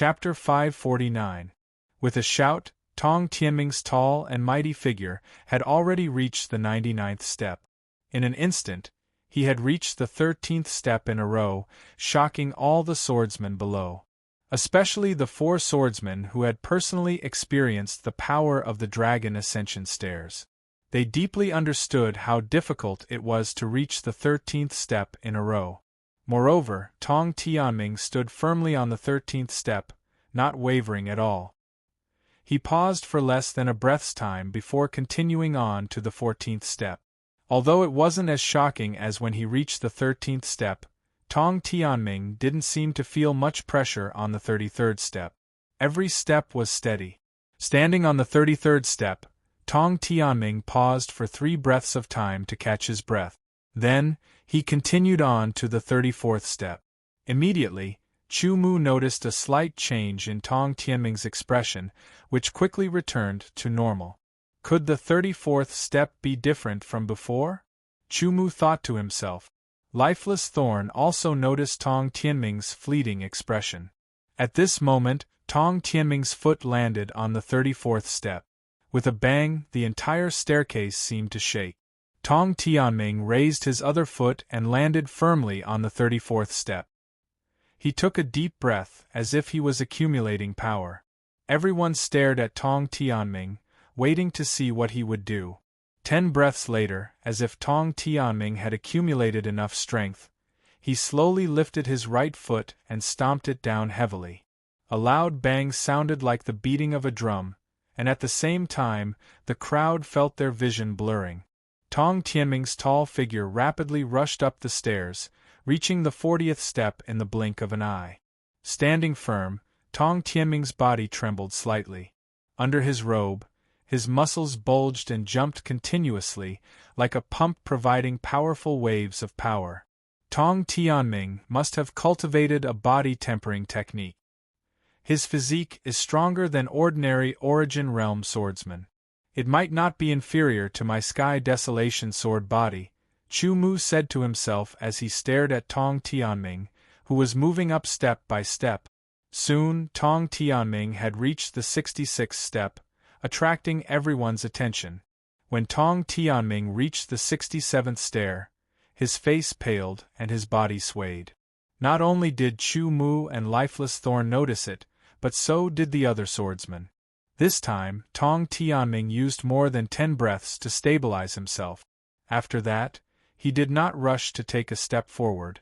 Chapter 549. With a shout, Tong Tianming's tall and mighty figure had already reached the 99th step. In an instant, he had reached the 13th step in a row, shocking all the swordsmen below. Especially the 4 swordsmen who had personally experienced the power of the Dragon Ascension stairs. They deeply understood how difficult it was to reach the 13th step in a row. Moreover, Tong Tianming stood firmly on the 13th step, not wavering at all. He paused for less than a breath's time before continuing on to the 14th step. Although it wasn't as shocking as when he reached the 13th step, Tong Tianming didn't seem to feel much pressure on the 33rd step. Every step was steady. Standing on the 33rd step, Tong Tianming paused for 3 breaths of time to catch his breath. Then, he continued on to the 34th step. Immediately, Chu Mu noticed a slight change in Tong Tianming's expression, which quickly returned to normal. Could the 34th step be different from before? Chu Mu thought to himself. Lifeless Thorn also noticed Tong Tianming's fleeting expression. At this moment, Tong Tianming's foot landed on the 34th step. With a bang, the entire staircase seemed to shake. Tong Tianming raised his other foot and landed firmly on the 34th step. He took a deep breath, as if he was accumulating power. Everyone stared at Tong Tianming, waiting to see what he would do. 10 breaths later, as if Tong Tianming had accumulated enough strength, he slowly lifted his right foot and stomped it down heavily. A loud bang sounded like the beating of a drum, and at the same time, the crowd felt their vision blurring. Tong Tianming's tall figure rapidly rushed up the stairs, reaching the 40th step in the blink of an eye. Standing firm, Tong Tianming's body trembled slightly. Under his robe, his muscles bulged and jumped continuously, like a pump providing powerful waves of power. Tong Tianming must have cultivated a body-tempering technique. His physique is stronger than ordinary Origin Realm swordsmen. It might not be inferior to my Sky Desolation sword body, Chu Mu said to himself as he stared at Tong Tianming, who was moving up step by step. Soon, Tong Tianming had reached the 66th step, attracting everyone's attention. When Tong Tianming reached the 67th stair, his face paled and his body swayed. Not only did Chu Mu and Lifeless Thorn notice it, but so did the other swordsmen. This time, Tong Tianming used more than 10 breaths to stabilize himself. After that, he did not rush to take a step forward.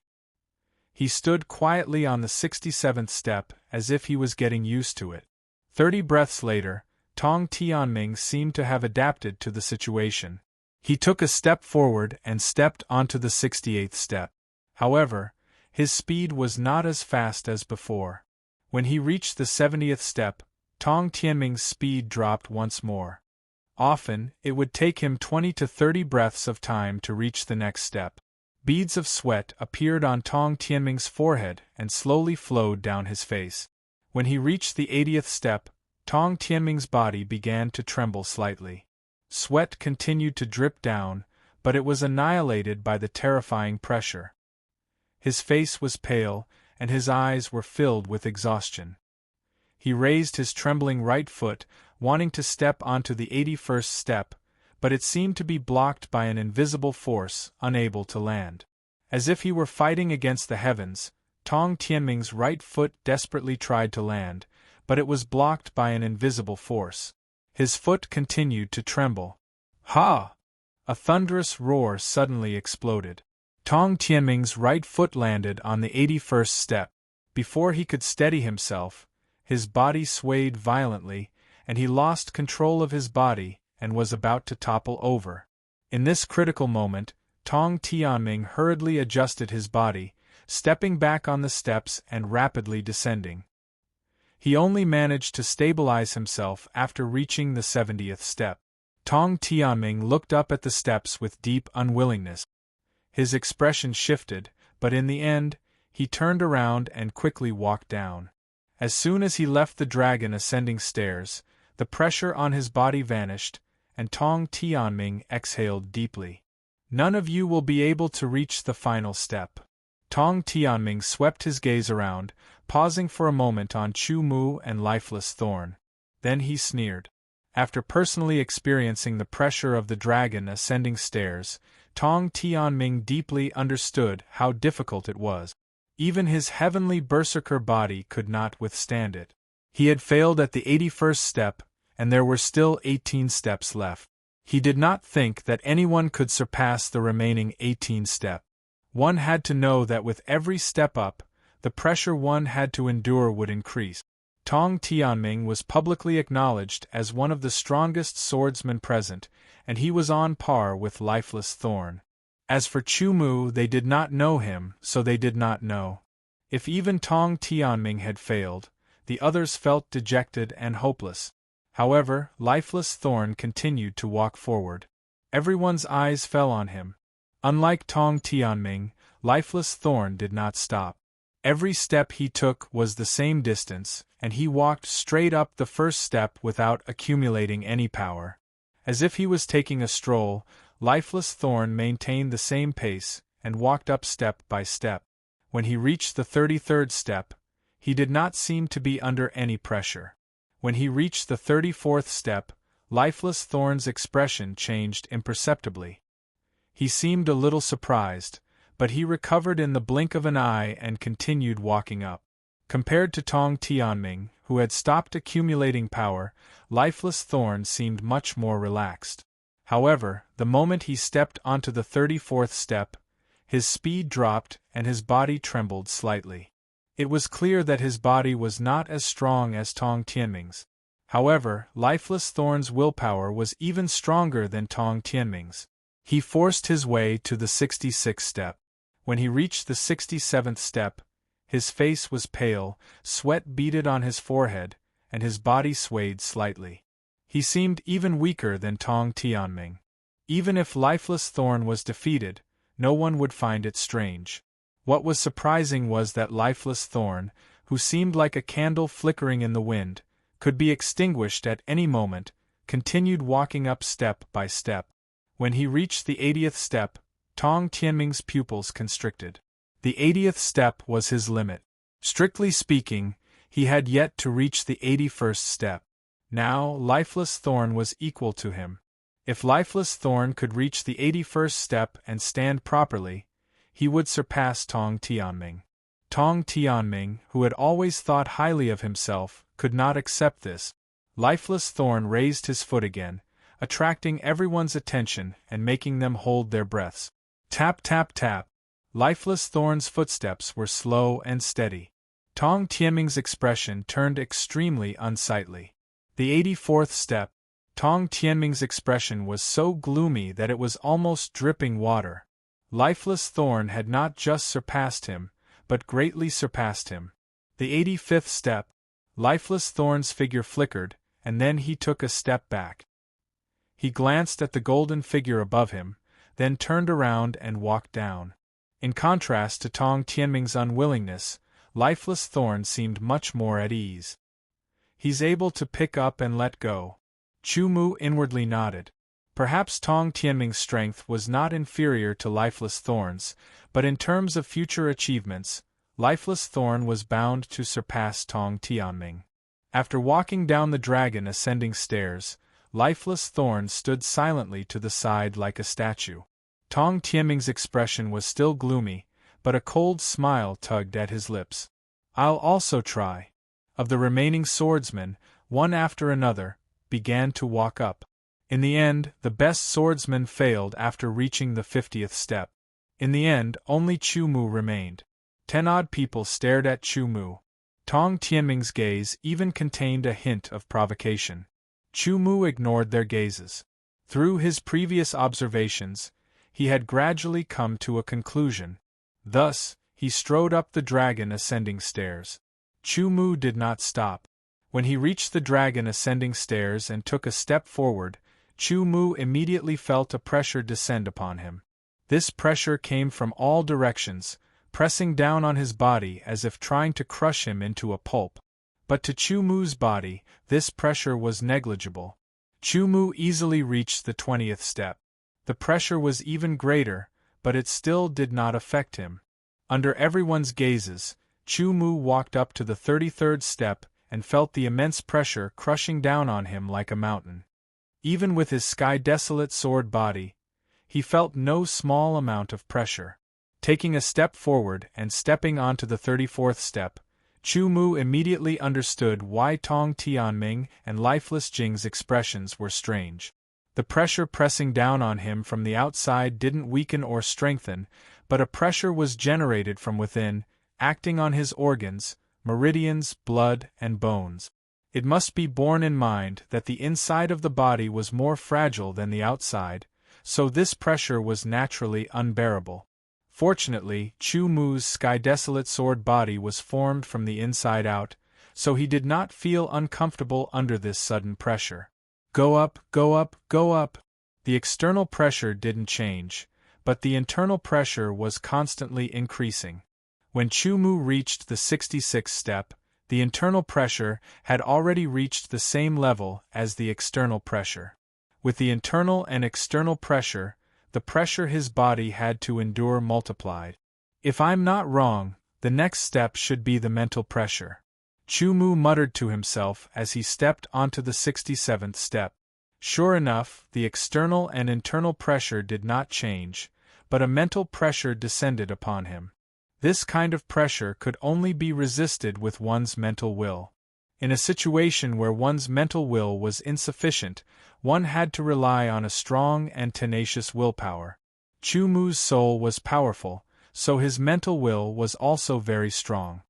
He stood quietly on the 67th step as if he was getting used to it. 30 breaths later, Tong Tianming seemed to have adapted to the situation. He took a step forward and stepped onto the 68th step. However, his speed was not as fast as before. When he reached the 70th step, Tong Tianming's speed dropped once more. Often, it would take him 20 to 30 breaths of time to reach the next step. Beads of sweat appeared on Tong Tianming's forehead and slowly flowed down his face. When he reached the 80th step, Tong Tianming's body began to tremble slightly. Sweat continued to drip down, but it was annihilated by the terrifying pressure. His face was pale, and his eyes were filled with exhaustion. He raised his trembling right foot, wanting to step onto the 81st step, but it seemed to be blocked by an invisible force, unable to land. As if he were fighting against the heavens, Tong Tianming's right foot desperately tried to land, but it was blocked by an invisible force. His foot continued to tremble. Ha! A thunderous roar suddenly exploded. Tong Tianming's right foot landed on the 81st step. Before he could steady himself, his body swayed violently, and he lost control of his body and was about to topple over. In this critical moment, Tong Tianming hurriedly adjusted his body, stepping back on the steps and rapidly descending. He only managed to stabilize himself after reaching the 70th step. Tong Tianming looked up at the steps with deep unwillingness. His expression shifted, but in the end, he turned around and quickly walked down. As soon as he left the dragon ascending stairs, the pressure on his body vanished, and Tong Tianming exhaled deeply. None of you will be able to reach the final step. Tong Tianming swept his gaze around, pausing for a moment on Chu Mu and Lifeless Thorn. Then he sneered. After personally experiencing the pressure of the dragon ascending stairs, Tong Tianming deeply understood how difficult it was. Even his heavenly berserker body could not withstand it. He had failed at the 81st step, and there were still 18 steps left. He did not think that anyone could surpass the remaining 18 steps. One had to know that with every step up, the pressure one had to endure would increase. Tong Tianming was publicly acknowledged as one of the strongest swordsmen present, and he was on par with Lifeless Thorn. As for Chu Mu, they did not know him, so they did not know. If even Tong Tianming had failed, the others felt dejected and hopeless. However, Lifeless Thorn continued to walk forward. Everyone's eyes fell on him. Unlike Tong Tianming, Lifeless Thorn did not stop. Every step he took was the same distance, and he walked straight up the first step without accumulating any power. As if he was taking a stroll, Lifeless Thorn maintained the same pace, and walked up step by step. When he reached the 33rd step, he did not seem to be under any pressure. When he reached the 34th step, Lifeless Thorn's expression changed imperceptibly. He seemed a little surprised, but he recovered in the blink of an eye and continued walking up. Compared to Tong Tianming, who had stopped accumulating power, Lifeless Thorn seemed much more relaxed. However, the moment he stepped onto the 34th step, his speed dropped and his body trembled slightly. It was clear that his body was not as strong as Tong Tianming's. However, Lifeless Thorn's willpower was even stronger than Tong Tianming's. He forced his way to the 66th step. When he reached the 67th step, his face was pale, sweat beaded on his forehead, and his body swayed slightly. He seemed even weaker than Tong Tianming. Even if Lifeless Thorn was defeated, no one would find it strange. What was surprising was that Lifeless Thorn, who seemed like a candle flickering in the wind, could be extinguished at any moment, continued walking up step by step. When he reached the 80th step, Tong Tianming's pupils constricted. The 80th step was his limit. Strictly speaking, he had yet to reach the 81st step. Now, Lifeless Thorn was equal to him. If Lifeless Thorn could reach the 81st step and stand properly, he would surpass Tong Tianming. Tong Tianming, who had always thought highly of himself, could not accept this. Lifeless Thorn raised his foot again, attracting everyone's attention and making them hold their breaths. Tap tap tap. Lifeless Thorn's footsteps were slow and steady. Tong Tianming's expression turned extremely unsightly. The 84th step. Tong Tianming's expression was so gloomy that it was almost dripping water. Lifeless Thorn had not just surpassed him, but greatly surpassed him. The 85th step. Lifeless Thorn's figure flickered, and then he took a step back. He glanced at the golden figure above him, then turned around and walked down. In contrast to Tong Tianming's unwillingness, Lifeless Thorn seemed much more at ease. He's able to pick up and let go. Chu Mu inwardly nodded. Perhaps Tong Tianming's strength was not inferior to Lifeless Thorn's, but in terms of future achievements, Lifeless Thorn was bound to surpass Tong Tianming. After walking down the dragon ascending stairs, Lifeless Thorn stood silently to the side like a statue. Tong Tianming's expression was still gloomy, but a cold smile tugged at his lips. I'll also try. Of the remaining swordsmen, one after another, began to walk up. In the end, the best swordsman failed after reaching the 50th step. In the end, only Chu Mu remained. 10 odd people stared at Chu Mu. Tong Tianming's gaze even contained a hint of provocation. Chu Mu ignored their gazes. Through his previous observations, he had gradually come to a conclusion. Thus, he strode up the dragon ascending stairs. Chu Mu did not stop. When he reached the dragon ascending stairs and took a step forward, Chu Mu immediately felt a pressure descend upon him. This pressure came from all directions, pressing down on his body as if trying to crush him into a pulp. But to Chu Mu's body, this pressure was negligible. Chu Mu easily reached the 20th step. The pressure was even greater, but it still did not affect him. Under everyone's gazes, Chu Mu walked up to the 33rd step and felt the immense pressure crushing down on him like a mountain. Even with his sky-desolate sword body, he felt no small amount of pressure. Taking a step forward and stepping onto the 34th step, Chu Mu immediately understood why Tong Tianming and Lifeless Jing's expressions were strange. The pressure pressing down on him from the outside didn't weaken or strengthen, but a pressure was generated from within, acting on his organs, meridians, blood, and bones. It must be borne in mind that the inside of the body was more fragile than the outside, so this pressure was naturally unbearable. Fortunately, Chu Mu's sky-desolate sword body was formed from the inside out, so he did not feel uncomfortable under this sudden pressure. Go up, go up, go up! The external pressure didn't change, but the internal pressure was constantly increasing. When Chu Mu reached the 66th step, the internal pressure had already reached the same level as the external pressure. With the internal and external pressure, the pressure his body had to endure multiplied. If I'm not wrong, the next step should be the mental pressure. Chu Mu muttered to himself as he stepped onto the 67th step. Sure enough, the external and internal pressure did not change, but a mental pressure descended upon him. This kind of pressure could only be resisted with one's mental will. In a situation where one's mental will was insufficient, one had to rely on a strong and tenacious willpower. Chu Mu's soul was powerful, so his mental will was also very strong.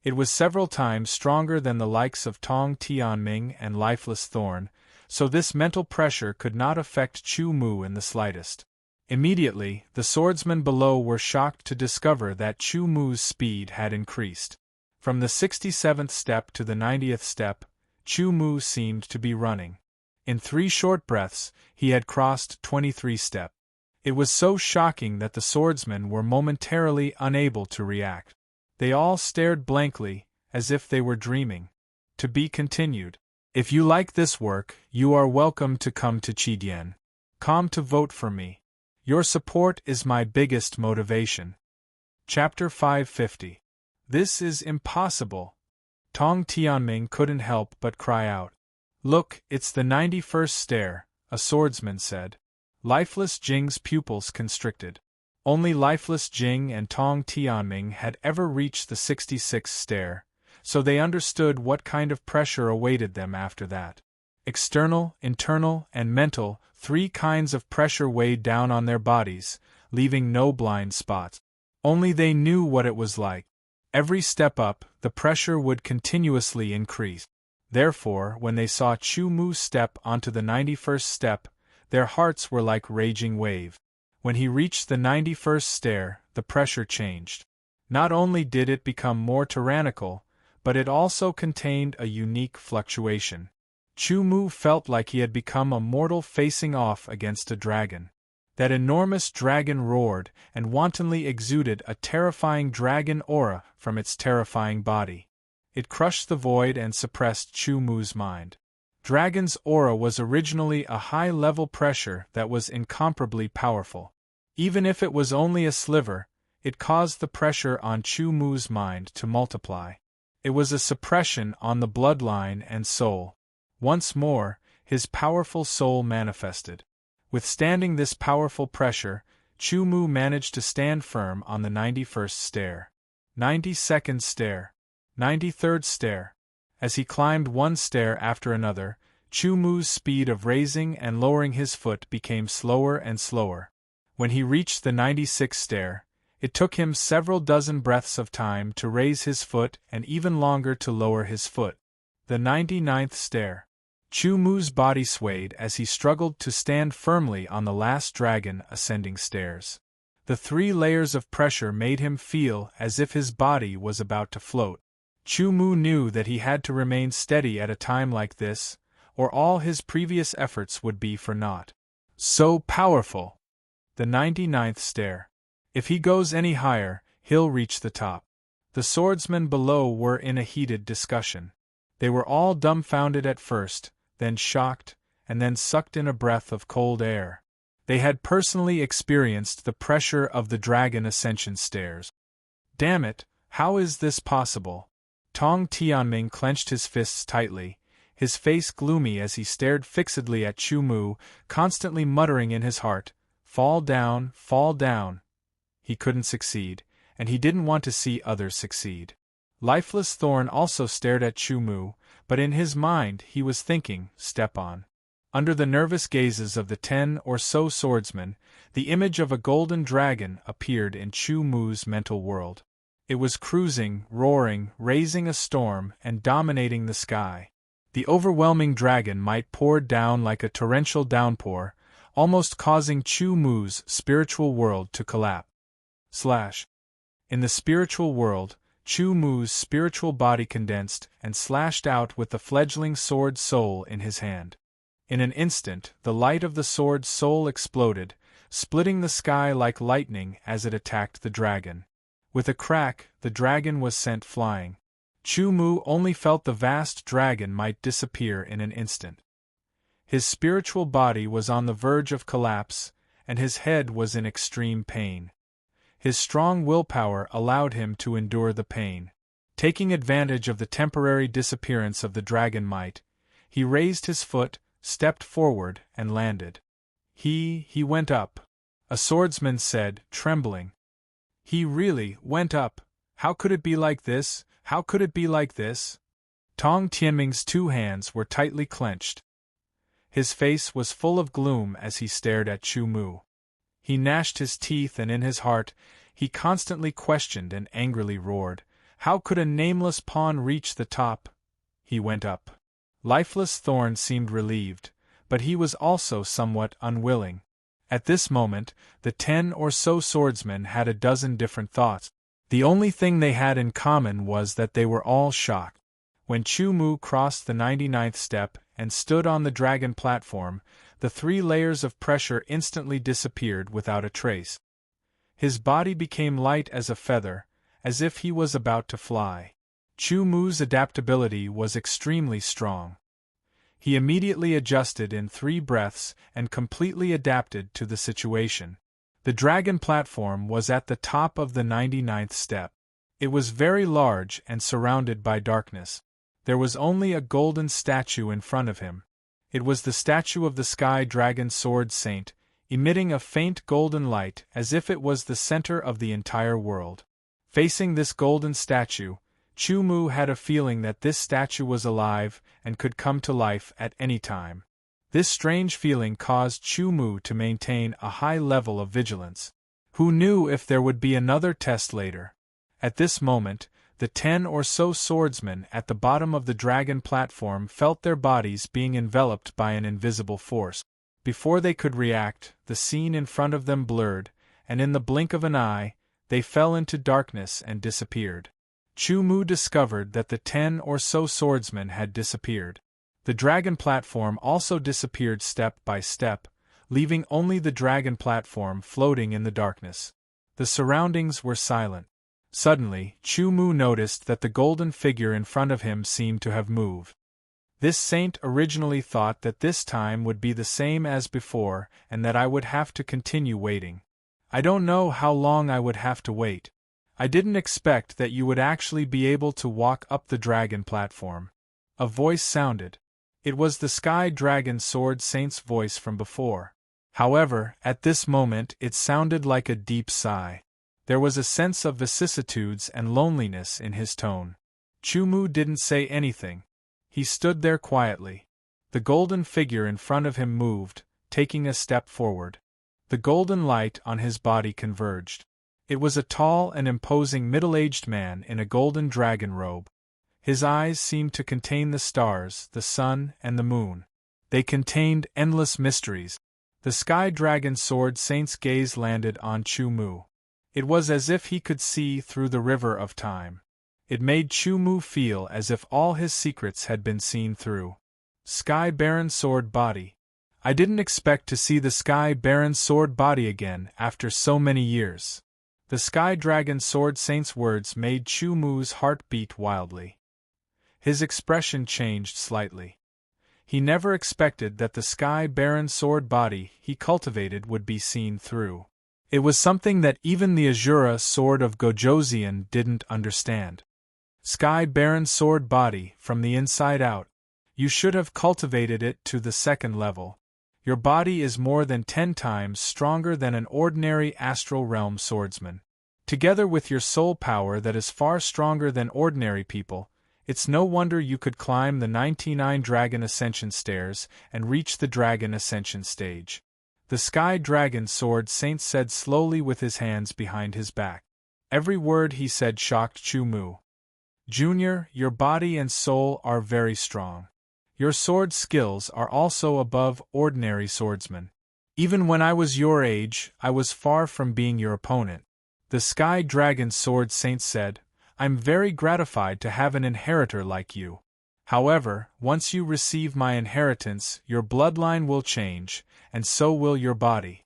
It was several times stronger than the likes of Tong Tianming and Lifeless Thorn, so this mental pressure could not affect Chu Mu in the slightest. Immediately, the swordsmen below were shocked to discover that Chu Mu's speed had increased. From the 67th step to the 90th step, Chu Mu seemed to be running. In 3 short breaths, he had crossed 23 steps. It was so shocking that the swordsmen were momentarily unable to react. They all stared blankly, as if they were dreaming. To be continued. If you like this work, you are welcome to come to Chidian.com to vote for me. Your support is my biggest motivation. Chapter 550. This is impossible. Tong Tianming couldn't help but cry out. Look, it's the 91st stair, a swordsman said. Lifeless Jing's pupils constricted. Only Lifeless Jing and Tong Tianming had ever reached the 66th stair, so they understood what kind of pressure awaited them after that. External, internal, and mental, 3 kinds of pressure weighed down on their bodies, leaving no blind spots. Only they knew what it was like. Every step up, the pressure would continuously increase. Therefore, when they saw Chu Mu step onto the 91st step, their hearts were like raging waves. When he reached the 91st stair, the pressure changed. Not only did it become more tyrannical, but it also contained a unique fluctuation. Chu Mu felt like he had become a mortal facing off against a dragon. That enormous dragon roared and wantonly exuded a terrifying dragon aura from its terrifying body. It crushed the void and suppressed Chu Mu's mind. Dragon's aura was originally a high-level pressure that was incomparably powerful. Even if it was only a sliver, it caused the pressure on Chu Mu's mind to multiply. It was a suppression on the bloodline and soul. Once more, his powerful soul manifested. Withstanding this powerful pressure, Chu Mu managed to stand firm on the 91st stair. 92nd stair. 93rd stair. As he climbed one stair after another, Chu Mu's speed of raising and lowering his foot became slower and slower. When he reached the 96th stair, it took him several dozen breaths of time to raise his foot and even longer to lower his foot. The 99th stair. Chu Mu's body swayed as he struggled to stand firmly on the last dragon ascending stairs. The 3 layers of pressure made him feel as if his body was about to float. Chu Mu knew that he had to remain steady at a time like this, or all his previous efforts would be for naught. So powerful! The 99th stair. If he goes any higher, he'll reach the top. The swordsmen below were in a heated discussion. They were all dumbfounded at first, then shocked, and then sucked in a breath of cold air. They had personally experienced the pressure of the dragon ascension stairs. Damn it, How is this possible? Tong Tianming clenched his fists tightly, his face gloomy as he stared fixedly at Chu Mu, constantly muttering in his heart, "Fall down, fall down." He couldn't succeed, and he didn't want to see others succeed. Lifeless Thorn also stared at Chu Mu, but in his mind he was thinking, "Step on." Under the nervous gazes of the 10 or so swordsmen, the image of a golden dragon appeared in Chu Mu's mental world. It was cruising, roaring, raising a storm, and dominating the sky. The overwhelming dragon might pour down like a torrential downpour, almost causing Chu Mu's spiritual world to collapse. In the spiritual world, Chu Mu's spiritual body condensed and slashed out with the fledgling sword soul in his hand. In an instant, the light of the sword soul exploded, splitting the sky like lightning as it attacked the dragon. With a crack, the dragon was sent flying. Chu Mu only felt the vast dragon might disappear in an instant. His spiritual body was on the verge of collapse, and his head was in extreme pain. His strong willpower allowed him to endure the pain. Taking advantage of the temporary disappearance of the dragon might, he raised his foot, stepped forward, and landed. He went up. A swordsman said, trembling. He really went up. How could it be like this? How could it be like this? Tong Tianming's two hands were tightly clenched. His face was full of gloom as he stared at Chu Mu. He gnashed his teeth and in his heart, he constantly questioned and angrily roared, "How could a nameless pawn reach the top?" He went up. Lifeless Thorn seemed relieved, but he was also somewhat unwilling. At this moment, the 10 or so swordsmen had a dozen different thoughts. The only thing they had in common was that they were all shocked. When Chu Mu crossed the 99th step and stood on the dragon platform, the 3 layers of pressure instantly disappeared without a trace. His body became light as a feather, as if he was about to fly. Chu Mu's adaptability was extremely strong. He immediately adjusted in 3 breaths and completely adapted to the situation. The dragon platform was at the top of the 99th step. It was very large and surrounded by darkness. There was only a golden statue in front of him. It was the statue of the Sky Dragon Sword Saint, emitting a faint golden light as if it was the center of the entire world. Facing this golden statue, Chu Mu had a feeling that this statue was alive and could come to life at any time. This strange feeling caused Chu Mu to maintain a high level of vigilance. Who knew if there would be another test later? At this moment, the 10 or so swordsmen at the bottom of the dragon platform felt their bodies being enveloped by an invisible force. Before they could react, the scene in front of them blurred, and in the blink of an eye, they fell into darkness and disappeared. Chu Mu discovered that the 10 or so swordsmen had disappeared. The dragon platform also disappeared step by step, leaving only the dragon platform floating in the darkness. The surroundings were silent. Suddenly, Chu Mu noticed that the golden figure in front of him seemed to have moved. This saint originally thought that this time would be the same as before and that I would have to continue waiting. I don't know how long I would have to wait. I didn't expect that you would actually be able to walk up the dragon platform. A voice sounded. It was the Sky Dragon Sword Saint's voice from before. However, at this moment it sounded like a deep sigh. There was a sense of vicissitudes and loneliness in his tone. Chu Mu didn't say anything. He stood there quietly. The golden figure in front of him moved, taking a step forward. The golden light on his body converged. It was a tall and imposing middle-aged man in a golden dragon robe. His eyes seemed to contain the stars, the sun, and the moon. They contained endless mysteries. The Sky Dragon Sword Saint's gaze landed on Chu Mu. It was as if he could see through the river of time. It made Chu Mu feel as if all his secrets had been seen through. Sky Baron Sword Body. I didn't expect to see the Sky Baron Sword Body again after so many years. The Sky Dragon Sword Saint's words made Chu Mu's heart beat wildly. His expression changed slightly. He never expected that the Sky Baron Sword Body he cultivated would be seen through. It was something that even the Azura sword of Gojoseon didn't understand. Sky Baron sword body, from the inside out. You should have cultivated it to the second level. Your body is more than 10 times stronger than an ordinary astral realm swordsman. Together with your soul power that is far stronger than ordinary people, it's no wonder you could climb the 99 Dragon Ascension stairs and reach the Dragon Ascension stage. The Sky Dragon Sword Saint said slowly with his hands behind his back. Every word he said shocked Chu-Mu. Junior, your body and soul are very strong. Your sword skills are also above ordinary swordsmen. Even when I was your age, I was far from being your opponent. The Sky Dragon Sword Saint said, I'm very gratified to have an inheritor like you. However, once you receive my inheritance, your bloodline will change, and so will your body.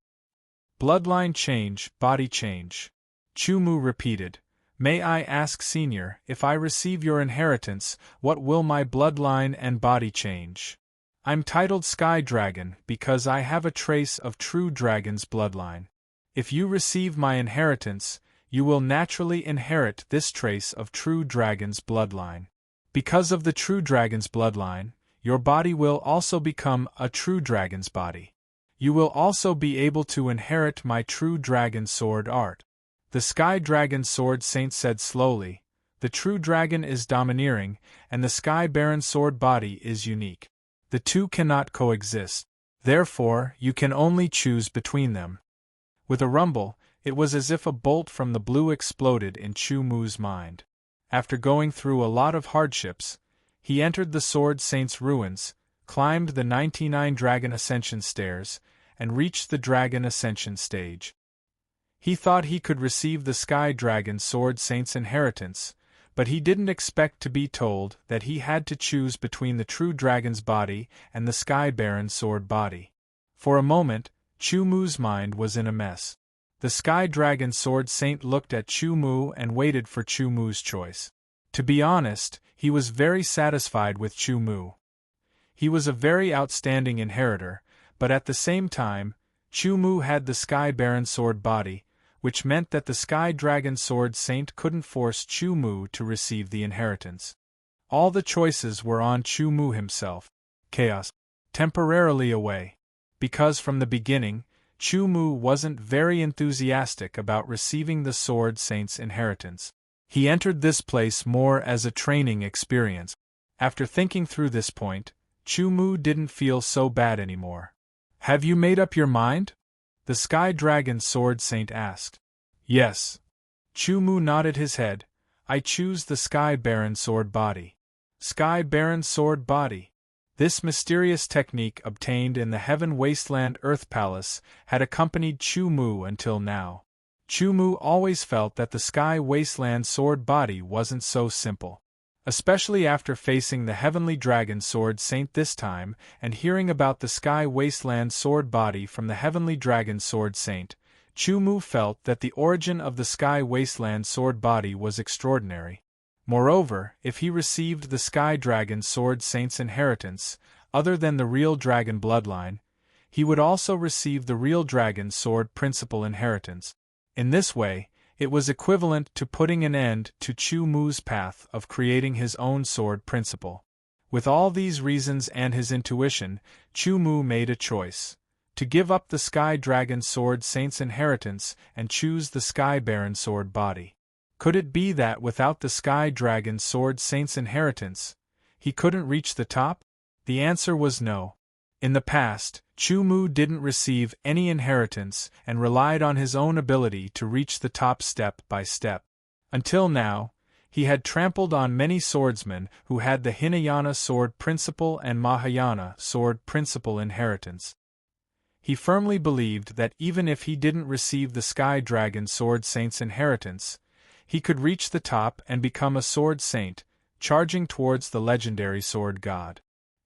Bloodline change, body change. Chu-Mu repeated. May I ask, Senior, if I receive your inheritance, what will my bloodline and body change? I'm titled Sky Dragon because I have a trace of true dragon's bloodline. If you receive my inheritance, you will naturally inherit this trace of true dragon's bloodline. Because of the true dragon's bloodline, your body will also become a true dragon's body. You will also be able to inherit my true dragon sword art. The Sky Dragon Sword Saint said slowly, the true dragon is domineering, and the Sky Baron sword body is unique. The two cannot coexist. Therefore, you can only choose between them. With a rumble, it was as if a bolt from the blue exploded in Chu-Mu's mind. After going through a lot of hardships, he entered the Sword Saint's ruins, climbed the 99 Dragon Ascension stairs, and reached the Dragon Ascension stage. He thought he could receive the Sky Dragon Sword Saint's inheritance, but he didn't expect to be told that he had to choose between the true dragon's body and the Sky Baron sword body. For a moment, Chu-Mu's mind was in a mess. The Sky Dragon Sword Saint looked at Chu-Mu and waited for Chu-Mu's choice. To be honest, he was very satisfied with Chu-Mu. He was a very outstanding inheritor, but at the same time, Chu-Mu had the Sky Baron sword body, which meant that the Sky Dragon Sword Saint couldn't force Chu-Mu to receive the inheritance. All the choices were on Chu-Mu himself. Chaos. Temporarily away. Because from the beginning, Chu-Mu wasn't very enthusiastic about receiving the Sword Saint's inheritance. He entered this place more as a training experience. After thinking through this point, Chu-Mu didn't feel so bad anymore. Have you made up your mind? The Sky Dragon Sword Saint asked. Yes. Chu-Mu nodded his head. I choose the Sky Baron sword body. Sky Baron sword body. This mysterious technique obtained in the Heaven Wasteland Earth Palace had accompanied Chu-Mu until now. Chu-Mu always felt that the Sky Wasteland sword body wasn't so simple. Especially after facing the Heavenly Dragon Sword Saint this time and hearing about the Sky Wasteland sword body from the Heavenly Dragon Sword Saint, Chu-Mu felt that the origin of the Sky Wasteland sword body was extraordinary. Moreover, if he received the Sky Dragon Sword Saint's inheritance, other than the real dragon bloodline, he would also receive the real dragon sword principal inheritance. In this way, it was equivalent to putting an end to Chu-Mu's path of creating his own sword principle. With all these reasons and his intuition, Chu-Mu made a choice: to give up the Sky Dragon Sword Saint's inheritance and choose the Sky Baron sword body. Could it be that without the Sky Dragon Sword Saint's inheritance, he couldn't reach the top? The answer was no. In the past, Chu-Mu didn't receive any inheritance and relied on his own ability to reach the top step by step. Until now, he had trampled on many swordsmen who had the Hinayana sword principle and Mahayana sword principle inheritance. He firmly believed that even if he didn't receive the Sky Dragon Sword Saint's inheritance, he could reach the top and become a sword saint, charging towards the legendary sword god.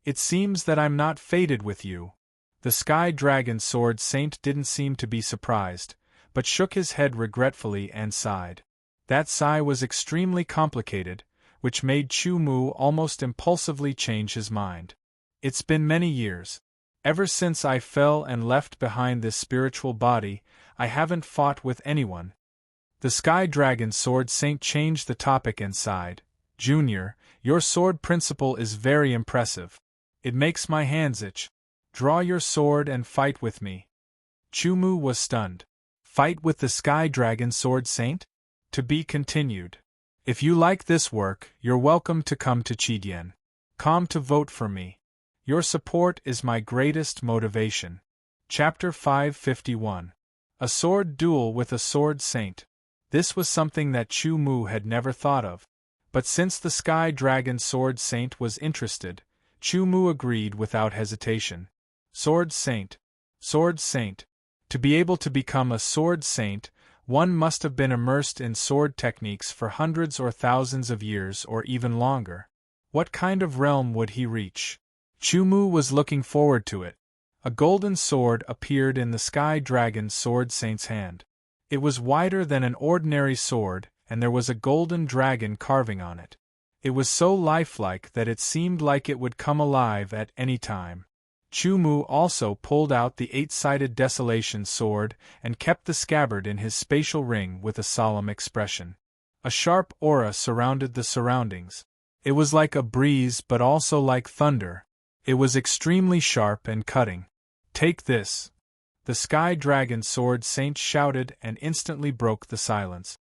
It seems that I'm not fated with you. The Sky Dragon Sword Saint didn't seem to be surprised, but shook his head regretfully and sighed. That sigh was extremely complicated, which made Chu-Mu almost impulsively change his mind. It's been many years. Ever since I fell and left behind this spiritual body, I haven't fought with anyone." The Sky Dragon Sword Saint changed the topic and sighed. "Junior, your sword principle is very impressive. It makes my hands itch. Draw your sword and fight with me." Chumu was stunned. "Fight with the Sky Dragon Sword Saint?" To be continued. If you like this work, you're welcome to come to Chidien. Come to vote for me. Your support is my greatest motivation. Chapter 551. A Sword Duel with a Sword Saint. This was something that Chumu had never thought of. But since the Sky Dragon Sword Saint was interested, Chumu agreed without hesitation. Sword Saint. Sword Saint. To be able to become a Sword Saint, one must have been immersed in sword techniques for hundreds or thousands of years or even longer. What kind of realm would he reach? Chumu was looking forward to it. A golden sword appeared in the Sky Dragon Sword Saint's hand. It was wider than an ordinary sword, and there was a golden dragon carving on it. It was so lifelike that it seemed like it would come alive at any time. Chumu also pulled out the 8-sided Desolation sword and kept the scabbard in his spatial ring with a solemn expression. A sharp aura surrounded the surroundings. It was like a breeze but also like thunder. It was extremely sharp and cutting. "Take this!" The Sky Dragon Sword Saint shouted and instantly broke the silence.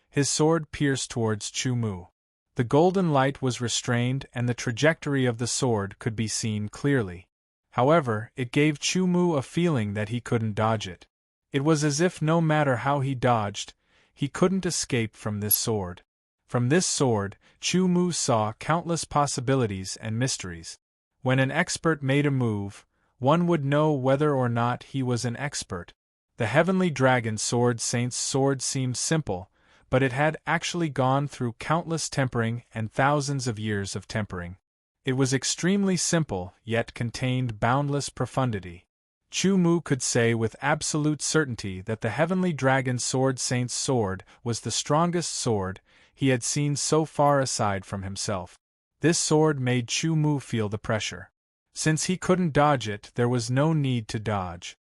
His sword pierced towards Chumu. The golden light was restrained and the trajectory of the sword could be seen clearly. However, it gave Chumu a feeling that he couldn't dodge it. It was as if no matter how he dodged, he couldn't escape from this sword. From this sword, Chumu saw countless possibilities and mysteries. When an expert made a move, one would know whether or not he was an expert. The Heavenly Dragon Sword Saint's sword seemed simple, but it had actually gone through countless tempering and thousands of years of tempering. It was extremely simple, yet contained boundless profundity. Chumu could say with absolute certainty that the Heavenly Dragon Sword Saint's sword was the strongest sword he had seen so far aside from himself. This sword made Chumu feel the pressure. Since he couldn't dodge it, there was no need to dodge.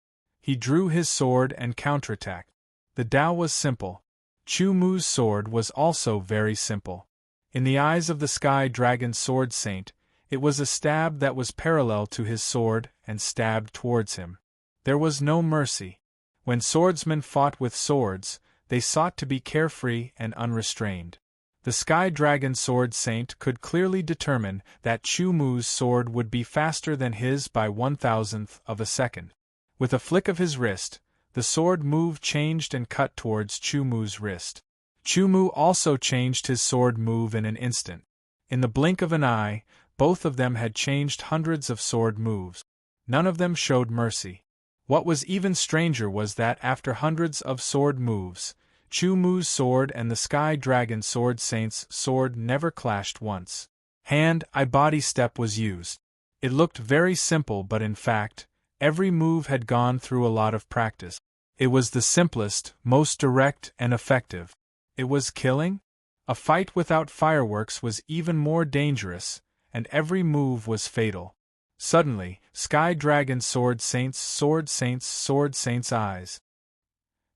He drew his sword and counterattacked. The Tao was simple. Chumu's sword was also very simple. In the eyes of the Sky Dragon Sword Saint, it was a stab that was parallel to his sword and stabbed towards him. There was no mercy. When swordsmen fought with swords, they sought to be carefree and unrestrained. The Sky Dragon Sword Saint could clearly determine that Chumu's sword would be faster than his by 1,000th of a second. With a flick of his wrist, the sword move changed and cut towards Chumu's wrist. Chumu also changed his sword move in an instant. In the blink of an eye, both of them had changed hundreds of sword moves. None of them showed mercy. What was even stranger was that after hundreds of sword moves, Chumu's sword and the Sky Dragon Sword Saint's sword never clashed once. Hand-eye body step was used. It looked very simple, but in fact, every move had gone through a lot of practice. It was the simplest, most direct and effective. It was killing? A fight without fireworks was even more dangerous, and every move was fatal. Suddenly, Sky Dragon Sword Saint's eyes.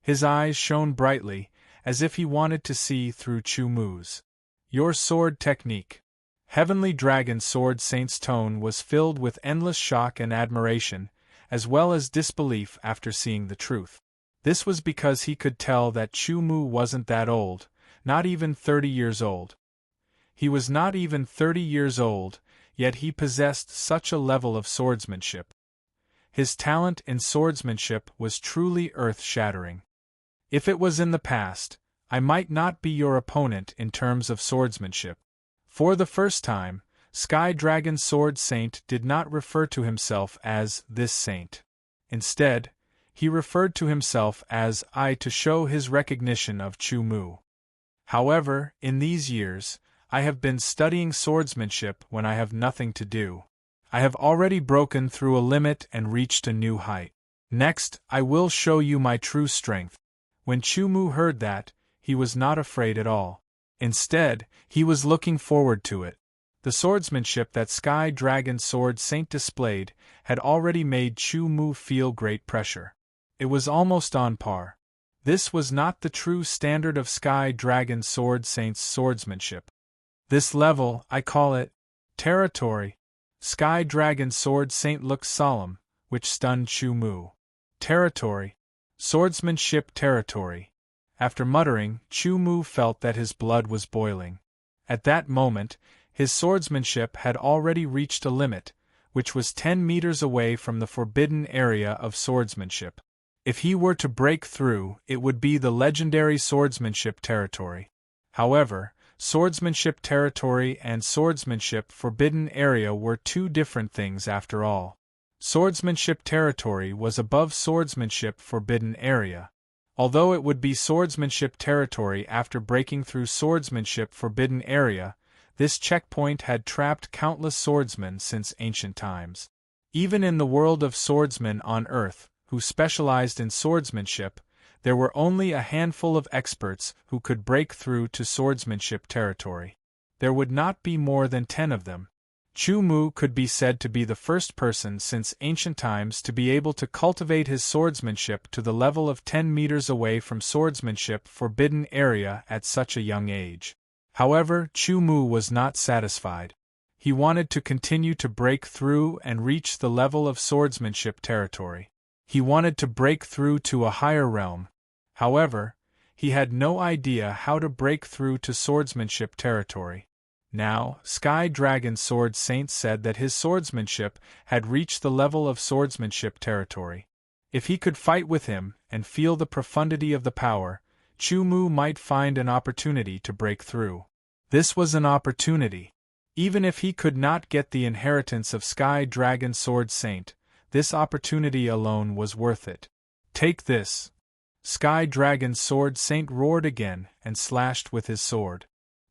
His eyes shone brightly, as if he wanted to see through Chumu's. "Your sword technique." Heavenly Dragon Sword Saint's tone was filled with endless shock and admiration, as well as disbelief after seeing the truth. This was because he could tell that Chumu wasn't that old, not even 30 years old. He was not even 30 years old, yet he possessed such a level of swordsmanship. His talent in swordsmanship was truly earth-shattering. "If it was in the past, I might not be your opponent in terms of swordsmanship." For the first time, Sky Dragon Sword Saint did not refer to himself as this saint. Instead, he referred to himself as I to show his recognition of Chumu. "However, in these years, I have been studying swordsmanship when I have nothing to do. I have already broken through a limit and reached a new height. Next, I will show you my true strength." When Chumu heard that, he was not afraid at all. Instead, he was looking forward to it. The swordsmanship that Sky Dragon Sword Saint displayed had already made Chumu feel great pressure. It was almost on par. This was not the true standard of Sky Dragon Sword Saint's swordsmanship. This level, I call it territory. Sky Dragon Sword Saint looked solemn, which stunned Chu Mu. Territory. Swordsmanship territory. After muttering, Chu Mu felt that his blood was boiling. At that moment, his swordsmanship had already reached a limit, which was 10 meters away from the forbidden area of swordsmanship. If he were to break through, it would be the legendary swordsmanship territory. However, swordsmanship territory and swordsmanship forbidden area were two different things after all. Swordsmanship territory was above swordsmanship forbidden area. Although it would be swordsmanship territory after breaking through swordsmanship forbidden area, this checkpoint had trapped countless swordsmen since ancient times. Even in the world of swordsmen on Earth, who specialized in swordsmanship, there were only a handful of experts who could break through to swordsmanship territory. There would not be more than 10 of them. Chu Mu could be said to be the first person since ancient times to be able to cultivate his swordsmanship to the level of 10 meters away from swordsmanship forbidden area at such a young age. However, Chu Mu was not satisfied. He wanted to continue to break through and reach the level of swordsmanship territory. He wanted to break through to a higher realm. However, he had no idea how to break through to swordsmanship territory. Now, Sky Dragon Sword Saint said that his swordsmanship had reached the level of swordsmanship territory. If he could fight with him and feel the profundity of the power, Chu Mu might find an opportunity to break through. This was an opportunity. Even if he could not get the inheritance of Sky Dragon Sword Saint, this opportunity alone was worth it. Take this! Sky Dragon Sword Saint roared again and slashed with his sword.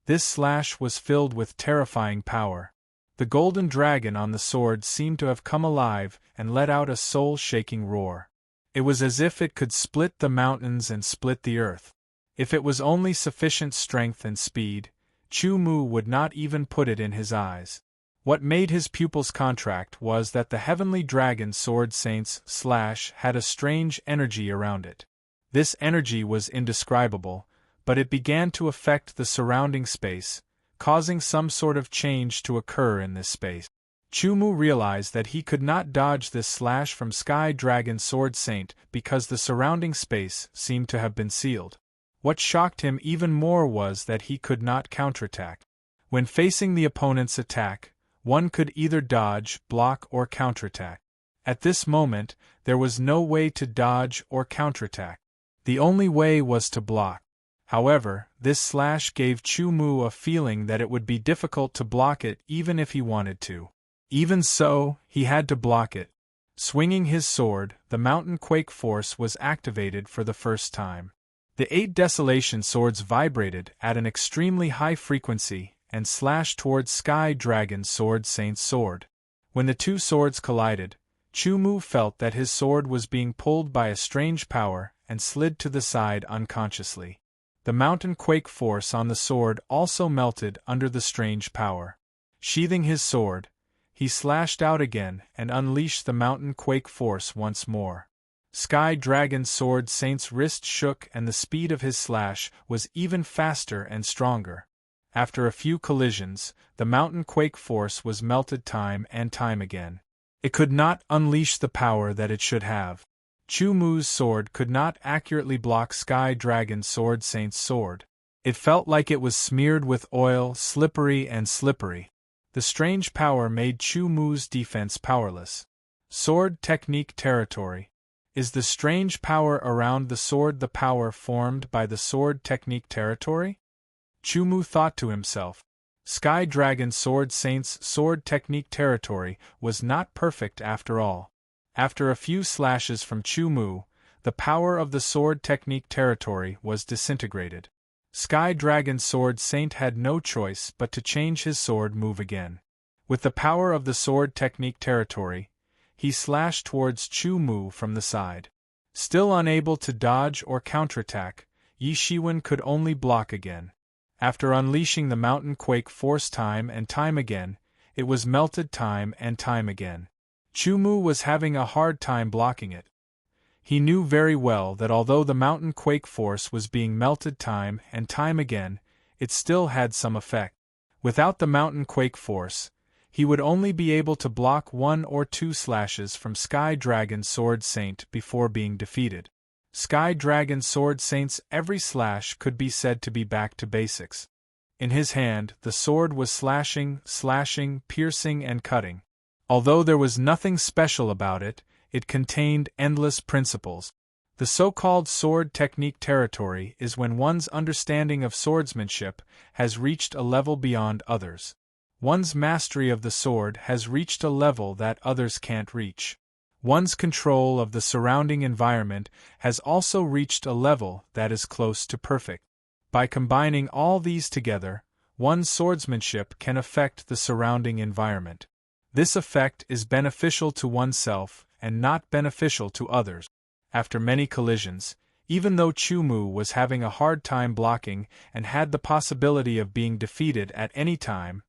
This slash was filled with terrifying power. The golden dragon on the sword seemed to have come alive and let out a soul-shaking roar. It was as if it could split the mountains and split the earth. If it was only sufficient strength and speed, Chu Mu would not even put it in his eyes. What made his pupils contract was that the heavenly dragon Sword Saint's slash had a strange energy around it. This energy was indescribable, but it began to affect the surrounding space, causing some sort of change to occur in this space. Chu Mu realized that he could not dodge this slash from Sky Dragon Sword Saint because the surrounding space seemed to have been sealed. What shocked him even more was that he could not counterattack. When facing the opponent's attack, one could either dodge, block, or counterattack. At this moment, there was no way to dodge or counterattack. The only way was to block. However, this slash gave Chu Mu a feeling that it would be difficult to block it even if he wanted to. Even so, he had to block it. Swinging his sword, the mountain quake force was activated for the first time. The 8 desolation swords vibrated at an extremely high frequency and slashed towards Sky Dragon Sword Saint's sword. When the two swords collided, Chu Mu felt that his sword was being pulled by a strange power and slid to the side unconsciously. The mountain quake force on the sword also melted under the strange power. Sheathing his sword, he slashed out again and unleashed the mountain quake force once more. Sky Dragon Sword Saint's wrist shook and the speed of his slash was even faster and stronger. After a few collisions, the mountain quake force was melted time and time again. It could not unleash the power that it should have. Chu Mu's sword could not accurately block Sky Dragon Sword Saint's sword. It felt like it was smeared with oil, slippery and slippery. The strange power made Chu Mu's defense powerless. Sword technique territory. Is the strange power around the sword the power formed by the sword technique territory? Chu Mu thought to himself. Sky Dragon Sword Saint's sword technique territory was not perfect after all. After a few slashes from Chu Mu, the power of the sword technique territory was disintegrated. Sky Dragon Sword Saint had no choice but to change his sword move again. With the power of the sword technique territory, he slashed towards Chu Mu from the side. Still unable to dodge or counterattack, Yi Shiwen could only block again. After unleashing the mountain quake force time and time again, it was melted time and time again. Chu Mu was having a hard time blocking it. He knew very well that although the mountain quake force was being melted time and time again, it still had some effect. Without the mountain quake force, he would only be able to block 1 or 2 slashes from Sky Dragon Sword Saint before being defeated. Sky Dragon Sword Saint's every slash could be said to be back to basics. In his hand, the sword was slashing, piercing and cutting. Although there was nothing special about it, it contained endless principles. The so-called sword technique territory is when one's understanding of swordsmanship has reached a level beyond others. One's mastery of the sword has reached a level that others can't reach. One's control of the surrounding environment has also reached a level that is close to perfect. By combining all these together, one's swordsmanship can affect the surrounding environment. This effect is beneficial to oneself and not beneficial to others. After many collisions, even though Chumu was having a hard time blocking and had the possibility of being defeated at any time,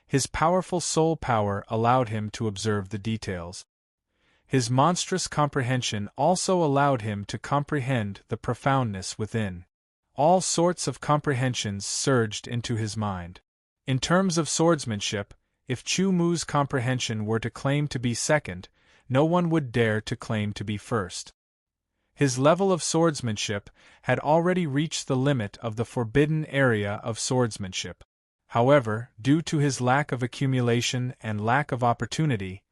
his powerful soul power allowed him to observe the details. His monstrous comprehension also allowed him to comprehend the profoundness within. All sorts of comprehensions surged into his mind. In terms of swordsmanship, if Chumu's comprehension were to claim to be second, no one would dare to claim to be first. His level of swordsmanship had already reached the limit of the forbidden area of swordsmanship. However, due to his lack of accumulation and lack of opportunity,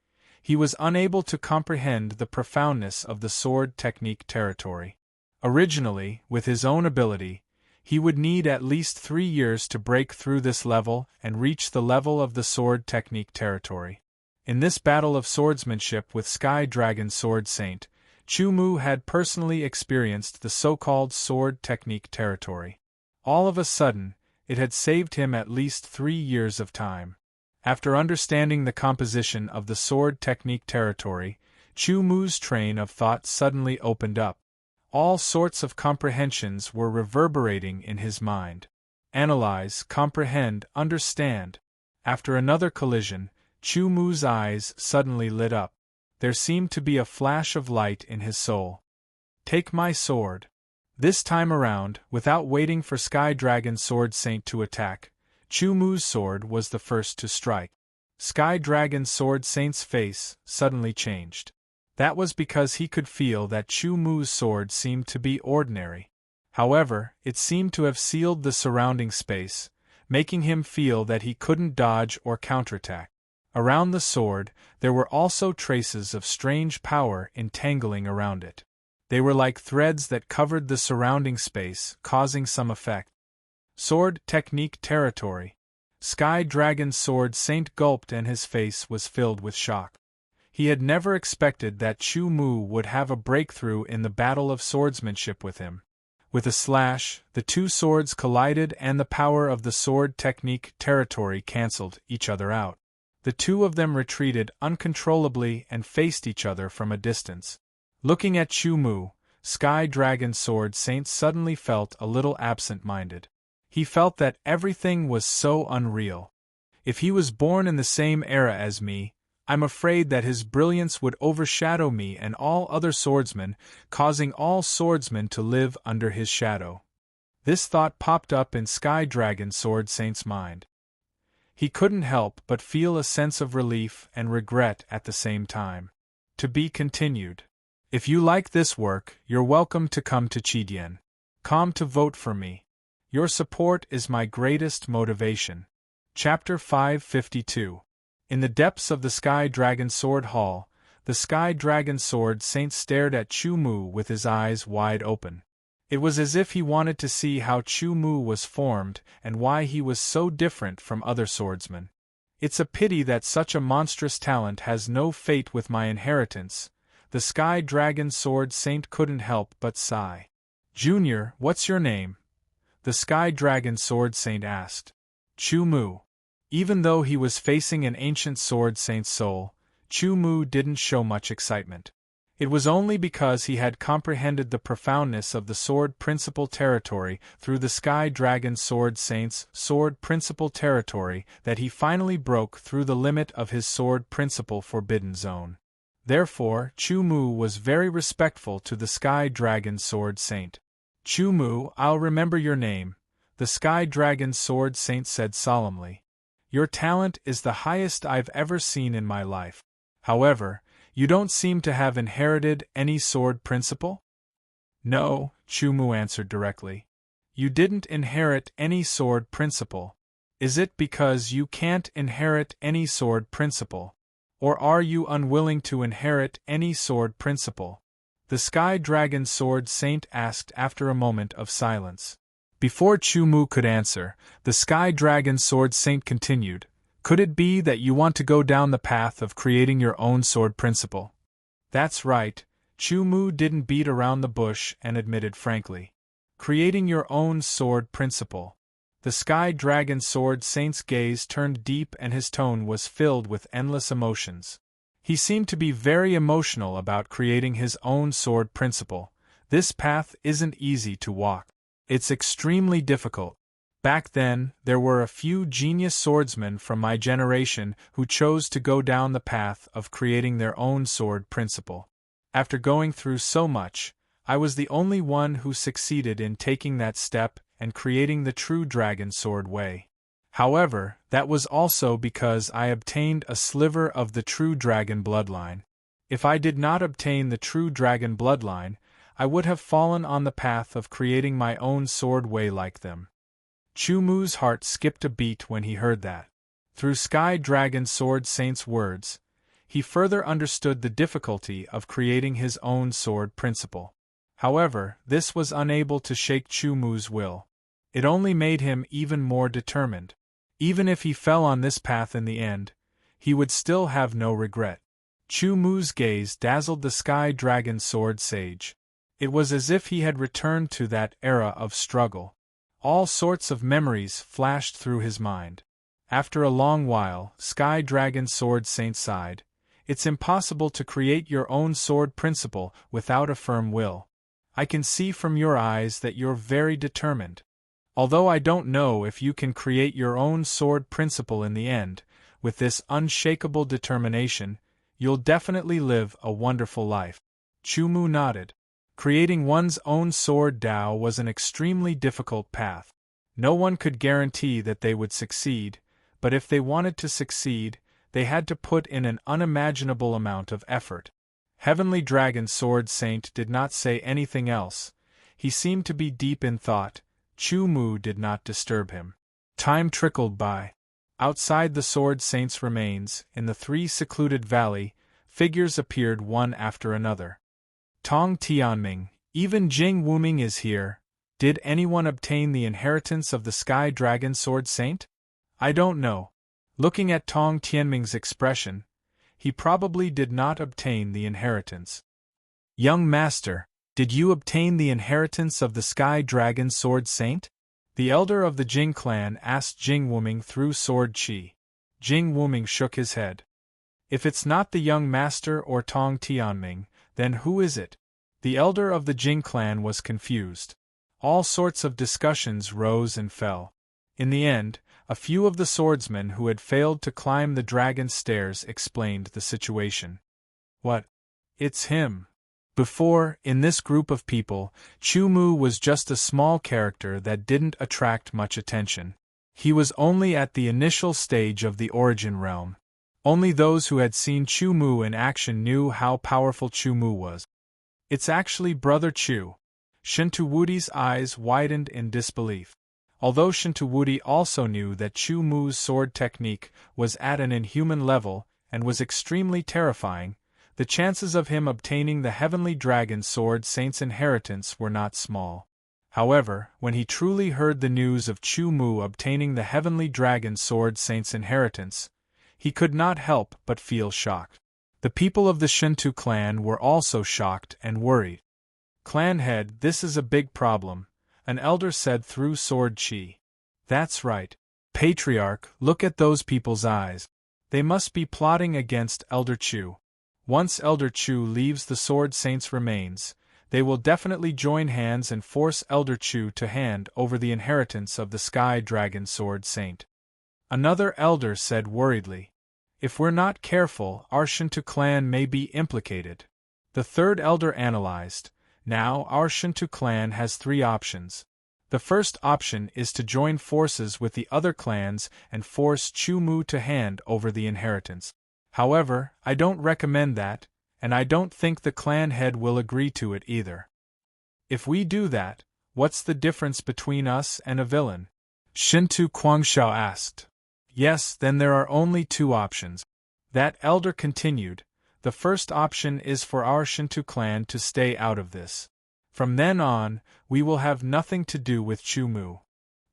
he was unable to comprehend the profoundness of the sword technique territory. Originally, with his own ability, he would need at least 3 years to break through this level and reach the level of the sword technique territory. In this battle of swordsmanship with Sky Dragon Sword Saint, Chumu had personally experienced the so-called sword technique territory. All of a sudden, it had saved him at least 3 years of time. After understanding the composition of the sword technique territory, Chumu's train of thought suddenly opened up. All sorts of comprehensions were reverberating in his mind. Analyze, comprehend, understand. After another collision, Chumu's eyes suddenly lit up. There seemed to be a flash of light in his soul. Take my sword. This time around, without waiting for Sky Dragon Sword Saint to attack, Chumu's sword was the first to strike. Sky Dragon Sword Saint's face suddenly changed. That was because he could feel that Chumu's sword seemed to be ordinary. However, it seemed to have sealed the surrounding space, making him feel that he couldn't dodge or counterattack. Around the sword, there were also traces of strange power entangling around it. They were like threads that covered the surrounding space, causing some effect. Sword technique territory. Sky Dragon Sword Saint gulped and his face was filled with shock. He had never expected that Chumu would have a breakthrough in the battle of swordsmanship with him. With a slash, the two swords collided and the power of the sword technique territory cancelled each other out. The two of them retreated uncontrollably and faced each other from a distance. Looking at Chumu, Sky Dragon Sword Saint suddenly felt a little absent-minded. He felt that everything was so unreal. If he was born in the same era as me, I'm afraid that his brilliance would overshadow me and all other swordsmen, causing all swordsmen to live under his shadow. This thought popped up in Sky Dragon Sword Saint's mind. He couldn't help but feel a sense of relief and regret at the same time. To be continued. If you like this work, you're welcome to come to Chidien.com to vote for me. Your support is my greatest motivation. Chapter 552. In the depths of the Sky Dragon Sword Hall, the Sky Dragon Sword Saint stared at Chumu with his eyes wide open. It was as if he wanted to see how Chumu was formed and why he was so different from other swordsmen. It's a pity that such a monstrous talent has no fate with my inheritance. The Sky Dragon Sword Saint couldn't help but sigh. Junior, what's your name? The Sky Dragon Sword Saint asked. Chumu. Even though he was facing an ancient Sword Saint's soul, Chumu didn't show much excitement. It was only because he had comprehended the profoundness of the Sword Principal Territory through the Sky Dragon Sword Saint's Sword Principal Territory that he finally broke through the limit of his Sword Principal Forbidden Zone. Therefore, Chu Mu was very respectful to the Sky Dragon Sword Saint. Chu Mu, I'll remember your name, the Sky Dragon Sword Saint said solemnly. Your talent is the highest I've ever seen in my life. However, you don't seem to have inherited any sword principle? No, Chu Mu answered directly. You didn't inherit any sword principle. Is it because you can't inherit any sword principle? Or are you unwilling to inherit any sword principle? The Sky Dragon Sword Saint asked after a moment of silence. Before Chu Mu could answer, the Sky Dragon Sword Saint continued, Could it be that you want to go down the path of creating your own sword principle? That's right, Chu Mu didn't beat around the bush and admitted frankly. Creating your own sword principle. The Sky Dragon Sword Saint's gaze turned deep and his tone was filled with endless emotions. He seemed to be very emotional about creating his own sword principle. This path isn't easy to walk. It's extremely difficult. Back then, there were a few genius swordsmen from my generation who chose to go down the path of creating their own sword principle. After going through so much, I was the only one who succeeded in taking that step and creating the true dragon sword way. However, that was also because I obtained a sliver of the true dragon bloodline. If I did not obtain the true dragon bloodline, I would have fallen on the path of creating my own sword way like them. Chu Mu's heart skipped a beat when he heard that. Through Sky Dragon Sword Saint's words, he further understood the difficulty of creating his own sword principle. However, this was unable to shake Chu Mu's will. It only made him even more determined. Even if he fell on this path in the end, he would still have no regret. Chu Mu's gaze dazzled the Sky Dragon Sword Sage. It was as if he had returned to that era of struggle. All sorts of memories flashed through his mind. After a long while, Sky Dragon Sword Saint sighed. It's impossible to create your own sword principle without a firm will. I can see from your eyes that you're very determined. Although I don't know if you can create your own sword principle in the end, with this unshakable determination, you'll definitely live a wonderful life. Chu Mu nodded. Creating one's own sword Dao was an extremely difficult path. No one could guarantee that they would succeed, but if they wanted to succeed, they had to put in an unimaginable amount of effort. Heavenly Dragon Sword Saint did not say anything else. He seemed to be deep in thought. Chu Mu did not disturb him. Time trickled by. Outside the Sword Saint's remains, in the 3 secluded valley, figures appeared one after another. Tong Tianming, even Jing Wuming is here. Did anyone obtain the inheritance of the Sky Dragon Sword Saint? I don't know. Looking at Tong Tianming's expression, he probably did not obtain the inheritance. Young Master, did you obtain the inheritance of the Sky Dragon Sword Saint? The elder of the Jing clan asked Jing Wuming through sword chi. Jing Wuming shook his head. If it's not the young master or Tong Tianming, then who is it? The elder of the Jing clan was confused. All sorts of discussions rose and fell. In the end, a few of the swordsmen who had failed to climb the dragon's stairs explained the situation. What? It's him. Before, in this group of people, Chu Mu was just a small character that didn't attract much attention. He was only at the initial stage of the origin realm. Only those who had seen Chu Mu in action knew how powerful Chu Mu was. It's actually Brother Chu. Shintuwudi's eyes widened in disbelief. Although Shintuwudi also knew that Chu Mu's sword technique was at an inhuman level and was extremely terrifying, the chances of him obtaining the Heavenly Dragon Sword Saint's inheritance were not small. However, when he truly heard the news of Chu Mu obtaining the Heavenly Dragon Sword Saint's inheritance, he could not help but feel shocked. The people of the Shintu clan were also shocked and worried. Clan head, this is a big problem, an elder said through sword chi. That's right. Patriarch, look at those people's eyes. They must be plotting against Elder Chu. Once Elder Chu leaves the Sword Saint's remains, they will definitely join hands and force Elder Chu to hand over the inheritance of the Sky Dragon Sword Saint. Another elder said worriedly. If we're not careful, our Shinto clan may be implicated. The third elder analyzed. Now, our Shinto clan has three options. The first option is to join forces with the other clans and force Chu-Mu to hand over the inheritance. However, I don't recommend that, and I don't think the clan head will agree to it either. If we do that, what's the difference between us and a villain? Shinto Guangxiao asked. Yes, then there are only two options. That elder continued. The first option is for our Shinto clan to stay out of this. From then on, we will have nothing to do with Chu-Mu.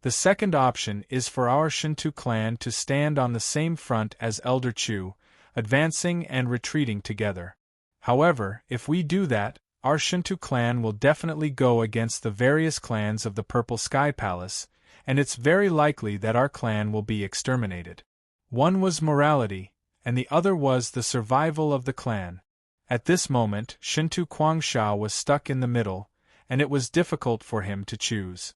The second option is for our Shinto clan to stand on the same front as Elder Chu, advancing and retreating together. However, if we do that, our Shinto clan will definitely go against the various clans of the Purple Sky Palace, and it's very likely that our clan will be exterminated. One was morality, and the other was the survival of the clan. At this moment, Shinto Guangxiao was stuck in the middle, and it was difficult for him to choose.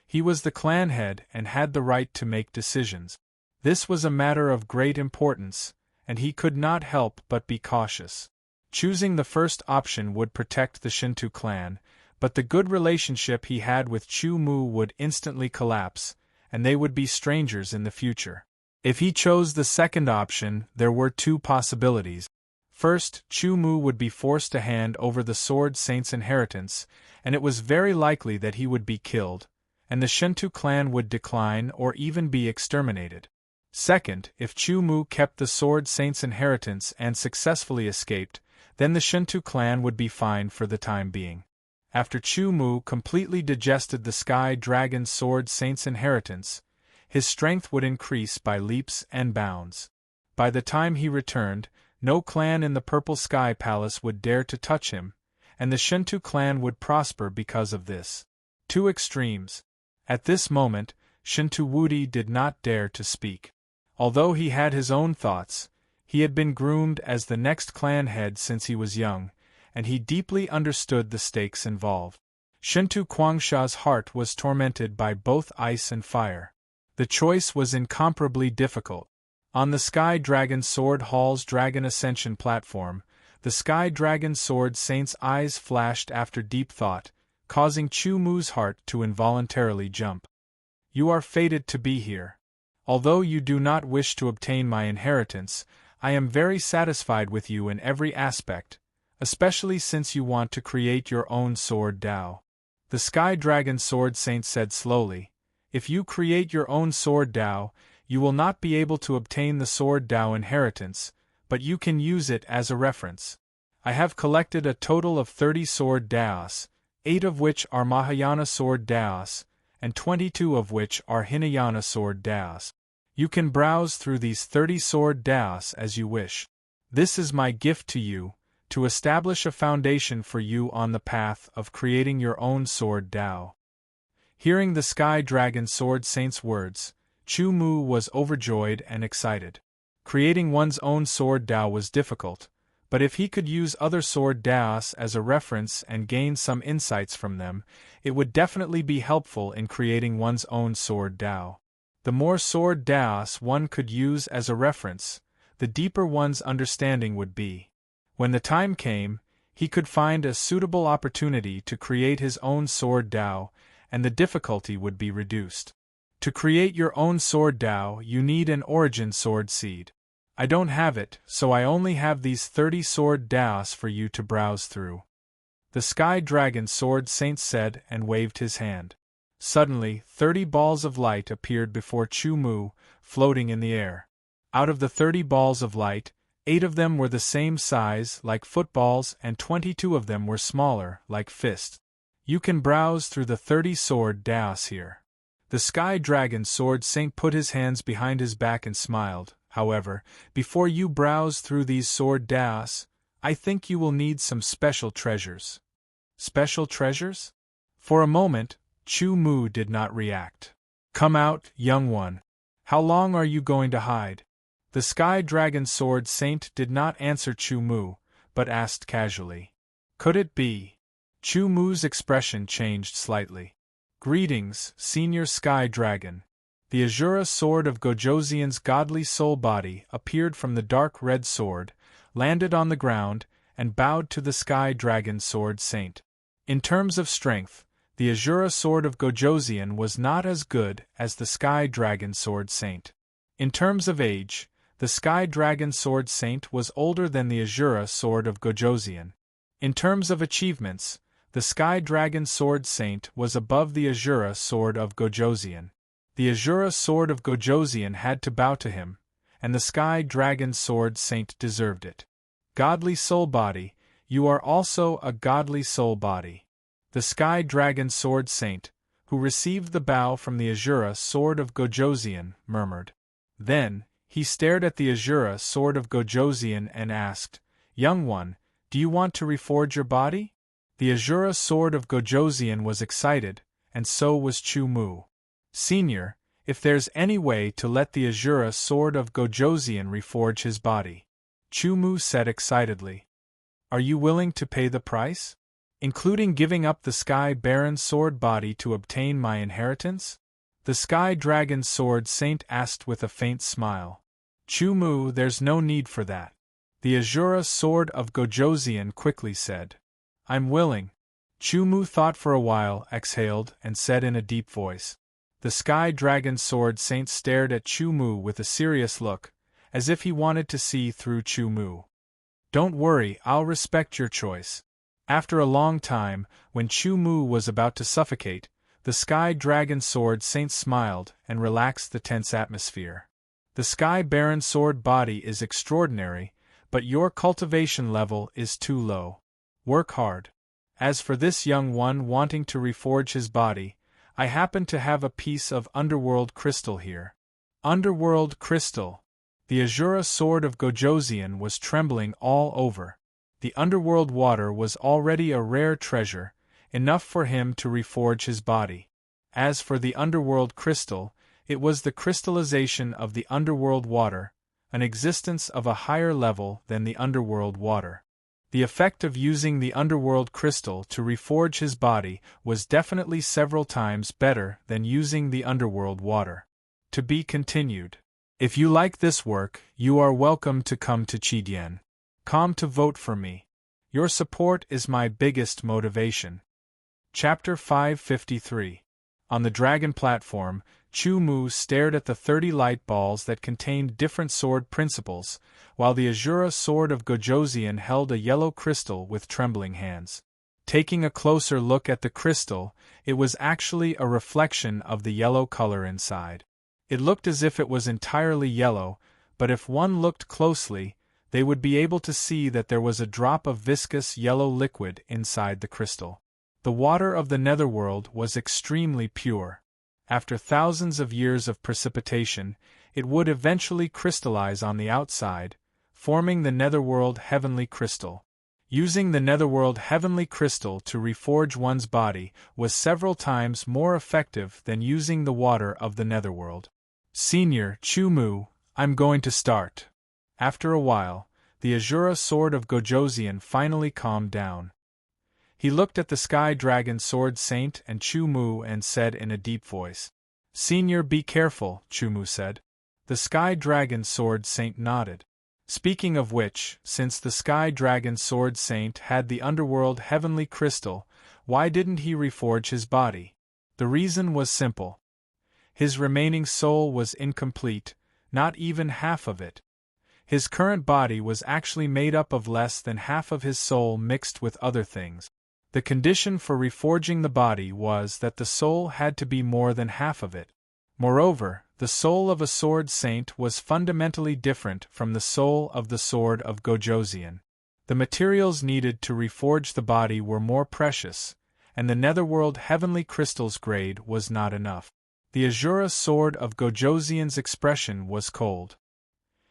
He was the clan head and had the right to make decisions. This was a matter of great importance, and he could not help but be cautious. Choosing the first option would protect the Shinto clan, but the good relationship he had with Chu-Mu would instantly collapse, and they would be strangers in the future. If he chose the second option, there were two possibilities. First, Chu-Mu would be forced to hand over the Sword Saint's inheritance, and it was very likely that he would be killed, and the Shinto clan would decline or even be exterminated. Second, if Chu-Mu kept the Sword Saint's inheritance and successfully escaped, then the Shinto clan would be fine for the time being. After Chu-Mu completely digested the Sky Dragon's Sword Saint's inheritance, his strength would increase by leaps and bounds. By the time he returned, no clan in the Purple Sky Palace would dare to touch him, and the Shinto clan would prosper because of this. Two extremes. At this moment, Shinto Wudi did not dare to speak. Although he had his own thoughts, he had been groomed as the next clan head since he was young, and he deeply understood the stakes involved. Shinto Guangxiao's heart was tormented by both ice and fire. The choice was incomparably difficult. On the Sky Dragon Sword Hall's Dragon Ascension platform, the Sky Dragon Sword Saint's eyes flashed after deep thought, causing Chu-Mu's heart to involuntarily jump. You are fated to be here. Although you do not wish to obtain my inheritance, I am very satisfied with you in every aspect, especially since you want to create your own Sword Dao. The Sky Dragon Sword Saint said slowly, if you create your own Sword Dao, you will not be able to obtain the Sword Dao inheritance, but you can use it as a reference. I have collected a total of 30 Sword Daos, 8 of which are Mahayana Sword Daos, and 22 of which are Hinayana Sword Daos. You can browse through these 30 Sword Daos as you wish. This is my gift to you, to establish a foundation for you on the path of creating your own Sword Dao. Hearing the Sky Dragon Sword Saint's words, Chu-Mu was overjoyed and excited. Creating one's own Sword Dao was difficult, but if he could use other Sword Daos as a reference and gain some insights from them, it would definitely be helpful in creating one's own Sword Dao. The more Sword Daos one could use as a reference, the deeper one's understanding would be. When the time came, he could find a suitable opportunity to create his own Sword Dao, and the difficulty would be reduced. To create your own Sword Dao, you need an origin sword seed. I don't have it, so I only have these 30 Sword Daos for you to browse through. The Sky Dragon Sword Saint said and waved his hand. Suddenly, 30 balls of light appeared before Chu-Mu, floating in the air. Out of the 30 balls of light, 8 of them were the same size, like footballs, and 22 of them were smaller, like fists. You can browse through the 30 Sword Daos here. The Sky Dragon Sword Saint put his hands behind his back and smiled. However, before you browse through these Sword Daos, I think you will need some special treasures. Special treasures? For a moment, Chu-Mu did not react. Come out, young one. How long are you going to hide? The Sky Dragon Sword Saint did not answer Chu-Mu, but asked casually. Could it be? Chu-Mu's expression changed slightly. Greetings, Senior Sky Dragon. The Azura sword of Gojosian's godly soul body appeared from the dark red sword, landed on the ground, and bowed to the Sky Dragon Sword Saint. In terms of strength, the Azura sword of Gojosian was not as good as the Sky Dragon Sword Saint. In terms of age, the Sky Dragon Sword Saint was older than the Azura sword of Gojosian. In terms of achievements, the Sky Dragon Sword Saint was above the Azura sword of Gojosian. The Azura sword of Gojosian had to bow to him, and the Sky Dragon Sword Saint deserved it. Godly soul body, you are also a godly soul body. The Sky Dragon Sword Saint, who received the bow from the Azura sword of Gojosian, murmured. Then, he stared at the Azura sword of Gojosian and asked, "Young one, do you want to reforge your body?" The Azura sword of Gojosian was excited, and so was Chu Mu. "Senior, if there's any way to let the Azura sword of Gojosian reforge his body," Chu Mu said excitedly. "Are you willing to pay the price? Including giving up the Sky Baron sword body to obtain my inheritance?" The Sky Dragon Sword Saint asked with a faint smile. "Chu Mu, there's no need for that," the Azura sword of Gojosian quickly said. "I'm willing." Chu Mu thought for a while, exhaled, and said in a deep voice. The Sky Dragon Sword Saint stared at Chu Mu with a serious look, as if he wanted to see through Chu Mu. "Don't worry, I'll respect your choice." After a long time, when Chu Mu was about to suffocate, the Sky Dragon Sword Saint smiled and relaxed the tense atmosphere. "The Sky Baron sword body is extraordinary, but your cultivation level is too low. Work hard. As for this young one wanting to reforge his body, I happen to have a piece of underworld crystal here." Underworld crystal. The Azura sword of Gojosian was trembling all over. The underworld water was already a rare treasure, enough for him to reforge his body. As for the underworld crystal, it was the crystallization of the underworld water, an existence of a higher level than the underworld water. The effect of using the underworld crystal to reforge his body was definitely several times better than using the underworld water. To be continued. If you like this work, you are welcome to come to Chidian.com to vote for me. Your support is my biggest motivation. Chapter 553. On the dragon platform, Chu Mu stared at the 30 light balls that contained different sword principles, while the Azura sword of Gojosian held a yellow crystal with trembling hands. Taking a closer look at the crystal, it was actually a reflection of the yellow color inside. It looked as if it was entirely yellow, but if one looked closely, they would be able to see that there was a drop of viscous yellow liquid inside the crystal. The water of the netherworld was extremely pure. After thousands of years of precipitation, it would eventually crystallize on the outside, forming the netherworld heavenly crystal. Using the netherworld heavenly crystal to reforge one's body was several times more effective than using the water of the netherworld. "Senior Chu Mu, I'm going to start." After a while, the Azura sword of Gojosian finally calmed down. He looked at the Sky Dragon Sword Saint and Chu Mu and said in a deep voice. "Senior, be careful," Chu Mu said. The Sky Dragon Sword Saint nodded. Speaking of which, since the Sky Dragon Sword Saint had the underworld heavenly crystal, why didn't he reforge his body? The reason was simple. His remaining soul was incomplete, not even half of it. His current body was actually made up of less than half of his soul mixed with other things. The condition for reforging the body was that the soul had to be more than half of it. Moreover, the soul of a sword saint was fundamentally different from the soul of the sword of Gojosian. The materials needed to reforge the body were more precious, and the netherworld heavenly crystal's grade was not enough. The Azura sword of Gojosian's expression was cold.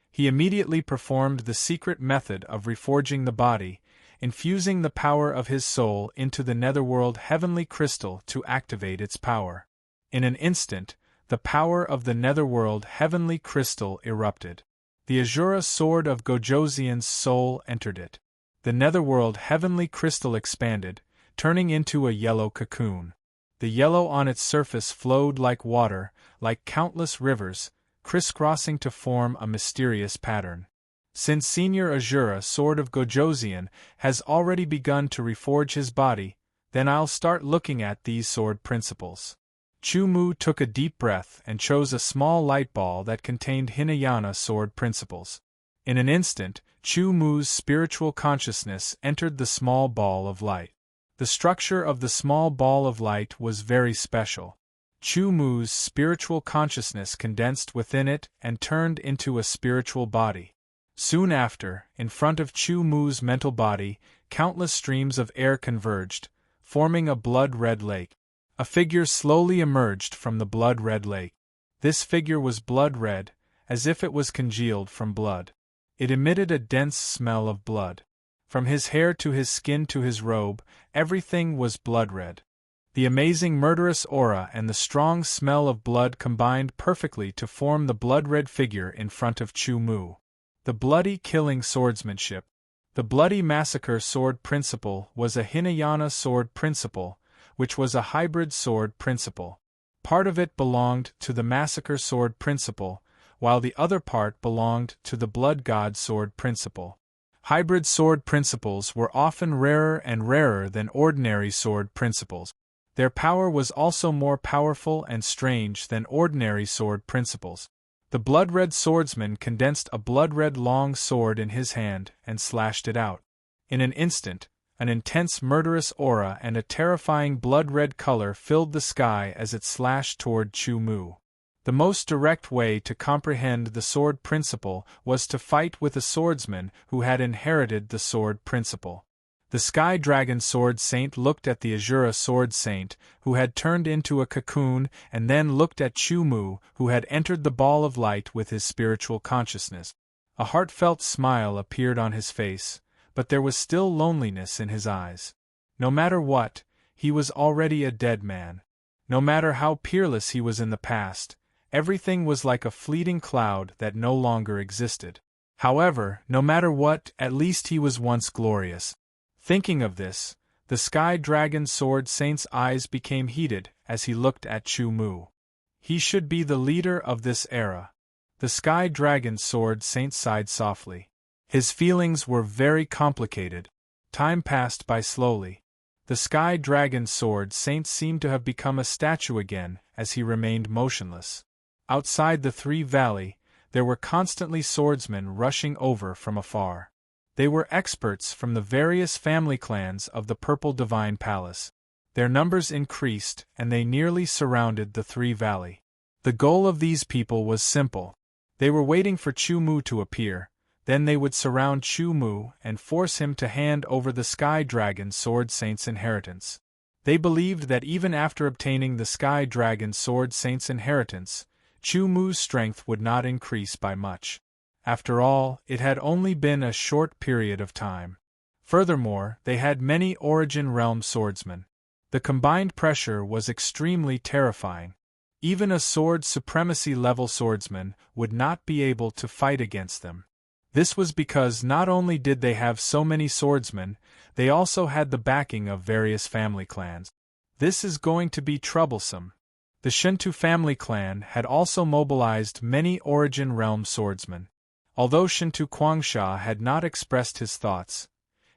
He immediately performed the secret method of reforging the body, infusing the power of his soul into the netherworld heavenly crystal to activate its power. In an instant, the power of the netherworld heavenly crystal erupted. The Azura sword of Gojosian's soul entered it. The netherworld heavenly crystal expanded, turning into a yellow cocoon. The yellow on its surface flowed like water, like countless rivers, crisscrossing to form a mysterious pattern. Since Senior Azura, Sword of Gojoseon, has already begun to reforge his body, then I'll start looking at these sword principles. Chu Mu took a deep breath and chose a small light ball that contained Hinayana sword principles. In an instant, Chu Mu's spiritual consciousness entered the small ball of light. The structure of the small ball of light was very special. Chu Mu's spiritual consciousness condensed within it and turned into a spiritual body. Soon after, in front of Chu Mu's mental body, countless streams of air converged, forming a blood-red lake. A figure slowly emerged from the blood-red lake. This figure was blood-red, as if it was congealed from blood. It emitted a dense smell of blood. From his hair to his skin to his robe, everything was blood-red. The amazing murderous aura and the strong smell of blood combined perfectly to form the blood-red figure in front of Chu Mu. The bloody killing swordsmanship. The bloody massacre sword principle was a Hinayana sword principle, which was a hybrid sword principle. Part of it belonged to the massacre sword principle, while the other part belonged to the blood god sword principle. Hybrid sword principles were often rarer and rarer than ordinary sword principles. Their power was also more powerful and strange than ordinary sword principles. The blood-red swordsman condensed a blood-red long sword in his hand and slashed it out. In an instant, an intense murderous aura and a terrifying blood-red color filled the sky as it slashed toward Chu Mu. The most direct way to comprehend the sword principle was to fight with a swordsman who had inherited the sword principle. The Sky Dragon Sword Saint looked at the Azura Sword Saint, who had turned into a cocoon, and then looked at Chu Mu, who had entered the ball of light with his spiritual consciousness. A heartfelt smile appeared on his face, but there was still loneliness in his eyes. No matter what, he was already a dead man. No matter how peerless he was in the past, everything was like a fleeting cloud that no longer existed. However, no matter what, at least he was once glorious. Thinking of this, the Sky Dragon Sword Saint's eyes became heated as he looked at Chu Mu. He should be the leader of this era. The Sky Dragon Sword Saint sighed softly. His feelings were very complicated. Time passed by slowly. The Sky Dragon Sword Saint seemed to have become a statue again as he remained motionless. Outside the Three Valley, there were constantly swordsmen rushing over from afar. They were experts from the various family clans of the Purple Divine Palace. Their numbers increased, and they nearly surrounded the Three Valley. The goal of these people was simple. They were waiting for Chu Mu to appear, then they would surround Chu Mu and force him to hand over the Sky Dragon Sword Saint's inheritance. They believed that even after obtaining the Sky Dragon Sword Saint's inheritance, Chu Mu's strength would not increase by much. After all, it had only been a short period of time. Furthermore, they had many Origin Realm swordsmen. The combined pressure was extremely terrifying. Even a sword supremacy level swordsman would not be able to fight against them. This was because not only did they have so many swordsmen, they also had the backing of various family clans. This is going to be troublesome. The Shinto family clan had also mobilized many Origin Realm swordsmen. Although Shinto Kwangsha had not expressed his thoughts,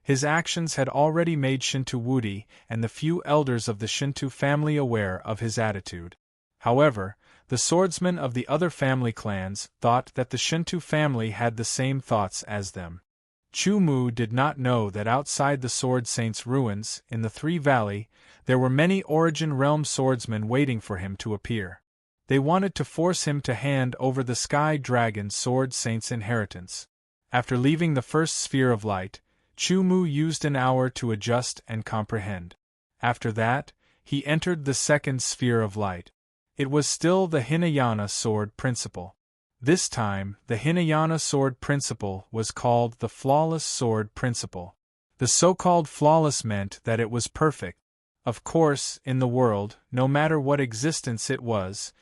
his actions had already made Shinto Wudi and the few elders of the Shinto family aware of his attitude. However, the swordsmen of the other family clans thought that the Shinto family had the same thoughts as them. Chu Mu did not know that outside the Sword Saint's ruins, in the Three Valley, there were many Origin Realm swordsmen waiting for him to appear. They wanted to force him to hand over the Sky Dragon Sword Saint's inheritance. After leaving the first sphere of light, Chu Mu used an hour to adjust and comprehend. After that, he entered the second sphere of light. It was still the Hinayana sword principle. This time, the Hinayana sword principle was called the flawless sword principle. The so-called flawless meant that it was perfect. Of course, in the world, no matter what existence it was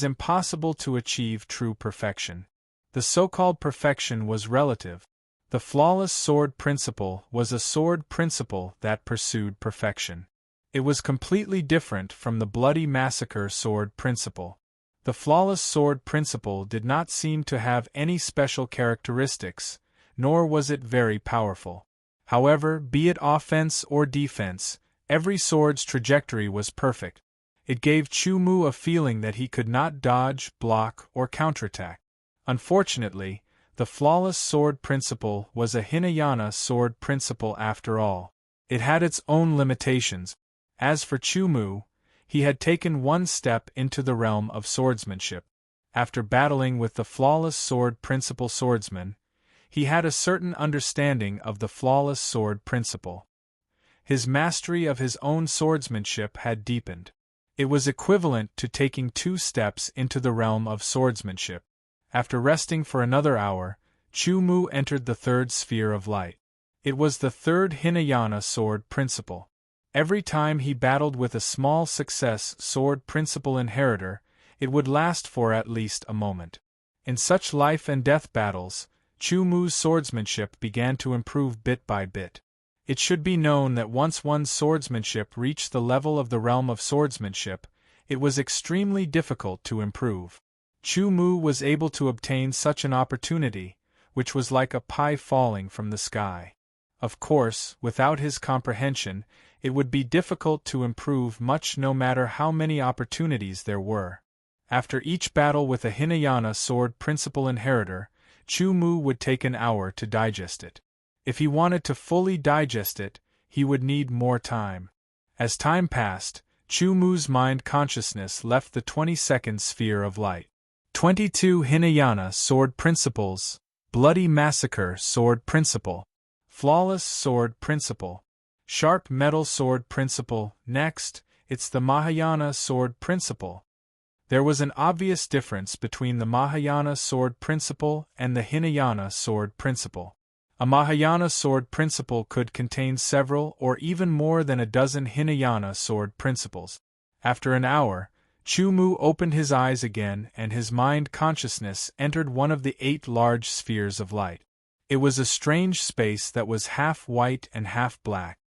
impossible to achieve true perfection. The so-called perfection was relative. The flawless sword principle was a sword principle that pursued perfection. It was completely different from the bloody massacre sword principle. The flawless sword principle did not seem to have any special characteristics, nor was it very powerful. However, be it offense or defense, every sword's trajectory was perfect. It gave Chu Mu a feeling that he could not dodge, block, or counterattack. Unfortunately, the flawless sword principle was a Hinayana sword principle after all. It had its own limitations. As for Chu Mu, he had taken one step into the realm of swordsmanship. After battling with the flawless sword principle swordsman, he had a certain understanding of the flawless sword principle. His mastery of his own swordsmanship had deepened. It was equivalent to taking 2 steps into the realm of swordsmanship. After resting for another hour, Chu Mu entered the 3rd sphere of light. It was the 3rd Hinayana sword principle. Every time he battled with a small success sword principle inheritor, it would last for at least a moment. In such life and death battles, Chu Mu's swordsmanship began to improve bit by bit. It should be known that once one's swordsmanship reached the level of the realm of swordsmanship, it was extremely difficult to improve. Chu Mu was able to obtain such an opportunity, which was like a pie falling from the sky. Of course, without his comprehension, it would be difficult to improve much no matter how many opportunities there were. After each battle with a Hinayana sword principle inheritor, Chu Mu would take an hour to digest it. If he wanted to fully digest it, he would need more time. As time passed, Chu Mu's mind consciousness left the 22nd sphere of light. 22 Hinayana sword principles, bloody massacre sword principle, flawless sword principle, sharp metal sword principle. Next, it's the Mahayana sword principle. There was an obvious difference between the Mahayana sword principle and the Hinayana sword principle. A Mahayana sword principle could contain several or even more than a dozen Hinayana sword principles. After an hour, Chu Mu opened his eyes again and his mind consciousness entered one of the 8 large spheres of light. It was a strange space that was half white and half black.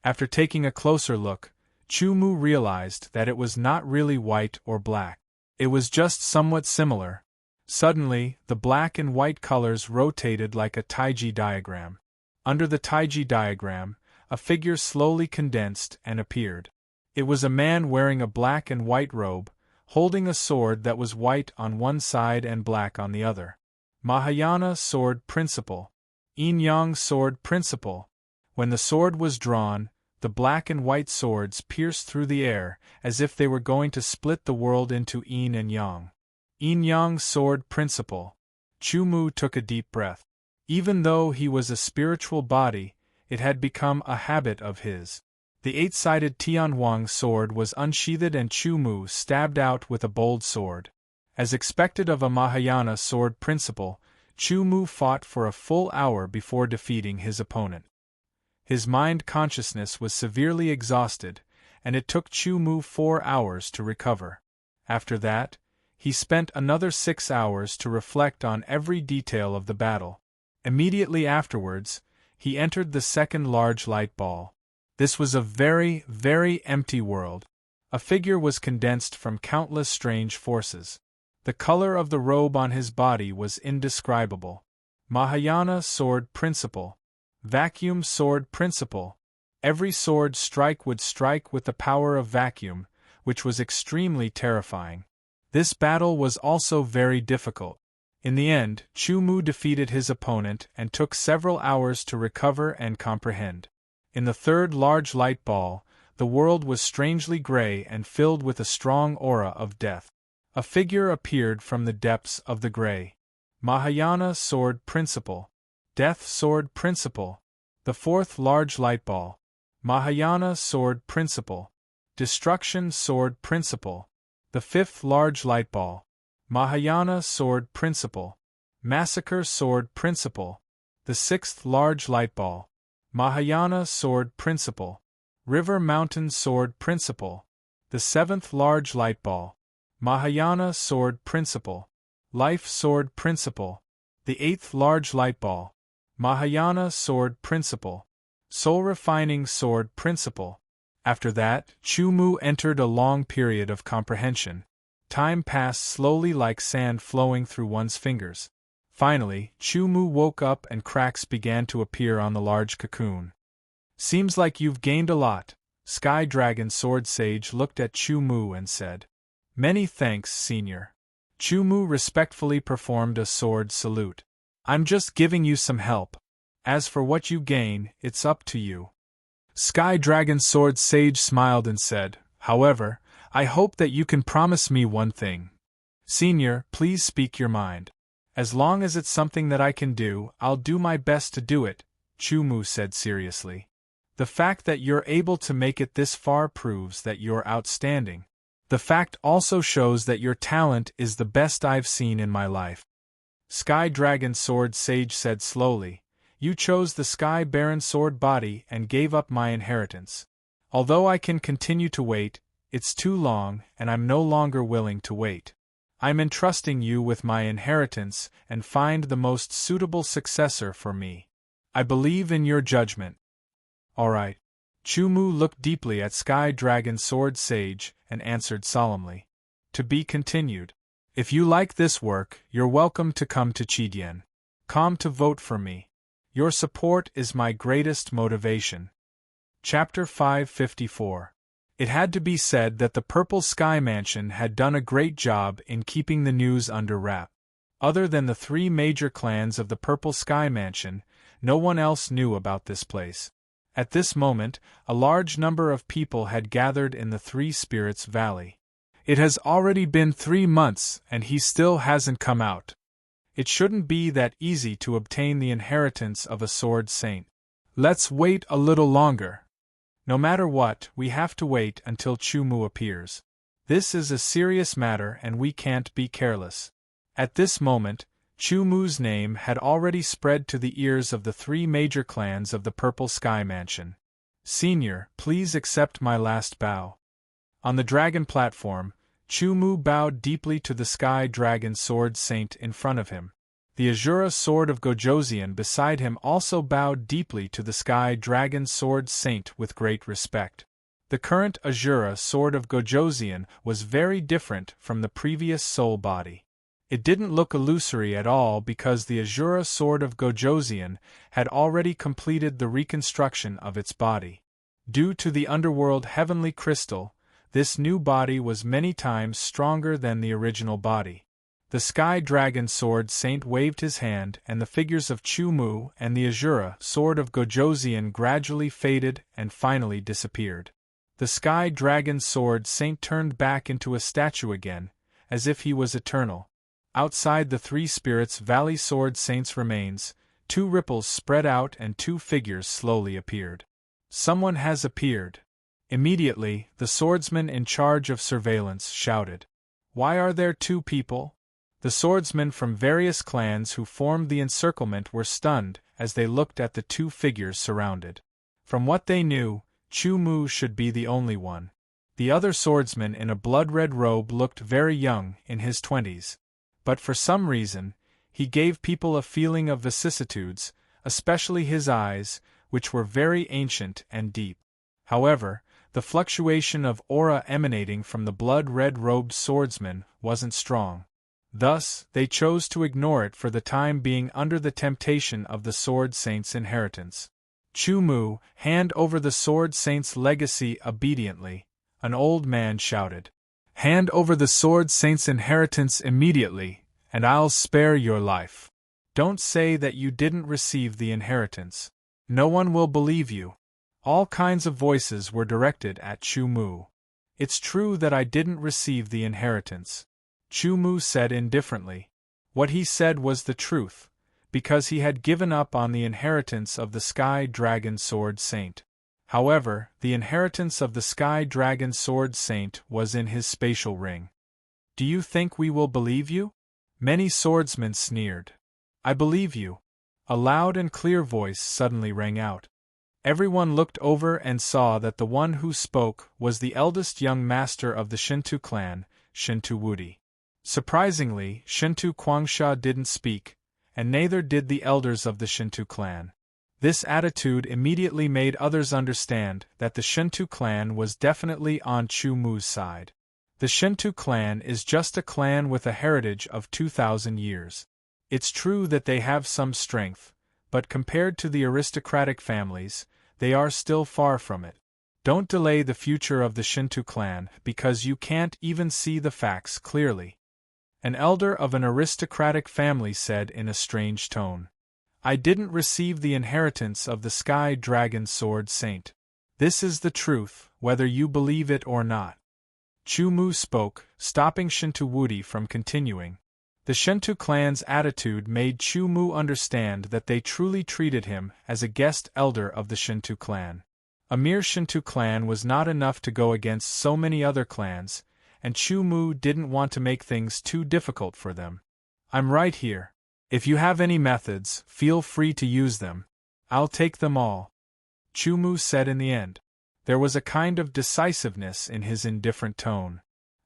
After taking a closer look, Chu Mu realized that it was not really white or black. It was just somewhat similar. Suddenly, the black and white colors rotated like a Taiji diagram. Under the Taiji diagram, a figure slowly condensed and appeared. It was a man wearing a black and white robe, holding a sword that was white on one side and black on the other. Mahayana sword principle. Yin-yang sword principle. When the sword was drawn, the black and white swords pierced through the air, as if they were going to split the world into yin and yang. Yin-yang sword principle. Chu Mu took a deep breath. Even though he was a spiritual body, it had become a habit of his. The 8-sided Tianhuang sword was unsheathed and Chu Mu stabbed out with a bold sword. As expected of a Mahayana sword principle, Chu Mu fought for a full hour before defeating his opponent. His mind consciousness was severely exhausted, and it took Chu Mu 4 hours to recover. After that, he spent another 6 hours to reflect on every detail of the battle. Immediately afterwards, he entered the 2nd large light ball. This was a very, very empty world. A figure was condensed from countless strange forces. The color of the robe on his body was indescribable. Mahayana sword principle. Vacuum sword principle. Every sword strike would strike with the power of vacuum, which was extremely terrifying. This battle was also very difficult. In the end, Chu Mu defeated his opponent and took several hours to recover and comprehend. In the 3rd large light ball, the world was strangely gray and filled with a strong aura of death. A figure appeared from the depths of the gray. Mahayana sword principle. Death sword principle. The 4th large light ball. Mahayana sword principle. Destruction sword principle. The 5th large light ball. Mahayana sword principle. Massacre sword principle. The 6th large light ball. Mahayana sword principle. River mountain sword principle. The 7th large light ball. Mahayana sword principle. Life sword principle. The 8th large light ball. Mahayana sword principle. Soul refining sword principle. After that, Chu Mu entered a long period of comprehension. Time passed slowly like sand flowing through one's fingers. Finally, Chu Mu woke up and cracks began to appear on the large cocoon. "Seems like you've gained a lot." Sky Dragon Sword Sage looked at Chu Mu and said. "Many thanks, Senior." Chu Mu respectfully performed a sword salute. "I'm just giving you some help. As for what you gain, it's up to you." Sky Dragon Sword Sage smiled and said, "However, I hope that you can promise me one thing." "Senior, please speak your mind." "As long as it's something that I can do, I'll do my best to do it," Chu Mu said seriously. "The fact that you're able to make it this far proves that you're outstanding. The fact also shows that your talent is the best I've seen in my life." Sky Dragon Sword Sage said slowly, "You chose the Sky Baron Sword body and gave up my inheritance. Although I can continue to wait, it's too long and I'm no longer willing to wait. I'm entrusting you with my inheritance and find the most suitable successor for me. I believe in your judgment." "Alright." Chu Mu looked deeply at Sky Dragon Sword Sage and answered solemnly. "To be continued. If you like this work, you're welcome to come to Qidien. Come to vote for me. Your support is my greatest motivation." Chapter 554. It had to be said that the Purple Sky Mansion had done a great job in keeping the news under wrap. Other than the 3 major clans of the Purple Sky Mansion, no one else knew about this place. At this moment, a large number of people had gathered in the Three Spirits Valley. "It has already been 3 months and he still hasn't come out. It shouldn't be that easy to obtain the inheritance of a Sword Saint. Let's wait a little longer. No matter what, we have to wait until Chu Mu appears. This is a serious matter and we can't be careless." At this moment, Chu Mu's name had already spread to the ears of the 3 major clans of the Purple Sky Mansion. "Senior, please accept my last bow." On the dragon platform, Chu Mu bowed deeply to the Sky Dragon Sword Saint in front of him. The Azura Sword of Gojoseon beside him also bowed deeply to the Sky Dragon Sword Saint with great respect. The current Azura Sword of Gojoseon was very different from the previous soul body. It didn't look illusory at all because the Azura Sword of Gojoseon had already completed the reconstruction of its body. Due to the underworld heavenly crystal, this new body was many times stronger than the original body. The Sky Dragon Sword Saint waved his hand and the figures of Chu Mu and the Azura Sword of Gojoseon gradually faded and finally disappeared. The Sky Dragon Sword Saint turned back into a statue again, as if he was eternal. Outside the Three Spirits Valley Sword Saint's remains, 2 ripples spread out and 2 figures slowly appeared. "Someone has appeared." Immediately, the swordsman in charge of surveillance shouted, "Why are there 2 people?" The swordsmen from various clans who formed the encirclement were stunned as they looked at the 2 figures surrounded. From what they knew, Chu Mu should be the only one. The other swordsman in a blood-red robe looked very young, in his 20s. But for some reason, he gave people a feeling of vicissitudes, especially his eyes, which were very ancient and deep. However, the fluctuation of aura emanating from the blood-red robed swordsman wasn't strong. Thus, they chose to ignore it for the time being under the temptation of the Sword Saint's inheritance. "Chu Mu, hand over the Sword Saint's legacy obediently," an old man shouted. "Hand over the Sword Saint's inheritance immediately, and I'll spare your life. Don't say that you didn't receive the inheritance. No one will believe you." All kinds of voices were directed at Chu Mu. "It's true that I didn't receive the inheritance," Chu Mu said indifferently. What he said was the truth, because he had given up on the inheritance of the Sky Dragon Sword Saint. However, the inheritance of the Sky Dragon Sword Saint was in his spatial ring. "Do you think we will believe you?" Many swordsmen sneered. "I believe you." A loud and clear voice suddenly rang out. Everyone looked over and saw that the one who spoke was the eldest young master of the Shinto clan, Shinto Wudi. Surprisingly, Shinto Kwangsha didn't speak, and neither did the elders of the Shinto clan. This attitude immediately made others understand that the Shinto clan was definitely on Chu Mu's side. The Shinto clan is just a clan with a heritage of 2,000 years. It's true that they have some strength, but compared to the aristocratic families, they are still far from it. Don't delay the future of the Shinto clan because you can't even see the facts clearly. An elder of an aristocratic family said in a strange tone. I didn't receive the inheritance of the Sky Dragon Sword Saint. This is the truth, whether you believe it or not. Chu Mu spoke, stopping Shinto Wudi from continuing. The Shinto clan's attitude made Chu Mu understand that they truly treated him as a guest elder of the Shinto clan. A mere Shinto clan was not enough to go against so many other clans, and Chu Mu didn't want to make things too difficult for them. I'm right here. If you have any methods, feel free to use them. I'll take them all. Chu Mu said in the end. There was a kind of decisiveness in his indifferent tone.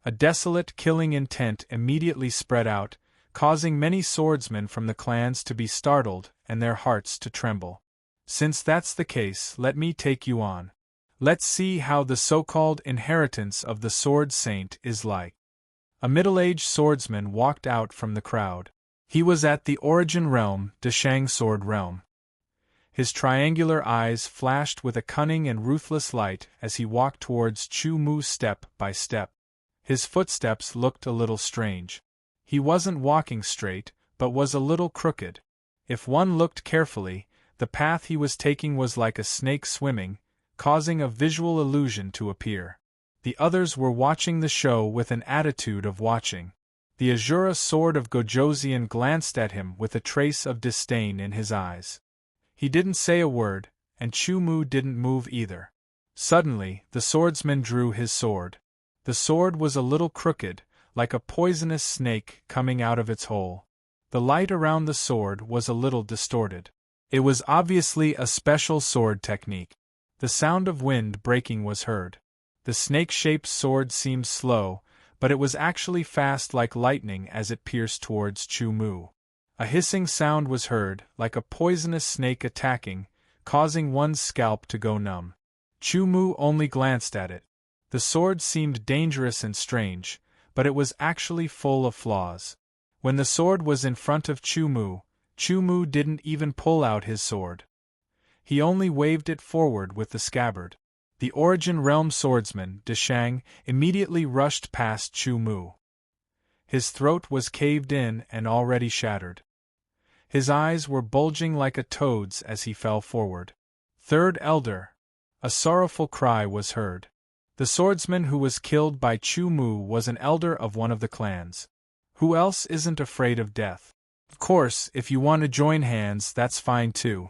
A desolate, killing intent immediately spread out, causing many swordsmen from the clans to be startled and their hearts to tremble. Since that's the case, let me take you on. Let's see how the so-called inheritance of the Sword Saint is like. A middle-aged swordsman walked out from the crowd. He was at the Origin Realm, Deshang Sword Realm. His triangular eyes flashed with a cunning and ruthless light as he walked towards Chu Mu step by step. His footsteps looked a little strange. He wasn't walking straight, but was a little crooked. If one looked carefully, the path he was taking was like a snake swimming, causing a visual illusion to appear. The others were watching the show with an attitude of watching. The Azura sword of Gojoseon glanced at him with a trace of disdain in his eyes. He didn't say a word, and Chu Mu didn't move either. Suddenly, the swordsman drew his sword. The sword was a little crooked, like a poisonous snake coming out of its hole. The light around the sword was a little distorted. It was obviously a special sword technique. The sound of wind breaking was heard. The snake-shaped sword seemed slow, but it was actually fast like lightning as it pierced towards Chu Mu. A hissing sound was heard, like a poisonous snake attacking, causing one's scalp to go numb. Chu Mu only glanced at it. The sword seemed dangerous and strange, but it was actually full of flaws. When the sword was in front of Chu Mu didn't even pull out his sword. He only waved it forward with the scabbard. The Origin Realm swordsman, Deshang, immediately rushed past Chu Mu. His throat was caved in and already shattered. His eyes were bulging like a toad's as he fell forward. Third Elder. A sorrowful cry was heard. The swordsman who was killed by Chu Mu was an elder of one of the clans. Who else isn't afraid of death? Of course, if you want to join hands, that's fine too.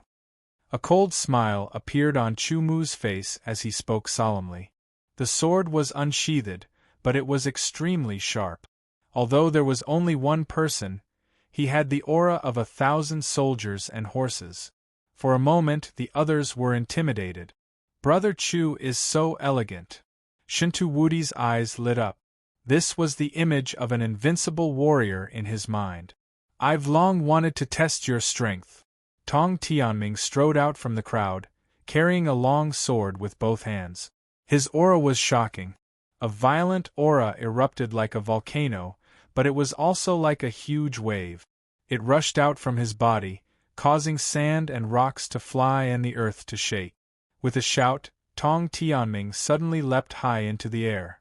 A cold smile appeared on Chu Mu's face as he spoke solemnly. The sword was unsheathed, but it was extremely sharp. Although there was only one person, he had the aura of 1,000 soldiers and horses. For a moment the others were intimidated. Brother Chu is so elegant. Shinto Wudi's eyes lit up. This was the image of an invincible warrior in his mind. I've long wanted to test your strength. Tong Tianming strode out from the crowd, carrying a long sword with both hands. His aura was shocking. A violent aura erupted like a volcano, but it was also like a huge wave. It rushed out from his body, causing sand and rocks to fly and the earth to shake. With a shout, Tong Tianming suddenly leapt high into the air.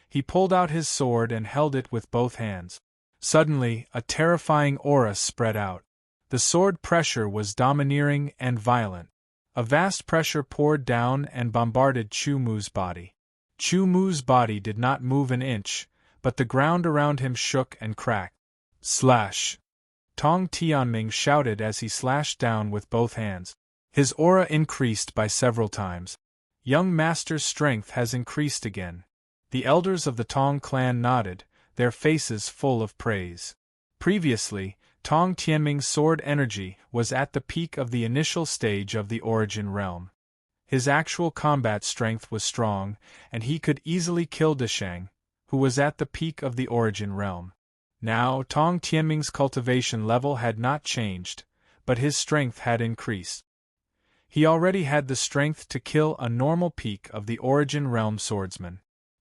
He pulled out his sword and held it with both hands. Suddenly, a terrifying aura spread out. The sword pressure was domineering and violent. A vast pressure poured down and bombarded Chu Mu's body. Chu Mu's body did not move an inch, but the ground around him shook and cracked. Slash! Tong Tianming shouted as he slashed down with both hands. His aura increased by several times. Young Master's strength has increased again. The elders of the Tong clan nodded, their faces full of praise. Previously, Tong Tianming's sword energy was at the peak of the initial stage of the Origin Realm. His actual combat strength was strong, and he could easily kill Deshang, who was at the peak of the Origin Realm. Now, Tong Tianming's cultivation level had not changed, but his strength had increased. He already had the strength to kill a normal peak of the Origin Realm swordsman.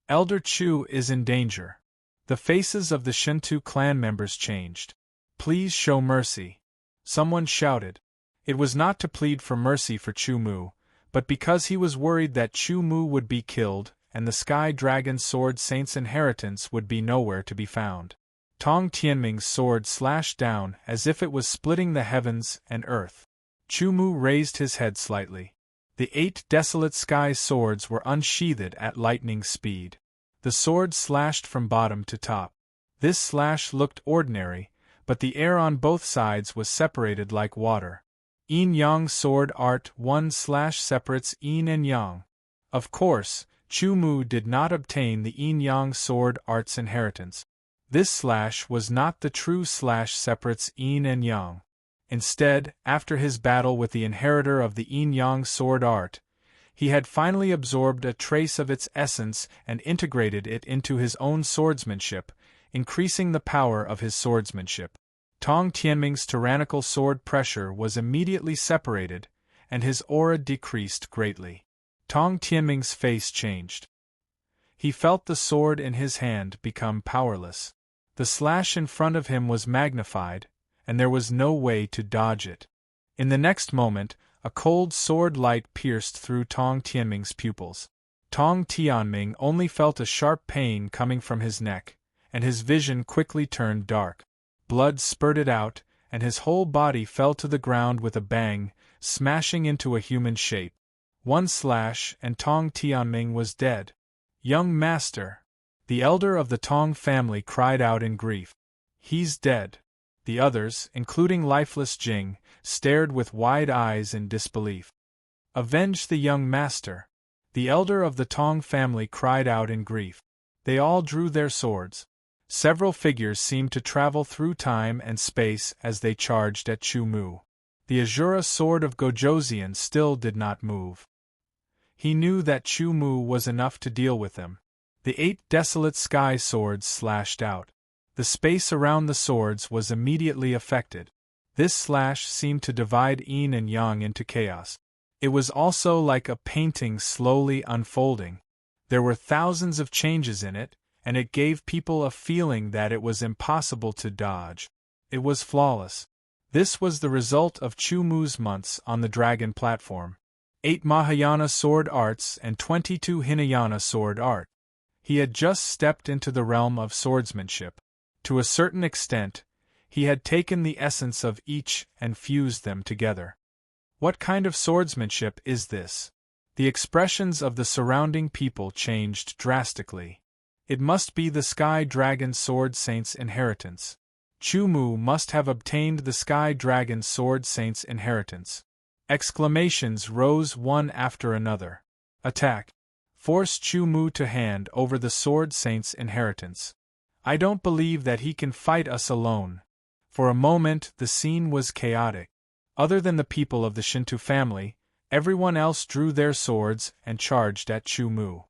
Elder Chu is in danger. The faces of the Shinto clan members changed. Please show mercy. Someone shouted. It was not to plead for mercy for Chu Mu, but because he was worried that Chu Mu would be killed and the Sky Dragon Sword Saint's inheritance would be nowhere to be found. Tong Tianming's sword slashed down as if it was splitting the heavens and earth. Chu Mu raised his head slightly. The 8 desolate sky swords were unsheathed at lightning speed. The swords slashed from bottom to top. This slash looked ordinary, but the air on both sides was separated like water. Yin Yang Sword Art 1 slash separates Yin and Yang. Of course, Chu Mu did not obtain the Yin Yang Sword Art's inheritance. This slash was not the true slash separates Yin and Yang. Instead, after his battle with the inheritor of the Yin Yang Sword Art, he had finally absorbed a trace of its essence and integrated it into his own swordsmanship, increasing the power of his swordsmanship. Tong Tianming's tyrannical sword pressure was immediately separated, and his aura decreased greatly. Tong Tianming's face changed. He felt the sword in his hand become powerless. The slash in front of him was magnified, and there was no way to dodge it. In the next moment, a cold sword light pierced through Tong Tianming's pupils. Tong Tianming only felt a sharp pain coming from his neck, and his vision quickly turned dark. Blood spurted out, and his whole body fell to the ground with a bang, smashing into a human shape. One slash, and Tong Tianming was dead. "Young master!" The elder of the Tong family cried out in grief. "He's dead." The others, including lifeless Jing, stared with wide eyes in disbelief. "Avenge the young master!" The elder of the Tong family cried out in grief. They all drew their swords. Several figures seemed to travel through time and space as they charged at Chu Mu. The Azura sword of Gojoseon still did not move. He knew that Chu Mu was enough to deal with him. The 8 desolate sky swords slashed out. The space around the swords was immediately affected. This slash seemed to divide Yin and Yang into chaos. It was also like a painting slowly unfolding. There were thousands of changes in it, and it gave people a feeling that it was impossible to dodge. It was flawless. This was the result of Chu Mu's months on the dragon platform. 8 Mahayana sword arts and 22 Hinayana sword art. He had just stepped into the realm of swordsmanship. To a certain extent, he had taken the essence of each and fused them together. What kind of swordsmanship is this? The expressions of the surrounding people changed drastically. It must be the Sky Dragon Sword Saint's inheritance. Chu Mu must have obtained the Sky Dragon Sword Saint's inheritance. Exclamations rose one after another. Attack! Force Chu Mu to hand over the Sword Saint's inheritance. I don't believe that he can fight us alone. For a moment the scene was chaotic. Other than the people of the Shinto family, everyone else drew their swords and charged at Chu Mu.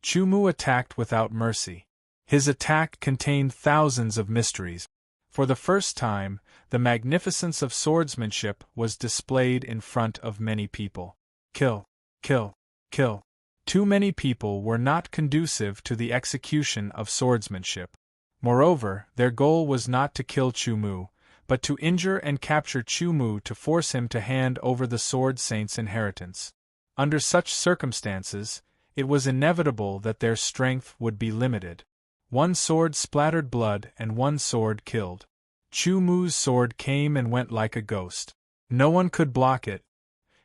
Chu Mu attacked without mercy. His attack contained thousands of mysteries. For the first time, the magnificence of swordsmanship was displayed in front of many people. Kill, kill, kill. Too many people were not conducive to the execution of swordsmanship. Moreover, their goal was not to kill Chu Mu, but to injure and capture Chu Mu to force him to hand over the Sword Saint's inheritance. Under such circumstances, it was inevitable that their strength would be limited. One sword splattered blood and one sword killed. Chu Mu's sword came and went like a ghost. No one could block it.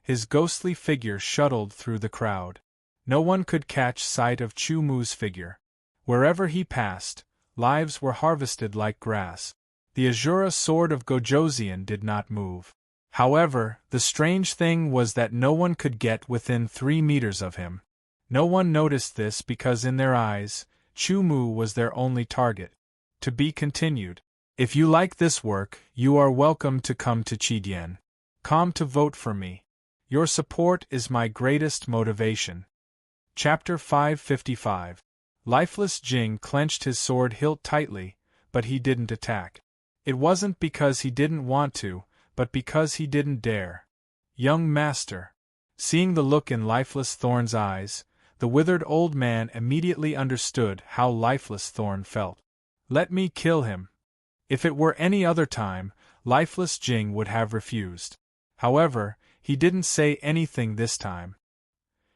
His ghostly figure shuttled through the crowd. No one could catch sight of Chu Mu's figure. Wherever he passed, lives were harvested like grass. The Azura sword of Gojoseon did not move. However, the strange thing was that no one could get within 3 meters of him. No one noticed this because in their eyes, Chu Mu was their only target. To be continued. If you like this work, you are welcome to come to Chidien.com to vote for me. Your support is my greatest motivation. Chapter 555. Lifeless Jing clenched his sword hilt tightly, but he didn't attack. It wasn't because he didn't want to, but because he didn't dare. Young master. Seeing the look in lifeless Thorn's eyes, the withered old man immediately understood how lifeless Thorn felt. "Let me kill him." If it were any other time, lifeless Jing would have refused. However, he didn't say anything this time.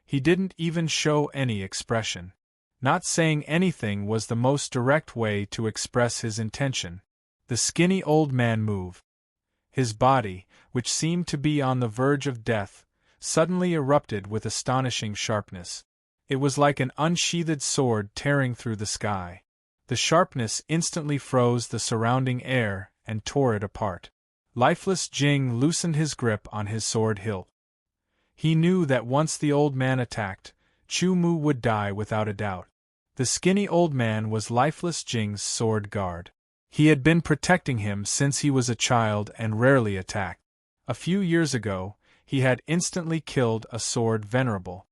He didn't even show any expression. Not saying anything was the most direct way to express his intention. The skinny old man moved. His body, which seemed to be on the verge of death, suddenly erupted with astonishing sharpness. It was like an unsheathed sword tearing through the sky. The sharpness instantly froze the surrounding air and tore it apart. Lifeless Jing loosened his grip on his sword hilt. He knew that once the old man attacked, Chu Mu would die without a doubt. The skinny old man was lifeless Jing's sword guard. He had been protecting him since he was a child and rarely attacked. A few years ago, he had instantly killed a sword venerable.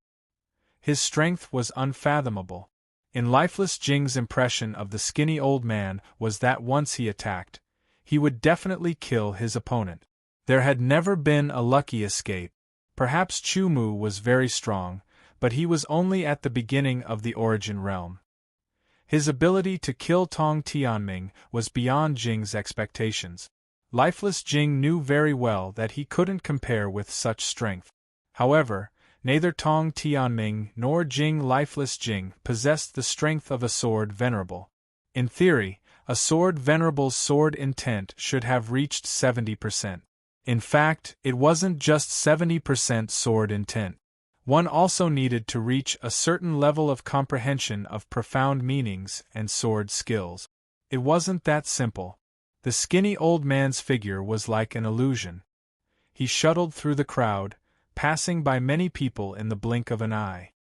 His strength was unfathomable. In lifeless Jing's impression of the skinny old man was that once he attacked, he would definitely kill his opponent. There had never been a lucky escape. Perhaps Chu Mu was very strong, but he was only at the beginning of the origin realm. His ability to kill Tong Tianming was beyond Jing's expectations. Lifeless Jing knew very well that he couldn't compare with such strength. However, neither Tong Tianming nor Jing lifeless Jing possessed the strength of a sword venerable. In theory, a sword venerable's sword intent should have reached 70%. In fact, it wasn't just 70% sword intent. One also needed to reach a certain level of comprehension of profound meanings and sword skills. It wasn't that simple. The skinny old man's figure was like an illusion. He shuttled through the crowd, passing by many people in the blink of an eye.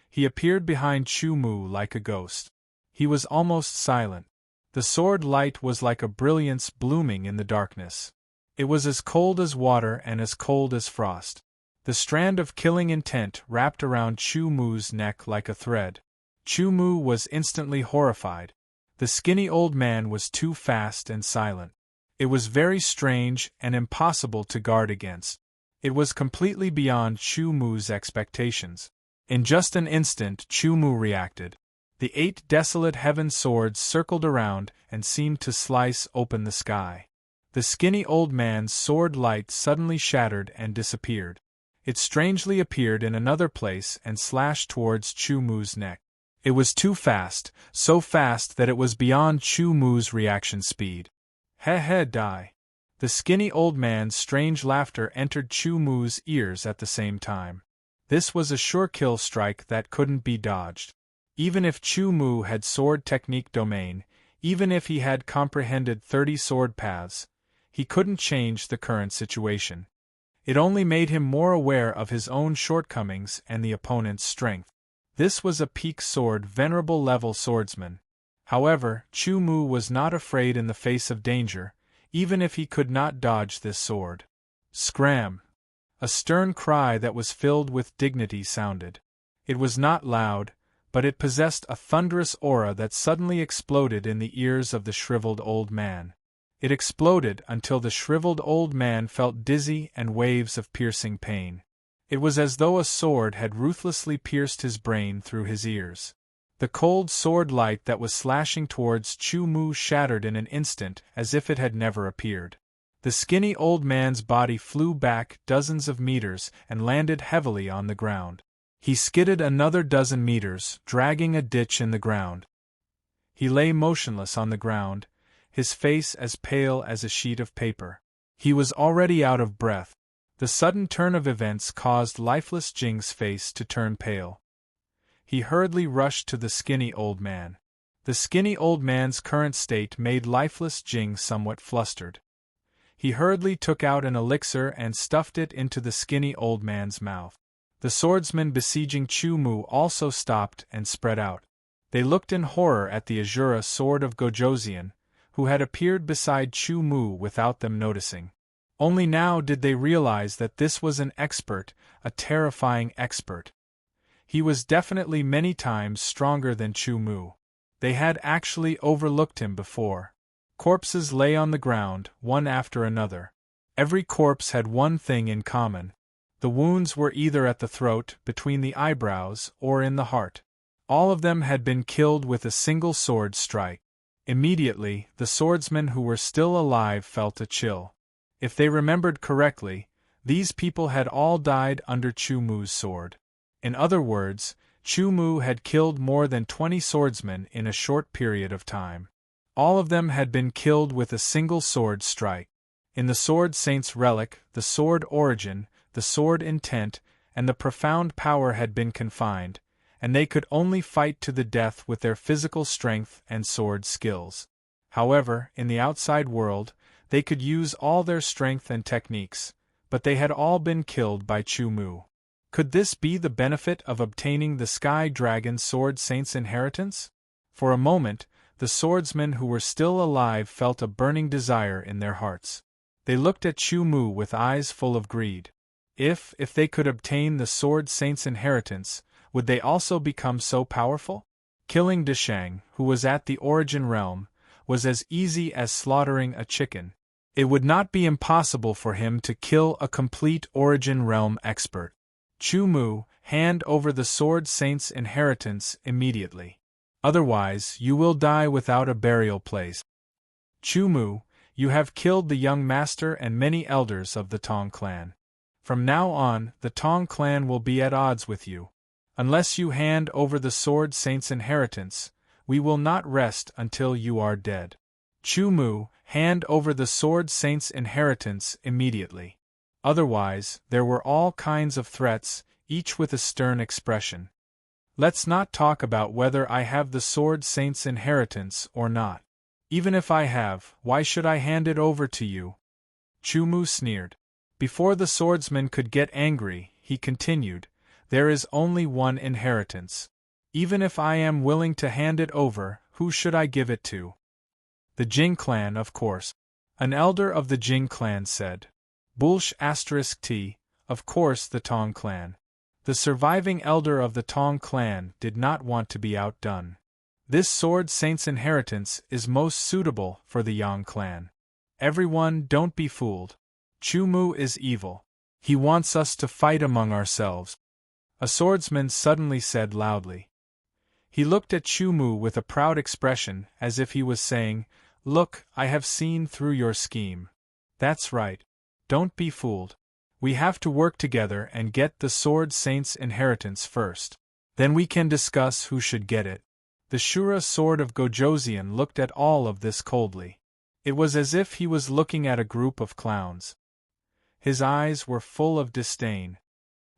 He appeared behind Chu Mu like a ghost. He was almost silent. The sword light was like a brilliance blooming in the darkness. It was as cold as water and as cold as frost. The strand of killing intent wrapped around Chu Mu's neck like a thread. Chu Mu was instantly horrified. The skinny old man was too fast and silent. It was very strange and impossible to guard against. It was completely beyond Chu Mu's expectations. In just an instant, Chu Mu reacted. The 8 desolate heaven swords circled around and seemed to slice open the sky. The skinny old man's sword light suddenly shattered and disappeared. It strangely appeared in another place and slashed towards Chu Mu's neck. It was too fast, so fast that it was beyond Chu Mu's reaction speed. He die. The skinny old man's strange laughter entered Chu Mu's ears at the same time. This was a sure kill strike that couldn't be dodged. Even if Chu Mu had sword technique domain, even if he had comprehended 30 sword paths, he couldn't change the current situation. It only made him more aware of his own shortcomings and the opponent's strength. This was a peak sword venerable level swordsman. However, Chu Mu was not afraid in the face of danger, even if he could not dodge this sword. Scram! A stern cry that was filled with dignity sounded. It was not loud, but it possessed a thunderous aura that suddenly exploded in the ears of the shriveled old man. It exploded until the shriveled old man felt dizzy and waves of piercing pain. It was as though a sword had ruthlessly pierced his brain through his ears. The cold sword light that was slashing towards Chu Mu shattered in an instant as if it had never appeared. The skinny old man's body flew back dozens of meters and landed heavily on the ground. He skidded another dozen meters, dragging a ditch in the ground. He lay motionless on the ground, his face as pale as a sheet of paper. He was already out of breath. The sudden turn of events caused lifeless Jing's face to turn pale. He hurriedly rushed to the skinny old man. The skinny old man's current state made lifeless Jing somewhat flustered. He hurriedly took out an elixir and stuffed it into the skinny old man's mouth. The swordsman besieging Chu Mu also stopped and spread out. They looked in horror at the Azura sword of Gojoseon, who had appeared beside Chu Mu without them noticing. Only now did they realize that this was an expert, a terrifying expert. He was definitely many times stronger than Chu Mu. They had actually overlooked him before. Corpses lay on the ground, one after another. Every corpse had one thing in common. The wounds were either at the throat, between the eyebrows, or in the heart. All of them had been killed with a single sword strike. Immediately, the swordsmen who were still alive felt a chill. If they remembered correctly, these people had all died under Chu Mu's sword. In other words, Chu Mu had killed more than 20 swordsmen in a short period of time. All of them had been killed with a single sword strike. In the Sword Saint's relic, the sword origin, the sword intent, and the profound power had been confined, and they could only fight to the death with their physical strength and sword skills. However, in the outside world, they could use all their strength and techniques, but they had all been killed by Chu Mu. Could this be the benefit of obtaining the Sky Dragon Sword Saint's inheritance? For a moment, the swordsmen who were still alive felt a burning desire in their hearts. They looked at Chu Mu with eyes full of greed. If they could obtain the Sword Saint's inheritance, would they also become so powerful? Killing Deshang, who was at the Origin Realm, was as easy as slaughtering a chicken. It would not be impossible for him to kill a complete Origin Realm expert. Chu Mu, hand over the Sword Saint's inheritance immediately. Otherwise, you will die without a burial place. Chu Mu, you have killed the young master and many elders of the Tong clan. From now on, the Tong clan will be at odds with you. Unless you hand over the Sword Saint's inheritance, we will not rest until you are dead. Chu Mu, hand over the Sword Saint's inheritance immediately. Otherwise, there were all kinds of threats, each with a stern expression. Let's not talk about whether I have the Sword Saint's inheritance or not. Even if I have, why should I hand it over to you? Chu Mu sneered. Before the swordsman could get angry, he continued, there is only one inheritance. Even if I am willing to hand it over, who should I give it to? The Jing clan, of course. An elder of the Jing clan said. Bulsh *T, of course the Tong clan. The surviving elder of the Tong clan did not want to be outdone. This Sword Saint's inheritance is most suitable for the Yang clan. Everyone, don't be fooled. Chu Mu is evil. He wants us to fight among ourselves. A swordsman suddenly said loudly. He looked at Chu Mu with a proud expression, as if he was saying, Look, I have seen through your scheme. That's right. Don't be fooled. We have to work together and get the Sword Saint's inheritance first. Then we can discuss who should get it. The Shura sword of Gojoseon looked at all of this coldly. It was as if he was looking at a group of clowns. His eyes were full of disdain.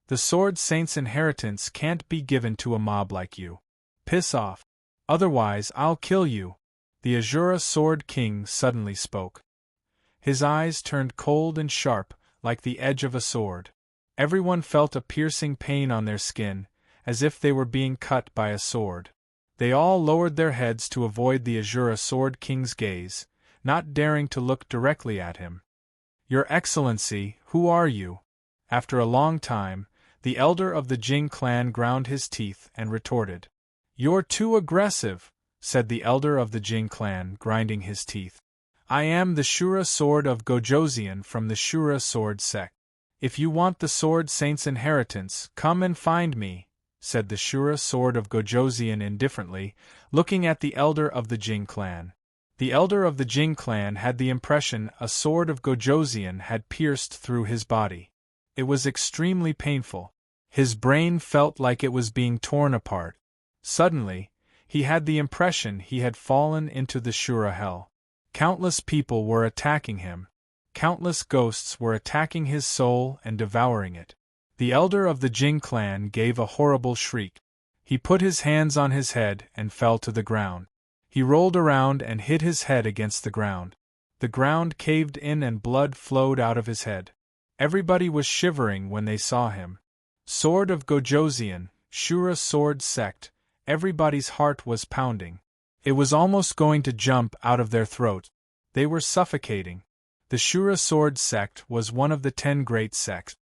The Sword Saint's inheritance can't be given to a mob like you. Piss off. Otherwise I'll kill you. The Azura Sword King suddenly spoke. His eyes turned cold and sharp, like the edge of a sword. Everyone felt a piercing pain on their skin, as if they were being cut by a sword. They all lowered their heads to avoid the Azura Sword King's gaze, not daring to look directly at him. Your Excellency, who are you? After a long time, the elder of the Jing clan ground his teeth and retorted. You're too aggressive, said the elder of the Jing clan, grinding his teeth. I am the Shura sword of Gojoseon from the Shura sword sect. If you want the Sword Saint's inheritance, come and find me, said the Shura sword of Gojoseon indifferently, looking at the elder of the Jing clan. The elder of the Jing clan had the impression a sword of Gojoseon had pierced through his body. It was extremely painful. His brain felt like it was being torn apart. Suddenly, he had the impression he had fallen into the Shura hell. Countless people were attacking him. Countless ghosts were attacking his soul and devouring it. The elder of the Jing clan gave a horrible shriek. He put his hands on his head and fell to the ground. He rolled around and hit his head against the ground. The ground caved in and blood flowed out of his head. Everybody was shivering when they saw him. Sword of Gojoseon, Shura sword sect, everybody's heart was pounding. It was almost going to jump out of their throat. They were suffocating. The Shura sword sect was one of the 10 great sects.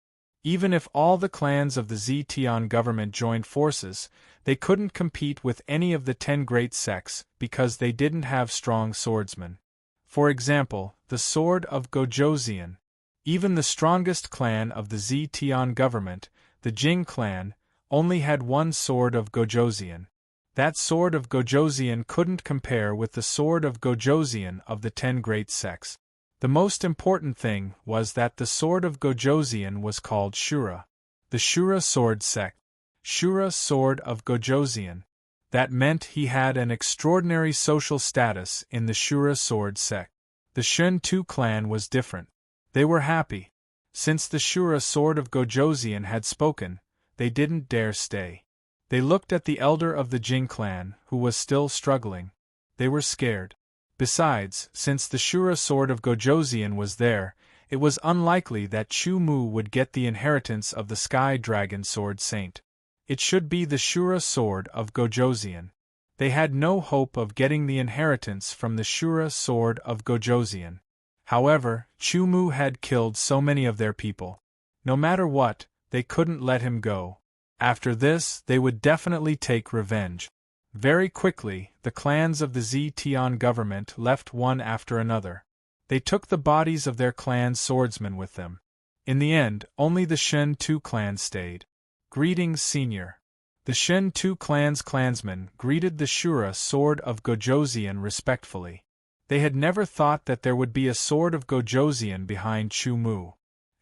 Even if all the clans of the Zetian government joined forces, they couldn't compete with any of the 10 great sects because they didn't have strong swordsmen. For example, the sword of Gojoseon. Even the strongest clan of the Zetian government, the Jing clan, only had one sword of Gojosian. That sword of Gojosian couldn't compare with the sword of Gojosian of the 10 great sects. The most important thing was that the sword of Gojosian was called Shura. The Shura sword sect. Shura sword of Gojosian. That meant he had an extraordinary social status in the Shura sword sect. The Shun Tu clan was different. They were happy. Since the Shura sword of Gojosian had spoken, they didn't dare stay. They looked at the elder of the Jing clan, who was still struggling. They were scared. Besides, since the Shura sword of Gojosian was there, it was unlikely that Chu Mu would get the inheritance of the Sky Dragon Sword Saint. It should be the Shura sword of Gojosian. They had no hope of getting the inheritance from the Shura sword of Gojosian. However, Chu Mu had killed so many of their people. No matter what, they couldn't let him go. After this, they would definitely take revenge. Very quickly, the clans of the Zetian government left one after another. They took the bodies of their clan swordsmen with them. In the end, only the Shen Tu clan stayed. Greetings, Senior. The Shen Tu clan's clansmen greeted the Shura sword of Gojosian respectfully. They had never thought that there would be a sword of Gojosian behind Chu Mu.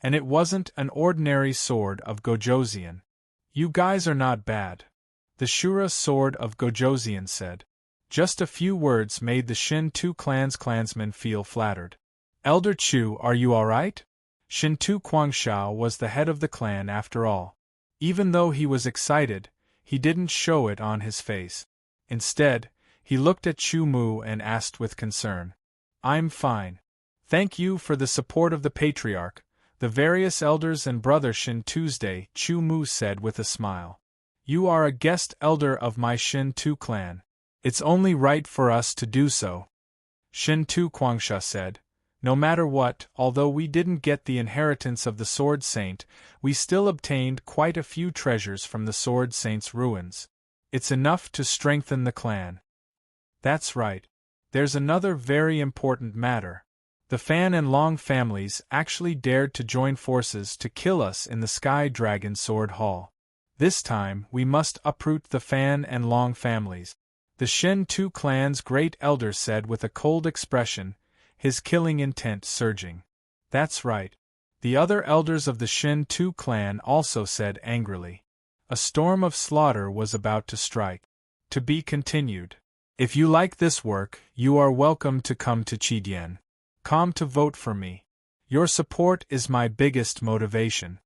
And it wasn't an ordinary sword of Gojosian. You guys are not bad, the Shura sword of Gojosian said. Just a few words made the Shin Tu clan's clansmen feel flattered. Elder Chu, are you alright? Shin Tu Guangshao was the head of the clan after all. Even though he was excited, he didn't show it on his face. Instead, he looked at Chu Mu and asked with concern. I'm fine. Thank you for the support of the patriarch, the various elders and brother Shin Tuesday, Chu Mu said with a smile. You are a guest elder of my Shin Tu clan. It's only right for us to do so. Shin Tu Guangsha said. No matter what, although we didn't get the inheritance of the Sword Saint, we still obtained quite a few treasures from the Sword Saint's ruins. It's enough to strengthen the clan. That's right. There's another very important matter. The Fan and Long families actually dared to join forces to kill us in the Sky Dragon Sword Hall. This time, we must uproot the Fan and Long families. The Shen Tu clan's great elder said with a cold expression, his killing intent surging. That's right. The other elders of the Shen Tu clan also said angrily. A storm of slaughter was about to strike. To be continued. If you like this work, you are welcome to come to Chidian. Come to vote for me. Your support is my biggest motivation.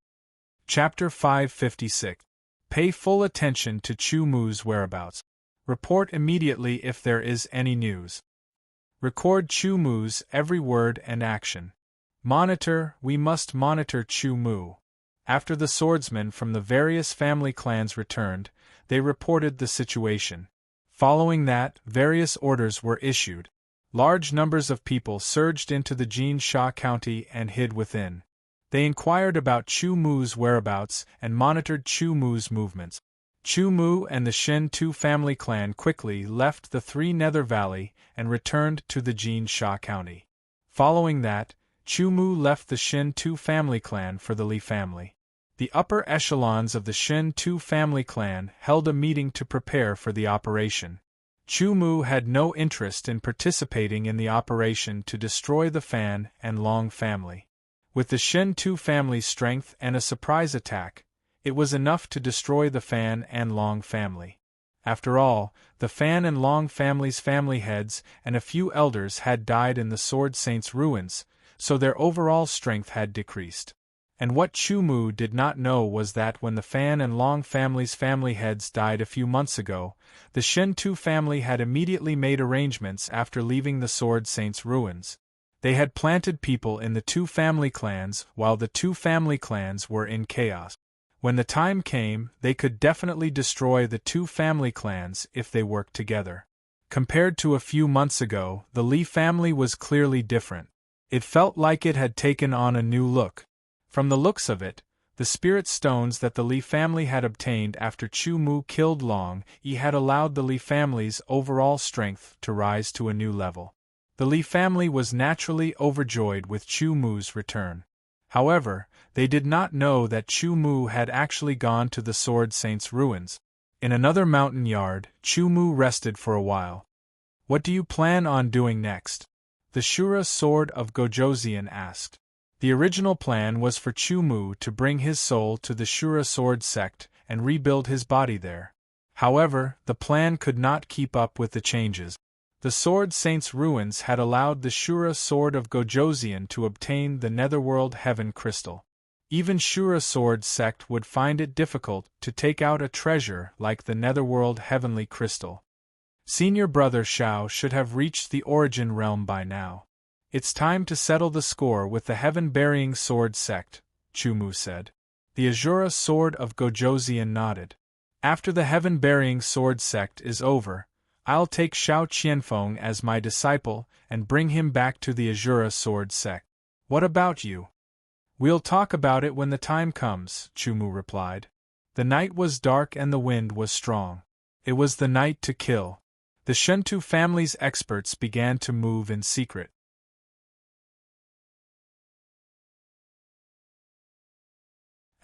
Chapter 556. Pay full attention to Chu Mu's whereabouts. Report immediately if there is any news. Record Chu Mu's every word and action. We must monitor Chu Mu. After the swordsmen from the various family clans returned, they reported the situation. Following that, various orders were issued. Large numbers of people surged into the Jinsha County and hid within. They inquired about Chu Mu's whereabouts and monitored Chu Mu's movements. Chu Mu and the Shen Tu family clan quickly left the Three Nether Valley and returned to the Jinsha County. Following that, Chu Mu left the Shen Tu family clan for the Li family. The upper echelons of the Shen Tu family clan held a meeting to prepare for the operation. Chu Mu had no interest in participating in the operation to destroy the Fan and Long family. With the Shen Tu family's strength and a surprise attack, it was enough to destroy the Fan and Long family. After all, the Fan and Long family's family heads and a few elders had died in the Sword Saint's ruins, so their overall strength had decreased. And what Chu Mu did not know was that when the Fan and Long family's family heads died a few months ago, the Shen Tu family had immediately made arrangements after leaving the Sword Saint's ruins. They had planted people in the two family clans while the two family clans were in chaos. When the time came, they could definitely destroy the two family clans if they worked together. Compared to a few months ago, the Li family was clearly different. It felt like it had taken on a new look. From the looks of it, the spirit stones that the Li family had obtained after Chu Mu killed Long Yi had allowed the Li family's overall strength to rise to a new level. The Li family was naturally overjoyed with Chu Mu's return. However, they did not know that Chu Mu had actually gone to the Sword Saint's ruins. In another mountain yard, Chu Mu rested for a while. What do you plan on doing next? The Shura Sword of Gojoseon asked. The original plan was for Chu Mu to bring his soul to the Shura Sword sect and rebuild his body there. However, the plan could not keep up with the changes. The Sword Saint's ruins had allowed the Shura Sword of Gojoseon to obtain the Netherworld Heaven Crystal. Even Shura Sword sect would find it difficult to take out a treasure like the Netherworld Heavenly Crystal. Senior brother Shao should have reached the Origin Realm by now. It's time to settle the score with the Heaven-Burying Sword sect, Chu Mu said. The Azura Sword of Gojoseon nodded. After the Heaven-Burying Sword sect is over, I'll take Shao Qianfeng as my disciple and bring him back to the Azura Sword sect. What about you? We'll talk about it when the time comes, Chu Mu replied. The night was dark and the wind was strong. It was the night to kill. The Shentu family's experts began to move in secret.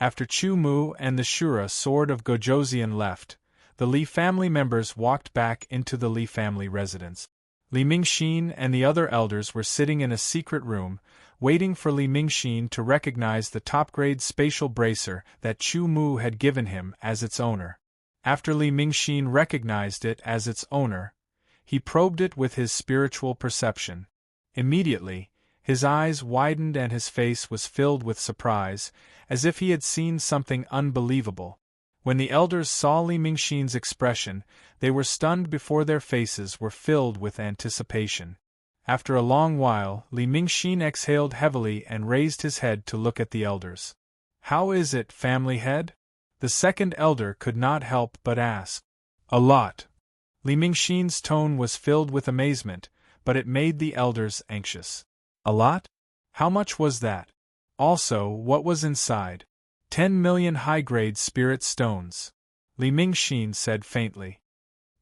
After Chu Mu and the Shura Sword of Gojoseon left, the Li family members walked back into the Li family residence. Li Mingxin and the other elders were sitting in a secret room, waiting for Li Mingxin to recognize the top-grade spatial bracer that Chu Mu had given him as its owner. After Li Mingxin recognized it as its owner, he probed it with his spiritual perception. Immediately, his eyes widened and his face was filled with surprise, as if he had seen something unbelievable. When the elders saw Li Mingxin's expression, they were stunned before their faces were filled with anticipation. After a long while, Li Mingxin exhaled heavily and raised his head to look at the elders. How is it, family head? The second elder could not help but ask. A lot. Li Mingxin's tone was filled with amazement, but it made the elders anxious. A lot? How much was that? Also, what was inside? 10 million high-grade spirit stones. Li Mingxin said faintly.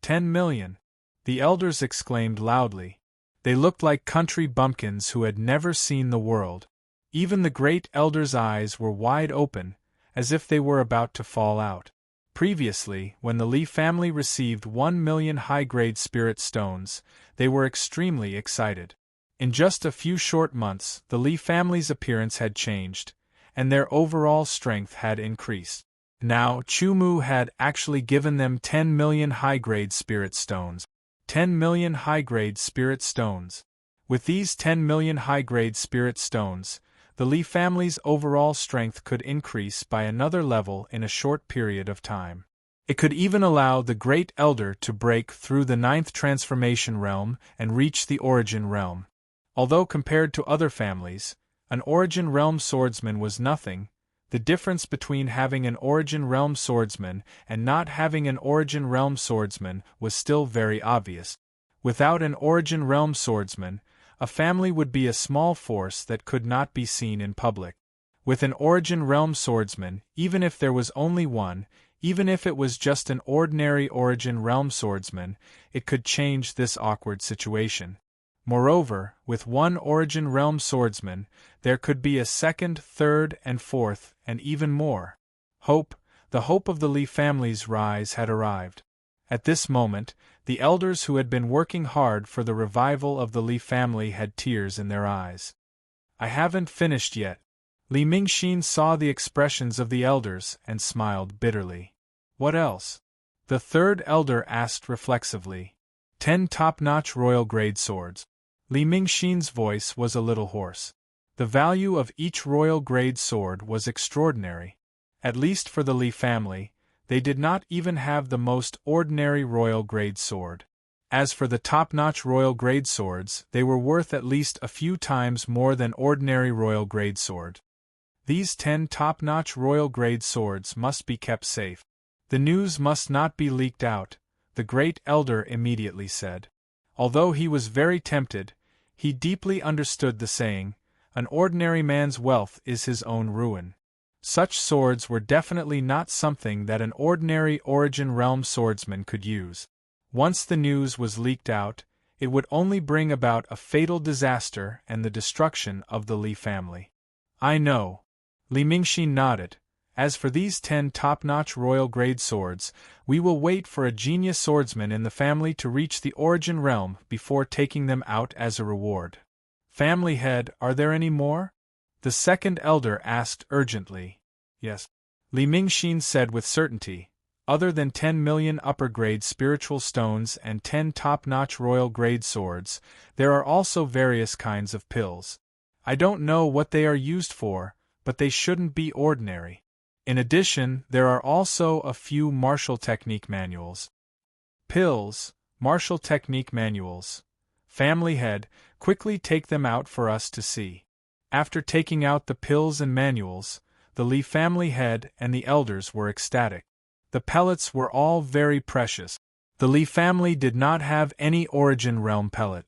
10 million. The elders exclaimed loudly. They looked like country bumpkins who had never seen the world. Even the great elder's eyes were wide open, as if they were about to fall out. Previously, when the Li family received 1 million high-grade spirit stones, they were extremely excited. In just a few short months, the Li family's appearance had changed, and their overall strength had increased. Now, Chu Mu had actually given them 10 million high-grade spirit stones. 10 million high-grade spirit stones. With these 10 million high-grade spirit stones, the Li family's overall strength could increase by another level in a short period of time. It could even allow the Great Elder to break through the 9th Transformation Realm and reach the Origin Realm. Although compared to other families, an Origin Realm swordsman was nothing, the difference between having an Origin Realm swordsman and not having an Origin Realm swordsman was still very obvious. Without an Origin Realm swordsman, a family would be a small force that could not be seen in public. With an Origin Realm swordsman, even if there was only one, even if it was just an ordinary Origin Realm swordsman, it could change this awkward situation. Moreover, with one Origin Realm swordsman, there could be a second, third, and fourth, and even more. Hope, the hope of the Li family's rise had arrived. At this moment, the elders who had been working hard for the revival of the Li family had tears in their eyes. I haven't finished yet. Li Mingxin saw the expressions of the elders and smiled bitterly. What else? The third elder asked reflexively. 10 top-notch royal-grade swords. Li Mingxin's voice was a little hoarse. The value of each royal-grade sword was extraordinary. At least for the Li family, they did not even have the most ordinary royal-grade sword. As for the top-notch royal-grade swords, they were worth at least a few times more than ordinary royal-grade sword. These 10 top-notch royal-grade swords must be kept safe. The news must not be leaked out, the great elder immediately said. Although he was very tempted, he deeply understood the saying, an ordinary man's wealth is his own ruin. Such swords were definitely not something that an ordinary Origin Realm swordsman could use. Once the news was leaked out, it would only bring about a fatal disaster and the destruction of the Li family. I know. Li Mingxi nodded. As for these 10 top-notch royal-grade swords, we will wait for a genius swordsman in the family to reach the origin realm before taking them out as a reward. Family head, are there any more? The second elder asked urgently. Yes. Li Mingxin said with certainty. Other than 10 million upper-grade spiritual stones and 10 top-notch royal-grade swords, there are also various kinds of pills. I don't know what they are used for, but they shouldn't be ordinary. In addition, there are also a few martial technique manuals. Pills, martial technique manuals. Family head, quickly take them out for us to see. After taking out the pills and manuals, the Li family head and the elders were ecstatic. The pellets were all very precious. The Li family did not have any origin realm pellet.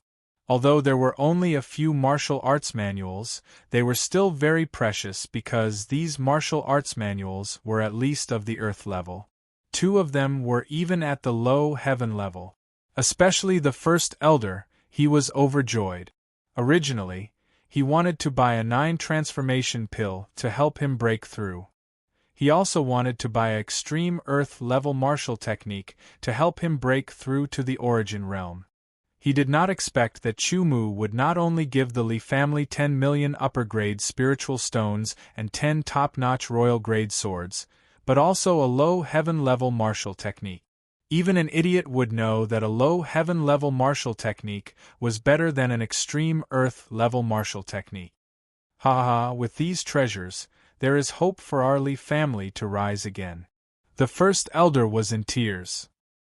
Although there were only a few martial arts manuals, they were still very precious because these martial arts manuals were at least of the earth level. 2 of them were even at the low heaven level. Especially the first elder, he was overjoyed. Originally, he wanted to buy a 9 transformation pill to help him break through. He also wanted to buy an extreme earth level martial technique to help him break through to the origin realm. He did not expect that Chu Mu would not only give the Li family 10 million upper-grade spiritual stones and 10 top-notch royal-grade swords, but also a low heaven-level martial technique. Even an idiot would know that a low heaven-level martial technique was better than an extreme earth-level martial technique. Ha ha ha, with these treasures, there is hope for our Li family to rise again. The first elder was in tears.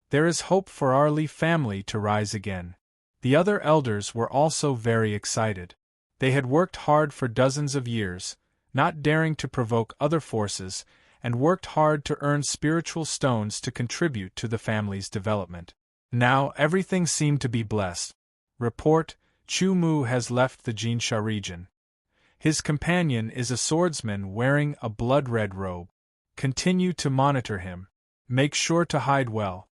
There is hope for our Li family to rise again. The other elders were also very excited. They had worked hard for dozens of years, not daring to provoke other forces, and worked hard to earn spiritual stones to contribute to the family's development. Now everything seemed to be blessed. Report: Chu Mu has left the Jinsha region. His companion is a swordsman wearing a blood-red robe. Continue to monitor him. Make sure to hide well.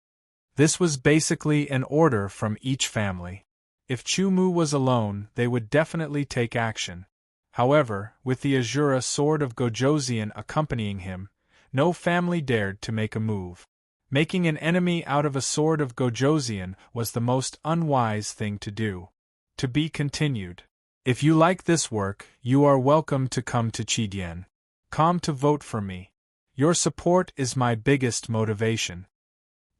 This was basically an order from each family. If Chu Mu was alone, they would definitely take action. However, with the Azura sword of Gojoseon accompanying him, no family dared to make a move. Making an enemy out of a sword of Gojoseon was the most unwise thing to do. To be continued. If you like this work, you are welcome to come to Chidian. Come to vote for me. Your support is my biggest motivation.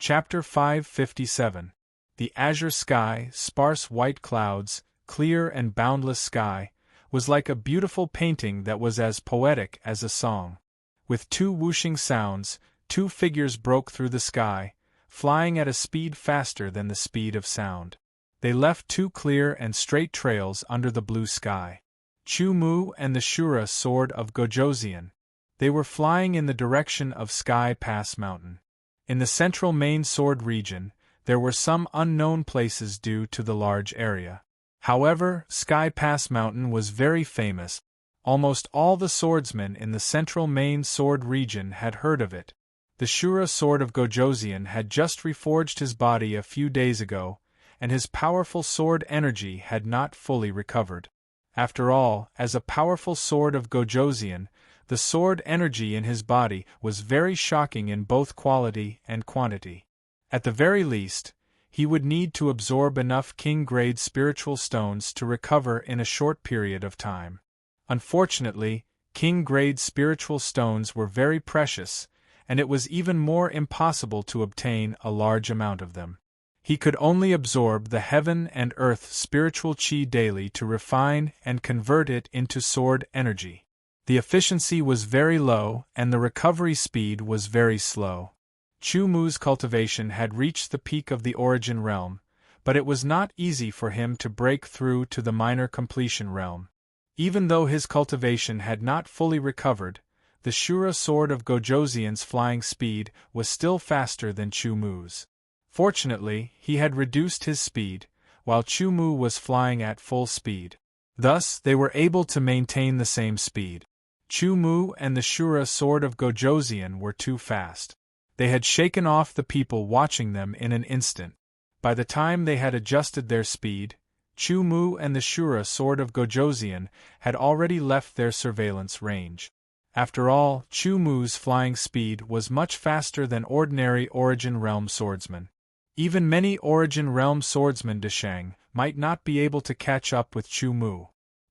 Chapter 557. The azure sky, sparse white clouds, clear and boundless sky, was like a beautiful painting that was as poetic as a song. With 2 whooshing sounds, 2 figures broke through the sky, flying at a speed faster than the speed of sound. They left 2 clear and straight trails under the blue sky. Chu Mu and the Shura sword of Gojoseon. They were flying in the direction of Sky Pass Mountain. In the central main sword region, there were some unknown places due to the large area. However, Sky Pass Mountain was very famous. Almost all the swordsmen in the central main sword region had heard of it. The Shura sword of Gojoseon had just reforged his body a few days ago, and his powerful sword energy had not fully recovered. After all, as a powerful sword of Gojoseon, the sword energy in his body was very shocking in both quality and quantity. At the very least, he would need to absorb enough king-grade spiritual stones to recover in a short period of time. Unfortunately, king-grade spiritual stones were very precious, and it was even more impossible to obtain a large amount of them. He could only absorb the heaven and earth spiritual chi daily to refine and convert it into sword energy. The efficiency was very low, and the recovery speed was very slow. Chu Mu's cultivation had reached the peak of the origin realm, but it was not easy for him to break through to the minor completion realm. Even though his cultivation had not fully recovered, the Shura sword of Gojoseon's flying speed was still faster than Chu Mu's. Fortunately, he had reduced his speed, while Chu Mu was flying at full speed. Thus, they were able to maintain the same speed. Chu Mu and the Shura sword of Gojoseon were too fast. They had shaken off the people watching them in an instant. By the time they had adjusted their speed, Chu Mu and the Shura sword of Gojoseon had already left their surveillance range. After all, Chu Mu's flying speed was much faster than ordinary Origin Realm swordsmen. Even many Origin Realm swordsmen Deshang might not be able to catch up with Chu Mu.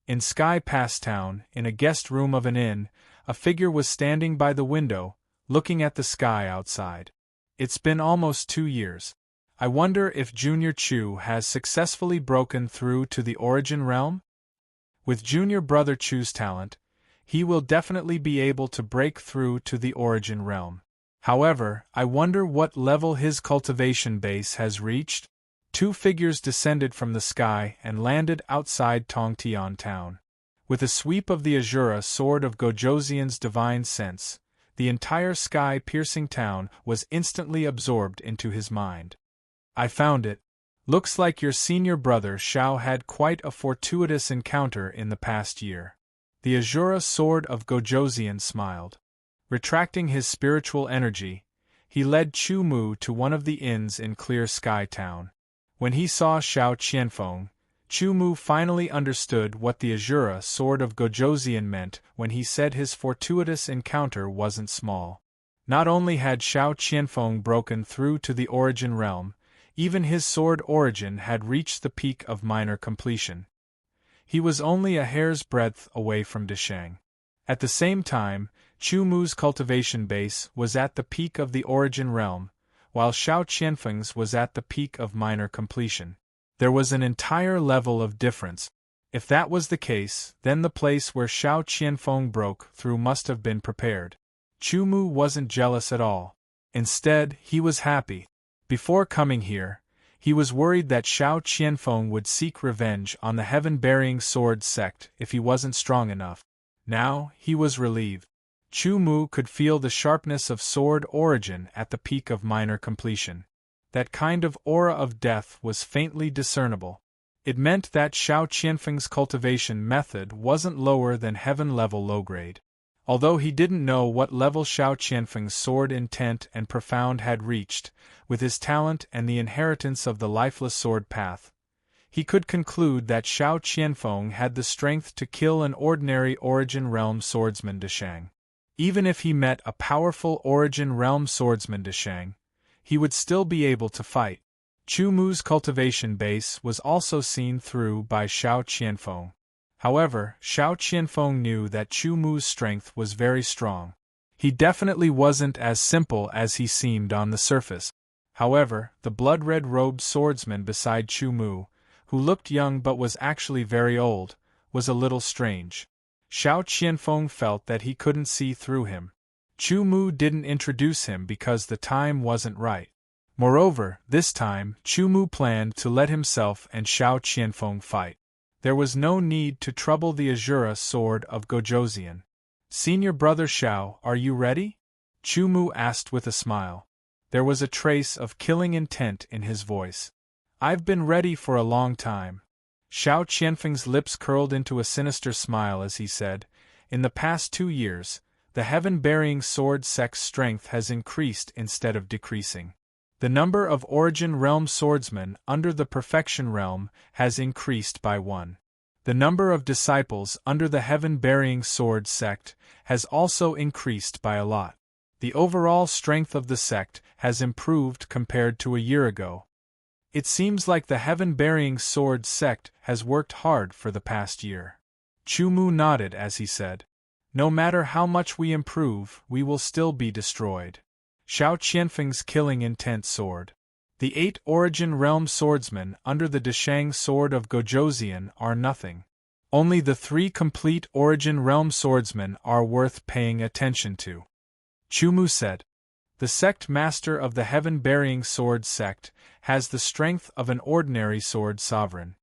In Sky Pass Town, in a guest room of an inn, a figure was standing by the window, looking at the sky outside. It's been almost 2 years. I wonder if Junior Chu has successfully broken through to the Origin Realm? With Junior Brother Chu's talent, he will definitely be able to break through to the Origin Realm. However, I wonder what level his cultivation base has reached? 2 figures descended from the sky and landed outside Tongtian town. With a sweep of the Azura sword of Gojoseon's divine sense, the entire sky-piercing town was instantly absorbed into his mind. I found it. Looks like your senior brother Xiao had quite a fortuitous encounter in the past year. The Azura sword of Gojoseon smiled. Retracting his spiritual energy, he led Chu Mu to one of the inns in Clear Sky Town. When he saw Xiao Qianfeng, Chu Mu finally understood what the Azura sword of Gojoseon meant when he said his fortuitous encounter wasn't small. Not only had Xiao Qianfeng broken through to the Origin Realm, even his sword origin had reached the peak of minor completion. He was only a hair's breadth away from Deshang. At the same time, Chu Mu's cultivation base was at the peak of the Origin Realm, while Xiao Qianfeng's was at the peak of minor completion. There was an entire level of difference. If that was the case, then the place where Xiao Qianfeng broke through must have been prepared. Chu Mu wasn't jealous at all. Instead, he was happy. Before coming here, he was worried that Xiao Qianfeng would seek revenge on the heaven-burying sword sect if he wasn't strong enough. Now, he was relieved. Chu Mu could feel the sharpness of sword origin at the peak of minor completion. That kind of aura of death was faintly discernible. It meant that Xiao Qianfeng's cultivation method wasn't lower than heaven-level low-grade. Although he didn't know what level Xiao Qianfeng's sword intent and profound had reached, with his talent and the inheritance of the lifeless sword path, he could conclude that Xiao Qianfeng had the strength to kill an ordinary Origin Realm swordsman Deshang. Even if he met a powerful Origin Realm swordsman Deshang, he would still be able to fight. Chu Mu's cultivation base was also seen through by Xiao Qianfeng. However, Xiao Qianfeng knew that Chu Mu's strength was very strong. He definitely wasn't as simple as he seemed on the surface. However, the blood-red-robed swordsman beside Chu Mu, who looked young but was actually very old, was a little strange. Xiao Qianfeng felt that he couldn't see through him. Chu Mu didn't introduce him because the time wasn't right. Moreover, this time, Chu Mu planned to let himself and Xiao Qianfeng fight. There was no need to trouble the Azura sword of Gojoseon. "Senior brother Xiao, are you ready?" Chu Mu asked with a smile. There was a trace of killing intent in his voice. "I've been ready for a long time." Xiao Qianfeng's lips curled into a sinister smile as he said, "In the past 2 years, the heaven-burying sword sect's strength has increased instead of decreasing. The number of Origin Realm swordsmen under the Perfection Realm has increased by 1. The number of disciples under the heaven-burying sword sect has also increased by a lot. The overall strength of the sect has improved compared to a year ago. It seems like the heaven-burying sword sect has worked hard for the past year." Chu Mu nodded as he said, "No matter how much we improve, we will still be destroyed." Xiao Qianfeng's killing intent sword. The 8 Origin Realm swordsmen under the Deshang sword of Gojoseon are nothing. Only the 3 complete Origin Realm swordsmen are worth paying attention to. Chu Mu said, "The sect master of the heaven-burying sword sect has the strength of an ordinary sword sovereign.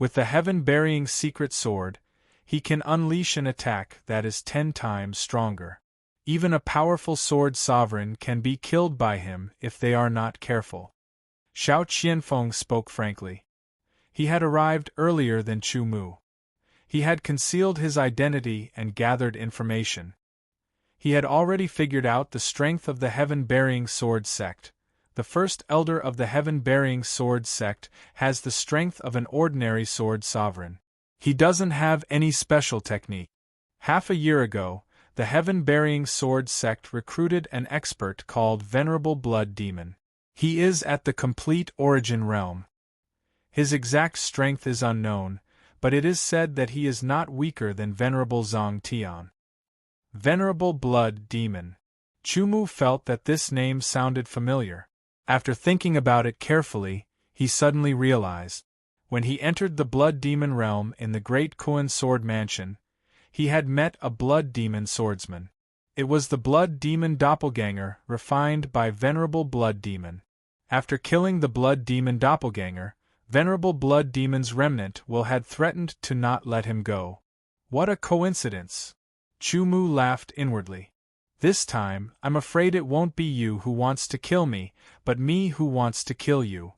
With the heaven-burying secret sword, he can unleash an attack that is 10 times stronger. Even a powerful sword sovereign can be killed by him if they are not careful." Xiao Qianfeng spoke frankly. He had arrived earlier than Chu Mu. He had concealed his identity and gathered information. He had already figured out the strength of the heaven-burying sword sect, the first elder of the heaven-bearing sword sect, has the strength of an ordinary sword sovereign. He doesn't have any special technique. Half a year ago, the heaven-bearing sword sect recruited an expert called Venerable Blood Demon. He is at the complete origin realm. His exact strength is unknown, but it is said that he is not weaker than Venerable Zong Tian. Venerable Blood Demon. Chumu felt that this name sounded familiar. After thinking about it carefully, he suddenly realized. When he entered the Blood Demon realm in the Great Koan Sword Mansion, he had met a Blood Demon swordsman. It was the Blood Demon doppelganger refined by Venerable Blood Demon. After killing the Blood Demon doppelganger, Venerable Blood Demon's remnant had threatened to not let him go. What a coincidence! Chumu laughed inwardly. This time, I'm afraid it won't be you who wants to kill me, but me who wants to kill you.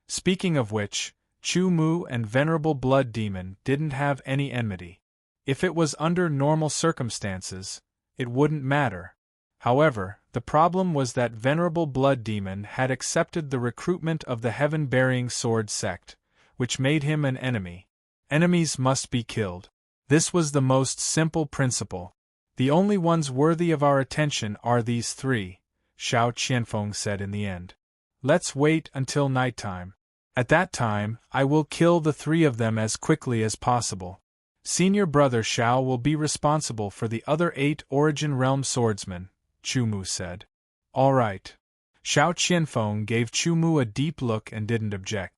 Speaking of which, Chumu and Venerable Blood Demon didn't have any enmity. If it was under normal circumstances, it wouldn't matter. However, the problem was that Venerable Blood Demon had accepted the recruitment of the heaven-bearing sword sect, which made him an enemy. Enemies must be killed. This was the most simple principle. The only ones worthy of our attention are these three, Xiao Qianfeng said in the end. Let's wait until nighttime. At that time, I will kill the three of them as quickly as possible. Senior brother Xiao will be responsible for the other 8 Origin Realm swordsmen, Chumu said. All right. Xiao Qianfeng gave Chumu a deep look and didn't object.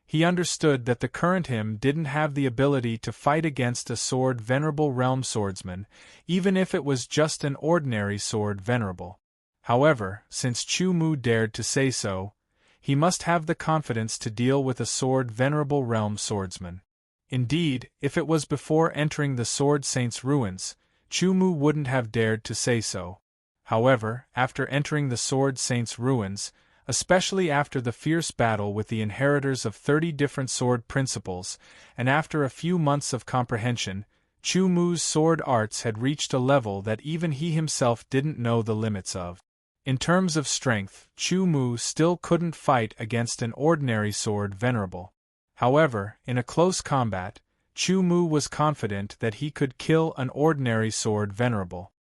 He understood that the current him didn't have the ability to fight against a sword Venerable Realm swordsman, even if it was just an ordinary sword Venerable. However, since Chumu dared to say so, he must have the confidence to deal with a sword Venerable Realm swordsman. Indeed, if it was before entering the Sword Saint's ruins, Chumu wouldn't have dared to say so. However, after entering the Sword Saint's ruins, especially after the fierce battle with the inheritors of 30 different sword principles, and after a few months of comprehension, Chumu's sword arts had reached a level that even he himself didn't know the limits of. In terms of strength, Chumu still couldn't fight against an ordinary sword Venerable. However, in a close combat, Chumu was confident that he could kill an ordinary sword Venerable.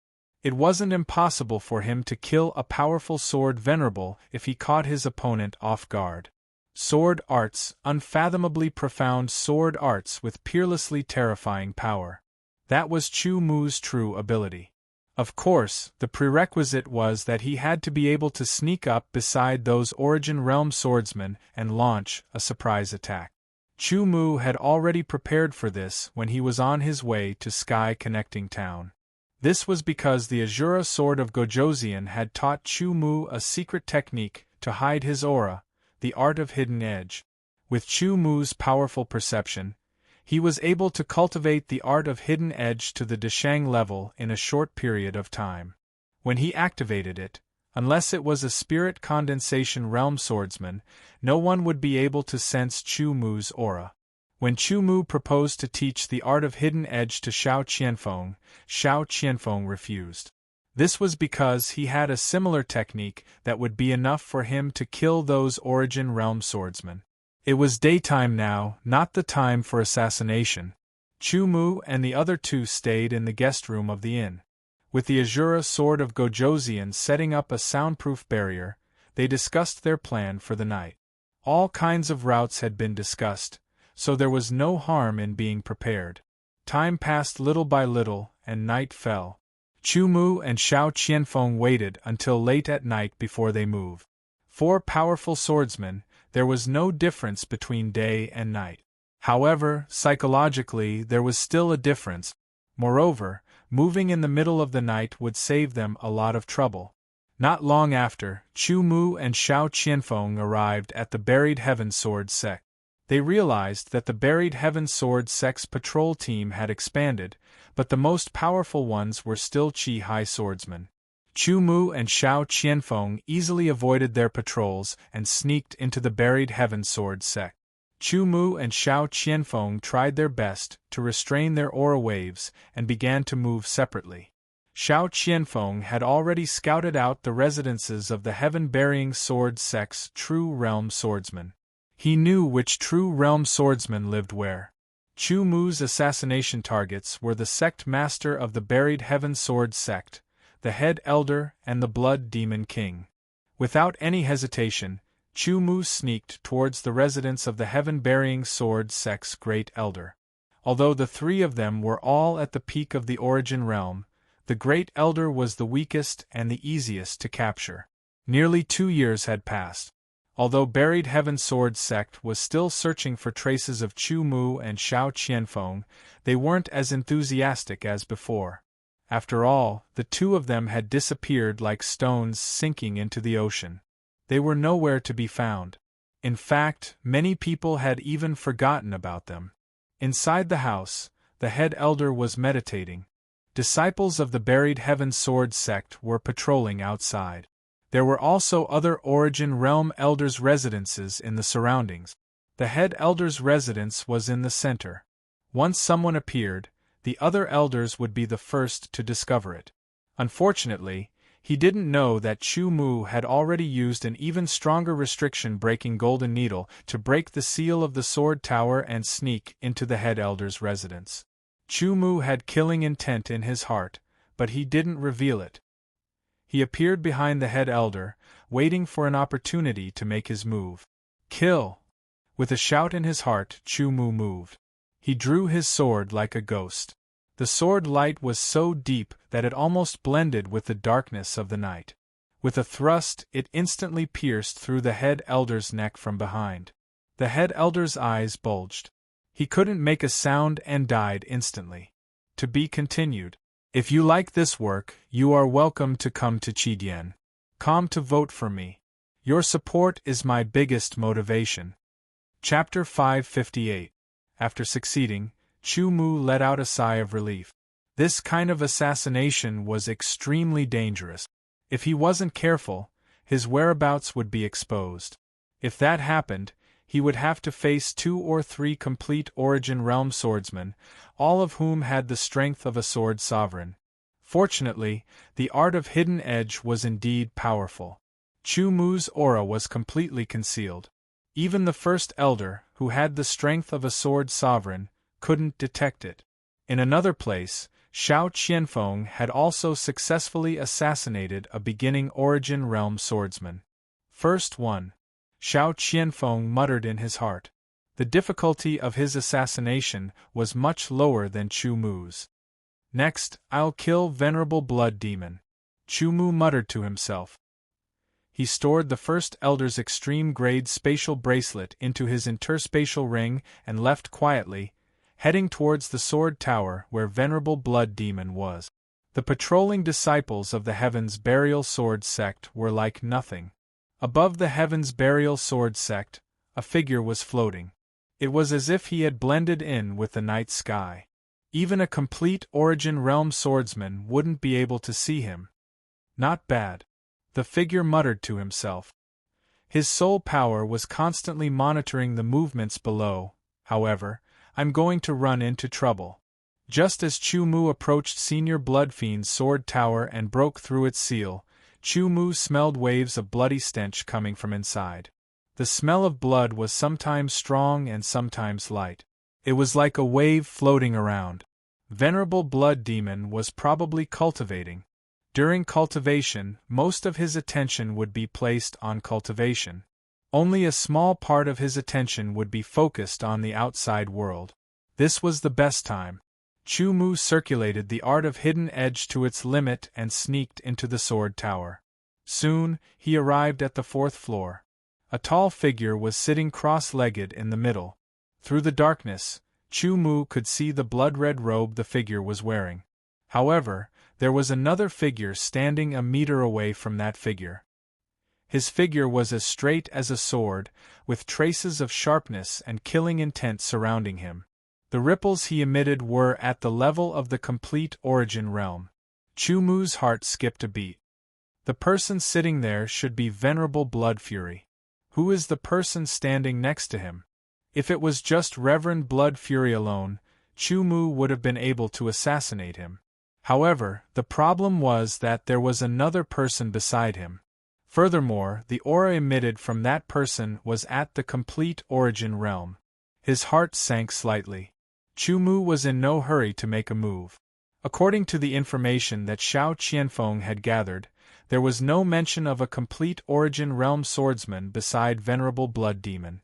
It wasn't impossible for him to kill a powerful sword Venerable if he caught his opponent off guard. Sword arts, unfathomably profound sword arts with peerlessly terrifying power. That was Chumu's true ability. Of course, the prerequisite was that he had to be able to sneak up beside those Origin Realm swordsmen and launch a surprise attack. Chumu had already prepared for this when he was on his way to Sky Connecting Town. This was because the Azura Sword of Gojoseon had taught Chumu a secret technique to hide his aura, the art of hidden edge. With Chumu's powerful perception, he was able to cultivate the art of hidden edge to the Deshang level in a short period of time. When he activated it, unless it was a spirit condensation realm swordsman, no one would be able to sense Chumu's aura. When Chumu proposed to teach the art of hidden edge to Xiao Qianfeng refused. This was because he had a similar technique that would be enough for him to kill those Origin Realm swordsmen. It was daytime now, not the time for assassination. Chumu and the other two stayed in the guest room of the inn. With the Azura Sword of Gojoseon setting up a soundproof barrier, they discussed their plan for the night. All kinds of routes had been discussed, so there was no harm in being prepared. Time passed little by little, and night fell. Chumu and Xiao Qianfeng waited until late at night before they moved. 4 powerful swordsmen, there was no difference between day and night. However, psychologically there was still a difference. Moreover, moving in the middle of the night would save them a lot of trouble. Not long after, Chumu and Xiao Qianfeng arrived at the Buried Heaven Sword Sect. They realized that the Buried Heaven Sword Sect's patrol team had expanded, but the most powerful ones were still Qi High swordsmen. Chumu and Xiao Qianfeng easily avoided their patrols and sneaked into the Buried Heaven Sword Sect. Chumu and Xiao Qianfeng tried their best to restrain their aura waves and began to move separately. Xiao Qianfeng had already scouted out the residences of the heaven-burying sword sect's true realm swordsmen. He knew which true realm swordsmen lived where. Chu Mu's assassination targets were the sect master of the buried heaven sword sect, the head elder, and the blood demon king. Without any hesitation, Chu Mu sneaked towards the residence of the heaven-burying sword sect's great elder. Although the three of them were all at the peak of the origin realm, the great elder was the weakest and the easiest to capture. Nearly 2 years had passed. Although buried heaven sword sect was still searching for traces of Chu Mu and Xiao Qianfeng, they weren't as enthusiastic as before. After all, the two of them had disappeared like stones sinking into the ocean. They were nowhere to be found. In fact, many people had even forgotten about them. Inside the house, the head elder was meditating. Disciples of the buried heaven sword sect were patrolling outside. There were also other origin realm elders' residences in the surroundings. The head elder's residence was in the center. Once someone appeared, the other elders would be the first to discover it. Unfortunately, he didn't know that Chu Mu had already used an even stronger restriction-breaking golden needle to break the seal of the sword tower and sneak into the head elder's residence. Chu Mu had killing intent in his heart, but he didn't reveal it. He appeared behind the head elder, waiting for an opportunity to make his move. Kill! With a shout in his heart, Chu Mu moved. He drew his sword like a ghost. The sword light was so deep that it almost blended with the darkness of the night. With a thrust, it instantly pierced through the head elder's neck from behind. The head elder's eyes bulged. He couldn't make a sound and died instantly. To be continued. If you like this work, you are welcome to come to Qidian. Come to vote for me. Your support is my biggest motivation. Chapter 558. After succeeding, Chu Mu let out a sigh of relief. This kind of assassination was extremely dangerous. If he wasn't careful, his whereabouts would be exposed. If that happened, he would have to face 2 or 3 complete origin realm swordsmen, all of whom had the strength of a sword sovereign. Fortunately, the art of hidden edge was indeed powerful. Chu Mu's aura was completely concealed. Even the first elder, who had the strength of a sword sovereign, couldn't detect it. In another place, Xiao Qianfeng had also successfully assassinated a beginning origin realm swordsman. First one. Xiao Qianfeng muttered in his heart. The difficulty of his assassination was much lower than Chu Mu's. Next, I'll kill Venerable Blood Demon. Chu Mu muttered to himself. He stored the first elder's extreme-grade spatial bracelet into his interspatial ring and left quietly, heading towards the sword tower where Venerable Blood Demon was. The patrolling disciples of the Heaven's Burial Sword sect were like nothing. Above the Heaven's Burial Sword sect, a figure was floating. It was as if he had blended in with the night sky. Even a complete origin realm swordsman wouldn't be able to see him. Not bad. The figure muttered to himself. His soul power was constantly monitoring the movements below. However, I'm going to run into trouble. Just as Chu Mu approached Senior Bloodfiend's sword tower and broke through its seal, Chu Mu smelled waves of bloody stench coming from inside. The smell of blood was sometimes strong and sometimes light. It was like a wave floating around. Venerable Blood Demon was probably cultivating. During cultivation, most of his attention would be placed on cultivation. Only a small part of his attention would be focused on the outside world. This was the best time. Chu Mu circulated the art of hidden edge to its limit and sneaked into the sword tower. Soon, he arrived at the 4th floor. A tall figure was sitting cross-legged in the middle. Through the darkness, Chu Mu could see the blood-red robe the figure was wearing. However, there was another figure standing a meter away from that figure. His figure was as straight as a sword, with traces of sharpness and killing intent surrounding him. The ripples he emitted were at the level of the complete origin realm. Chu Mu's heart skipped a beat. The person sitting there should be Venerable Blood Fury. Who is the person standing next to him? If it was just Reverend Blood Fury alone, Chu Mu would have been able to assassinate him. However, the problem was that there was another person beside him. Furthermore, the aura emitted from that person was at the complete origin realm. His heart sank slightly. Chu Mu was in no hurry to make a move. According to the information that Xiao Qianfeng had gathered, there was no mention of a complete origin realm swordsman beside Venerable Blood Demon.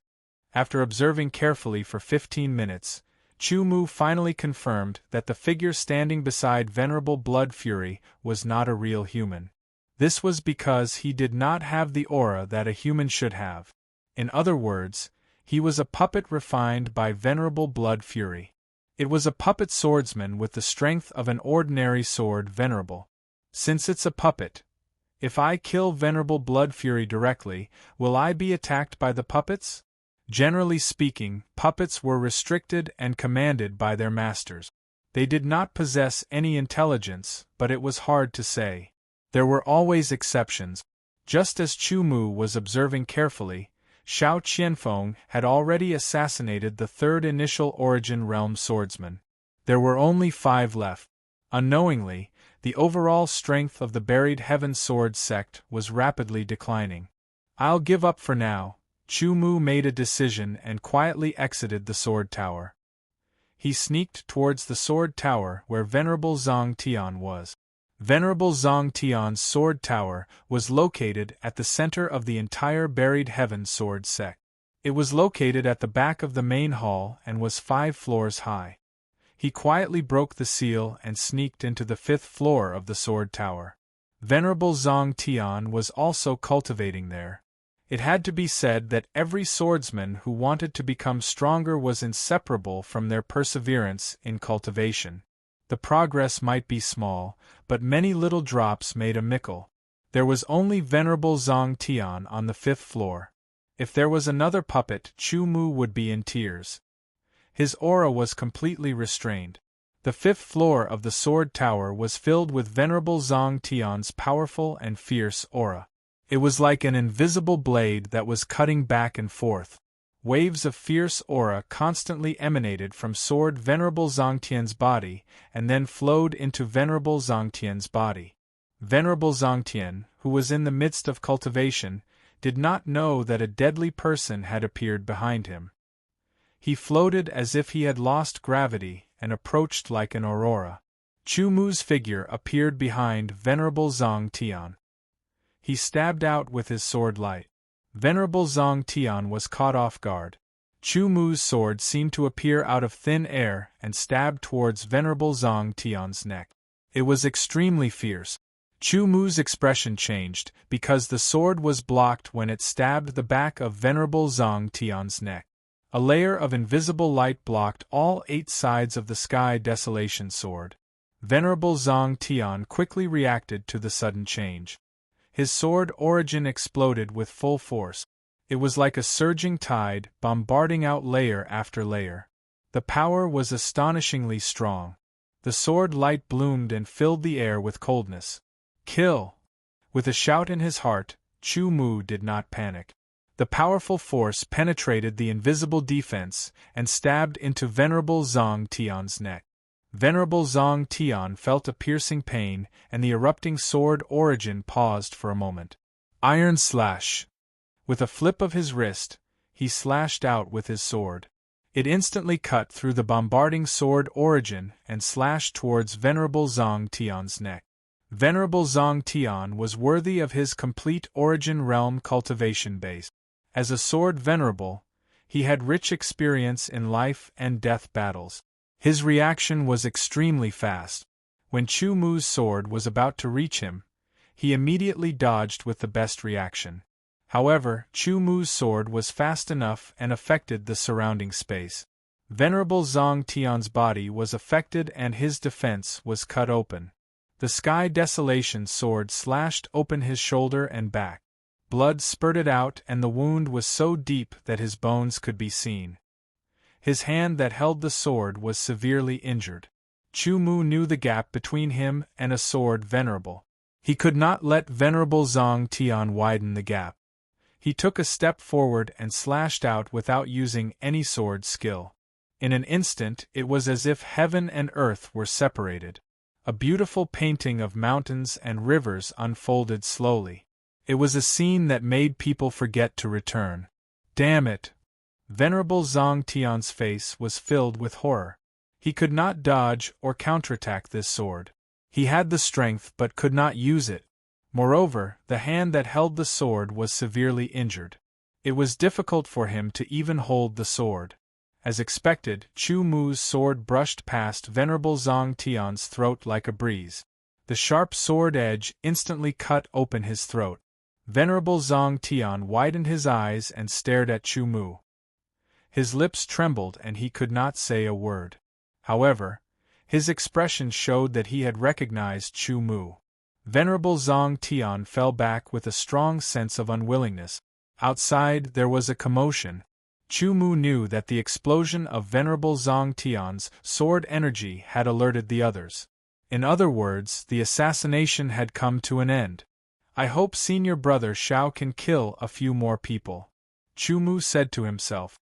After observing carefully for 15 minutes, Chu Mu finally confirmed that the figure standing beside Venerable Blood Fury was not a real human. This was because he did not have the aura that a human should have. In other words, he was a puppet refined by Venerable Blood Fury. It was a puppet swordsman with the strength of an ordinary sword venerable. Since it's a puppet, if I kill Venerable Blood Fury directly, will I be attacked by the puppets? Generally speaking, puppets were restricted and commanded by their masters. They did not possess any intelligence, but it was hard to say. There were always exceptions. Just as Chu Mu was observing carefully, Xiao Qianfeng had already assassinated the third initial origin realm swordsman. There were only 5 left. Unknowingly, the overall strength of the Buried Heaven Sword sect was rapidly declining. I'll give up for now. Chu Mu made a decision and quietly exited the sword tower. He sneaked towards the sword tower where Venerable Zhang Tian was. Venerable Zhang Tian's sword tower was located at the center of the entire Buried Heaven Sword sect. It was located at the back of the main hall and was 5 floors high. He quietly broke the seal and sneaked into the 5th floor of the sword tower. Venerable Zhang Tian was also cultivating there. It had to be said that every swordsman who wanted to become stronger was inseparable from their perseverance in cultivation. The progress might be small, but many little drops made a mickle. There was only Venerable Zhang Tian on the 5th floor. If there was another puppet, Chu Mu would be in tears. His aura was completely restrained. The 5th floor of the sword tower was filled with Venerable Zhang Tian's powerful and fierce aura. It was like an invisible blade that was cutting back and forth. Waves of fierce aura constantly emanated from sword Venerable Zhangtian's body and then flowed into Venerable Zhangtian's body. Venerable Zhangtian, who was in the midst of cultivation, did not know that a deadly person had appeared behind him. He floated as if he had lost gravity and approached like an aurora. Chu Mu's figure appeared behind Venerable Zhang Tian. He stabbed out with his sword light. Venerable Zhang Tian was caught off guard. Chu Mu's sword seemed to appear out of thin air and stabbed towards Venerable Zhang Tian's neck. It was extremely fierce. Chu Mu's expression changed because the sword was blocked when it stabbed the back of Venerable Zhang Tian's neck. A layer of invisible light blocked all 8 sides of the Sky Desolation sword. Venerable Zhang Tian quickly reacted to the sudden change. His sword origin exploded with full force. It was like a surging tide, bombarding out layer after layer. The power was astonishingly strong. The sword light bloomed and filled the air with coldness. Kill! With a shout in his heart, Chu Mu did not panic. The powerful force penetrated the invisible defense and stabbed into Venerable Zhang Tian's neck. Venerable Zhang Tian felt a piercing pain, and the erupting sword origin paused for a moment. Iron slash! With a flip of his wrist, he slashed out with his sword. It instantly cut through the bombarding sword origin and slashed towards Venerable Zhang Tian's neck. Venerable Zhang Tian was worthy of his complete origin realm cultivation base. As a sword venerable, he had rich experience in life and death battles. His reaction was extremely fast. When Chu Mu's sword was about to reach him, he immediately dodged with the best reaction. However, Chu Mu's sword was fast enough and affected the surrounding space. Venerable Zhang Tian's body was affected and his defense was cut open. The Sky Desolation sword slashed open his shoulder and back. Blood spurted out and the wound was so deep that his bones could be seen. His hand that held the sword was severely injured. Chu Mu knew the gap between him and a sword venerable. He could not let Venerable Zhang Tian widen the gap. He took a step forward and slashed out without using any sword skill. In an instant it was as if heaven and earth were separated. A beautiful painting of mountains and rivers unfolded slowly. It was a scene that made people forget to return. Damn it! Venerable Zhang Tian's face was filled with horror. He could not dodge or counterattack this sword. He had the strength but could not use it. Moreover, the hand that held the sword was severely injured. It was difficult for him to even hold the sword. As expected, Chu Mu's sword brushed past Venerable Zhang Tian's throat like a breeze. The sharp sword edge instantly cut open his throat. Venerable Zhang Tian widened his eyes and stared at Chu Mu. His lips trembled and he could not say a word. However, his expression showed that he had recognized Chu Mu. Venerable Zhang Tian fell back with a strong sense of unwillingness. Outside there was a commotion. Chu Mu knew that the explosion of Venerable Zhang Tian's sword energy had alerted the others. In other words, the assassination had come to an end. I hope senior brother Shao can kill a few more people, Chu Mu said to himself.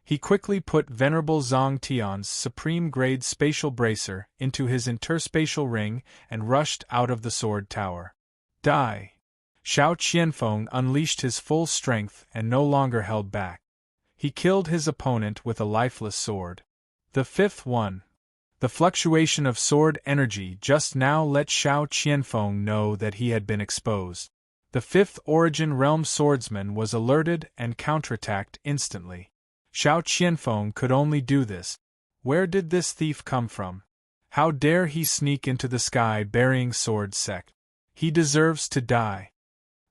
He quickly put Venerable Zhang Tian's supreme-grade spatial bracer into his interspatial ring and rushed out of the sword tower. Die! Shao Qianfeng unleashed his full strength and no longer held back. He killed his opponent with a lifeless sword. The fifth one. The fluctuation of sword energy just now let Shao Qianfeng know that he had been exposed. The fifth Origin Realm swordsman was alerted and counterattacked instantly. Shao Qianfeng could only do this. Where did this thief come from? How dare he sneak into the sky bearing sword sect? He deserves to die.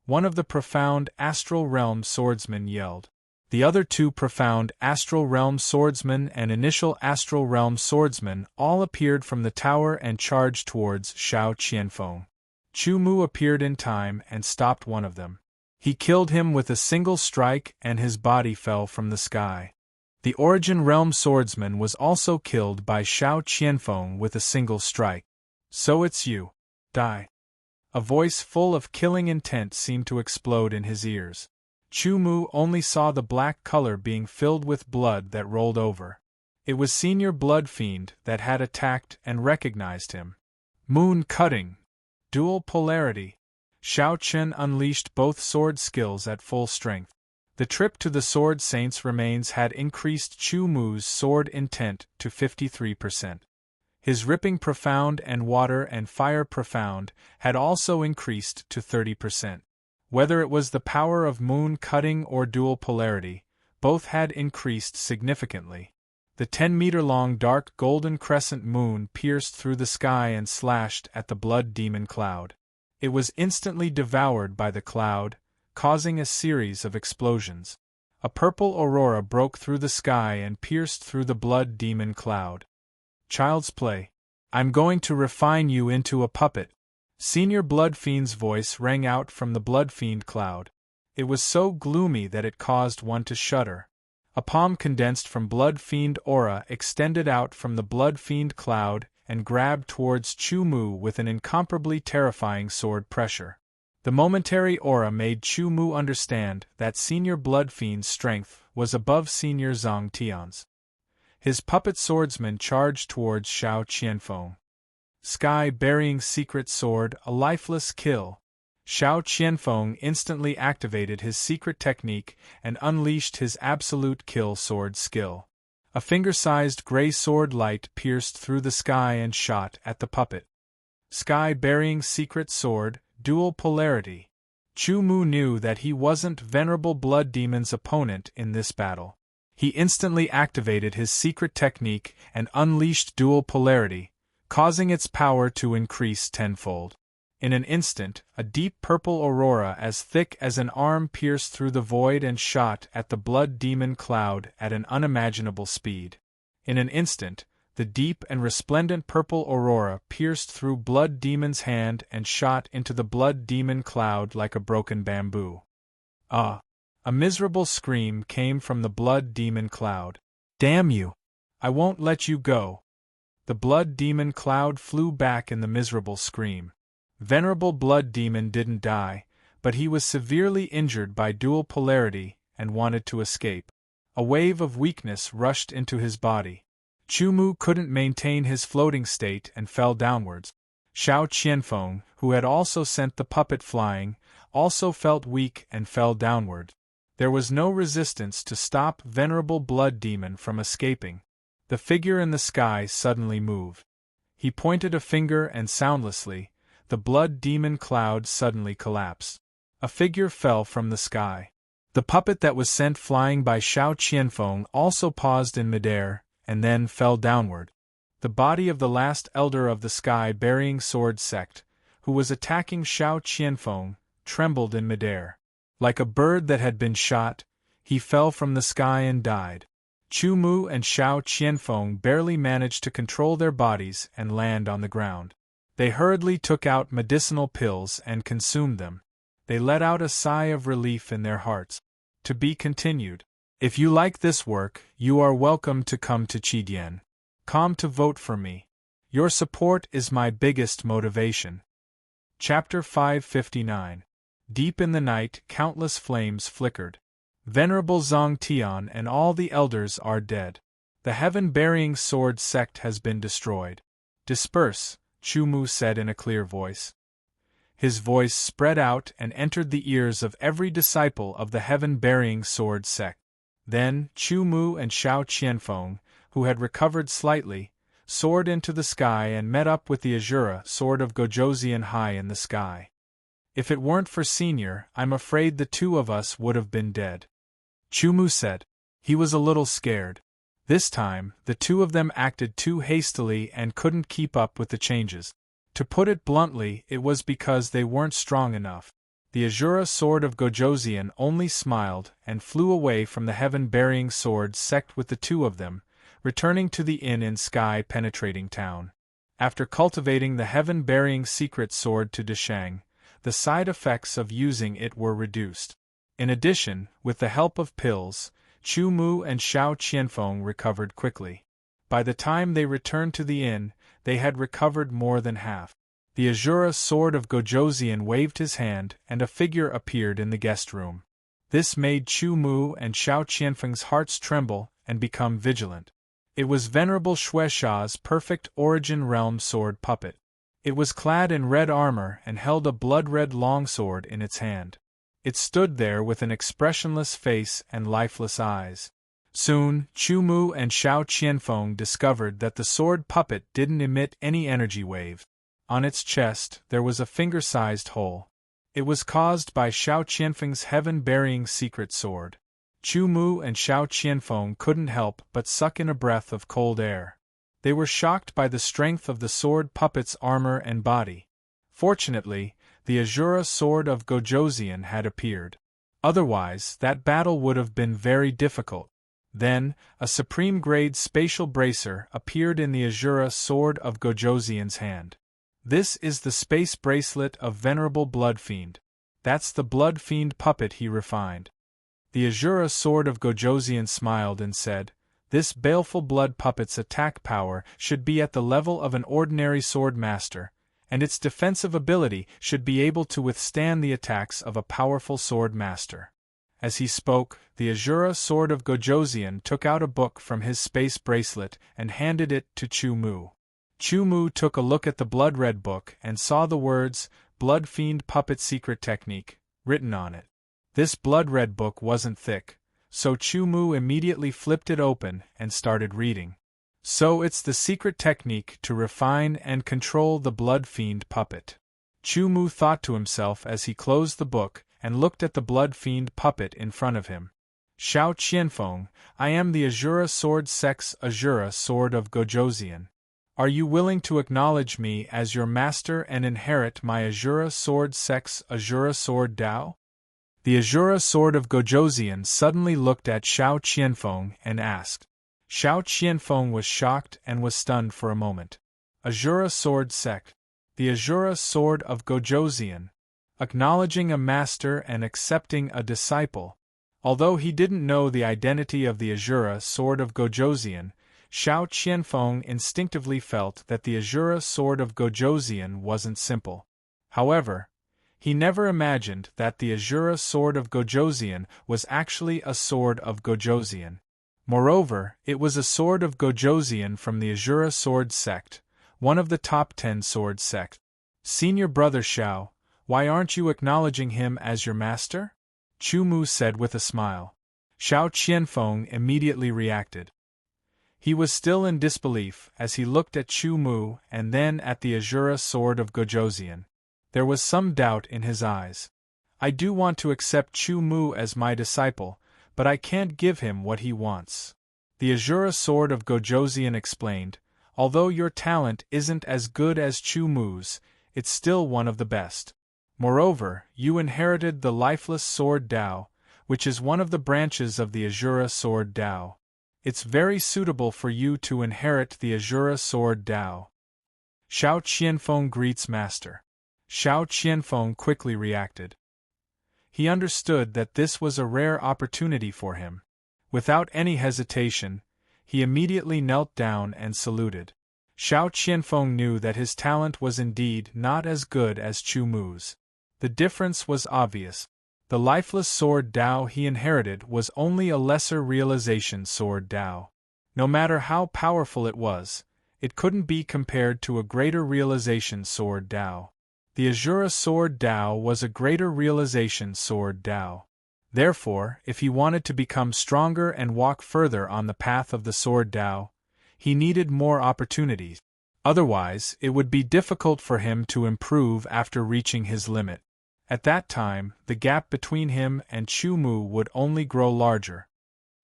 One of the profound Astral Realm swordsmen yelled. The other two profound Astral Realm swordsmen and initial Astral Realm swordsmen all appeared from the tower and charged towards Shao Qianfeng. Chu Mu appeared in time and stopped one of them. He killed him with a single strike and his body fell from the sky. The Origin Realm swordsman was also killed by Shao Qianfeng with a single strike. So it's you. Die. A voice full of killing intent seemed to explode in his ears. Chu Mu only saw the black color being filled with blood that rolled over. It was Senior Blood Fiend that had attacked and recognized him. Moon cutting. Dual polarity. Shao Chen unleashed both sword skills at full strength. The trip to the Sword Saint's remains had increased Chu Mu's sword intent to 53%. His ripping profound and water and fire profound had also increased to 30%. Whether it was the power of moon cutting or dual polarity, both had increased significantly. The 10-meter-long dark golden crescent moon pierced through the sky and slashed at the blood demon cloud. It was instantly devoured by the cloud, causing a series of explosions. A purple aurora broke through the sky and pierced through the blood demon cloud. Child's play. I'm going to refine you into a puppet. Senior Blood Fiend's voice rang out from the Blood Fiend cloud. It was so gloomy that it caused one to shudder. A palm condensed from Blood Fiend aura extended out from the Blood Fiend cloud and grabbed towards Chu Mu with an incomparably terrifying sword pressure. The momentary aura made Chu Mu understand that Senior Blood Fiend's strength was above Senior Zhang Tian's. His puppet swordsman charged towards Shao Qianfeng. Sky-burying secret sword, a lifeless kill. Shao Qianfeng instantly activated his secret technique and unleashed his absolute kill sword skill. A finger-sized gray sword light pierced through the sky and shot at the puppet. Sky-burying secret sword, dual polarity. Chu Mu knew that he wasn't Venerable Blood Demon's opponent in this battle. He instantly activated his secret technique and unleashed dual polarity, causing its power to increase tenfold. In an instant, a deep purple aurora as thick as an arm pierced through the void and shot at the blood demon cloud at an unimaginable speed. In an instant, the deep and resplendent purple aurora pierced through blood demon's hand and shot into the blood demon cloud like a broken bamboo. Ah! A miserable scream came from the blood demon cloud. Damn you! I won't let you go! The blood demon cloud flew back in the miserable scream. Venerable Blood Demon didn't die, but he was severely injured by dual polarity and wanted to escape. A wave of weakness rushed into his body. Chu couldn't maintain his floating state and fell downwards. Xiao Qianfeng, who had also sent the puppet flying, also felt weak and fell downward. There was no resistance to stop Venerable Blood Demon from escaping. The figure in the sky suddenly moved. He pointed a finger and soundlessly, the Blood Demon cloud suddenly collapsed. A figure fell from the sky. The puppet that was sent flying by Xiao Qianfeng also paused in midair, and then fell downward. The body of the last elder of the sky-burying sword sect, who was attacking Xiao Qianfeng, trembled in midair. Like a bird that had been shot, he fell from the sky and died. Chu Mu and Xiao Qianfeng barely managed to control their bodies and land on the ground. They hurriedly took out medicinal pills and consumed them. They let out a sigh of relief in their hearts. To be continued. If you like this work, you are welcome to come to Qidien.com to vote for me. Your support is my biggest motivation. Chapter 559. Deep in the night, countless flames flickered. Venerable Zhang Tian and all the elders are dead. The heaven-burying sword sect has been destroyed. Disperse, Chu Mu said in a clear voice. His voice spread out and entered the ears of every disciple of the heaven-burying sword sect. Then, Chu Mu and Xiao Qianfeng, who had recovered slightly, soared into the sky and met up with the Azura sword of Gojoseon high in the sky. If it weren't for Senior, I'm afraid the two of us would have been dead. Chu Mu said. He was a little scared. This time, the two of them acted too hastily and couldn't keep up with the changes. To put it bluntly, it was because they weren't strong enough. The Azura sword of Gojoseon only smiled and flew away from the heaven-burying sword sect with the two of them, returning to the inn in sky-penetrating town. After cultivating the heaven-burying secret sword to Deshang, the side effects of using it were reduced. In addition, with the help of pills, Chu Mu and Xiao Qianfeng recovered quickly. By the time they returned to the inn, they had recovered more than half. The Azura sword of Gojoseon waved his hand and a figure appeared in the guest room. This made Chu Mu and Xiao Qianfeng's hearts tremble and become vigilant. It was Venerable Shueisha's perfect origin realm sword puppet. It was clad in red armor and held a blood-red longsword in its hand. It stood there with an expressionless face and lifeless eyes. Soon, Chu Mu and Xiao Qianfeng discovered that the sword puppet didn't emit any energy wave. On its chest, there was a finger-sized hole. It was caused by Xiao Qianfeng's heaven-burying secret sword. Chu Mu and Xiao Qianfeng couldn't help but suck in a breath of cold air. They were shocked by the strength of the sword puppet's armor and body. Fortunately, the Azura sword of Gojoseon had appeared. Otherwise, that battle would have been very difficult. Then, a supreme-grade spatial bracer appeared in the Azura sword of Gojoseon's hand. This is the space bracelet of Venerable Blood Fiend. That's the Blood Fiend puppet he refined. The Azura sword of Gojoseon smiled and said, This baleful blood puppet's attack power should be at the level of an ordinary sword master, and its defensive ability should be able to withstand the attacks of a powerful sword master. As he spoke, the Azura sword of Gojoseon took out a book from his space bracelet and handed it to Chu Mu. Chu Mu took a look at the blood-red book and saw the words, Blood Fiend Puppet Secret Technique, written on it. This blood-red book wasn't thick, so Chu Mu immediately flipped it open and started reading. So it's the secret technique to refine and control the Blood Fiend puppet. Chu Mu thought to himself as he closed the book and looked at the Blood Fiend puppet in front of him. Xiao Qianfeng, I am the Azura sword sect's Azura sword of Gojoseon. Are you willing to acknowledge me as your master and inherit my Azura sword sect's Azura sword Dao? The Azura sword of Gojoseon suddenly looked at Xiao Qianfeng and asked. Xiao Qianfeng was shocked and was stunned for a moment. Azura sword sect. The Azura sword of Gojoseon. Acknowledging a master and accepting a disciple. Although he didn't know the identity of the Azura sword of Gojoseon, Xiao Qianfeng instinctively felt that the Azura sword of Gojoseon wasn't simple. However, he never imagined that the Azura sword of Gojoseon was actually a sword of Gojoseon. Moreover, it was a sword of Gojoseon from the Azura sword sect, one of the top 10 sword sect. Senior brother Xiao, why aren't you acknowledging him as your master? Chu Mu said with a smile. Xiao Qianfeng immediately reacted. He was still in disbelief as he looked at Chu Mu and then at the Azura sword of Gojoseon. There was some doubt in his eyes. I do want to accept Chu Mu as my disciple, but I can't give him what he wants. The Azura sword of Gojoseon explained, although your talent isn't as good as Chu Mu's, it's still one of the best. Moreover, you inherited the lifeless sword Dao, which is one of the branches of the Azura sword Dao. It's very suitable for you to inherit the Azura sword Dao. Xiao Qianfeng greets master. Xiao Qianfeng quickly reacted. He understood that this was a rare opportunity for him. Without any hesitation, he immediately knelt down and saluted. Xiao Qianfeng knew that his talent was indeed not as good as Chu Mu's. The difference was obvious. The lifeless sword Dao he inherited was only a lesser realization sword Dao. No matter how powerful it was, it couldn't be compared to a greater realization sword Dao. The Azura sword Dao was a greater realization sword Dao. Therefore, if he wanted to become stronger and walk further on the path of the sword Dao, he needed more opportunities. Otherwise, it would be difficult for him to improve after reaching his limit. At that time, the gap between him and Chu Mu would only grow larger.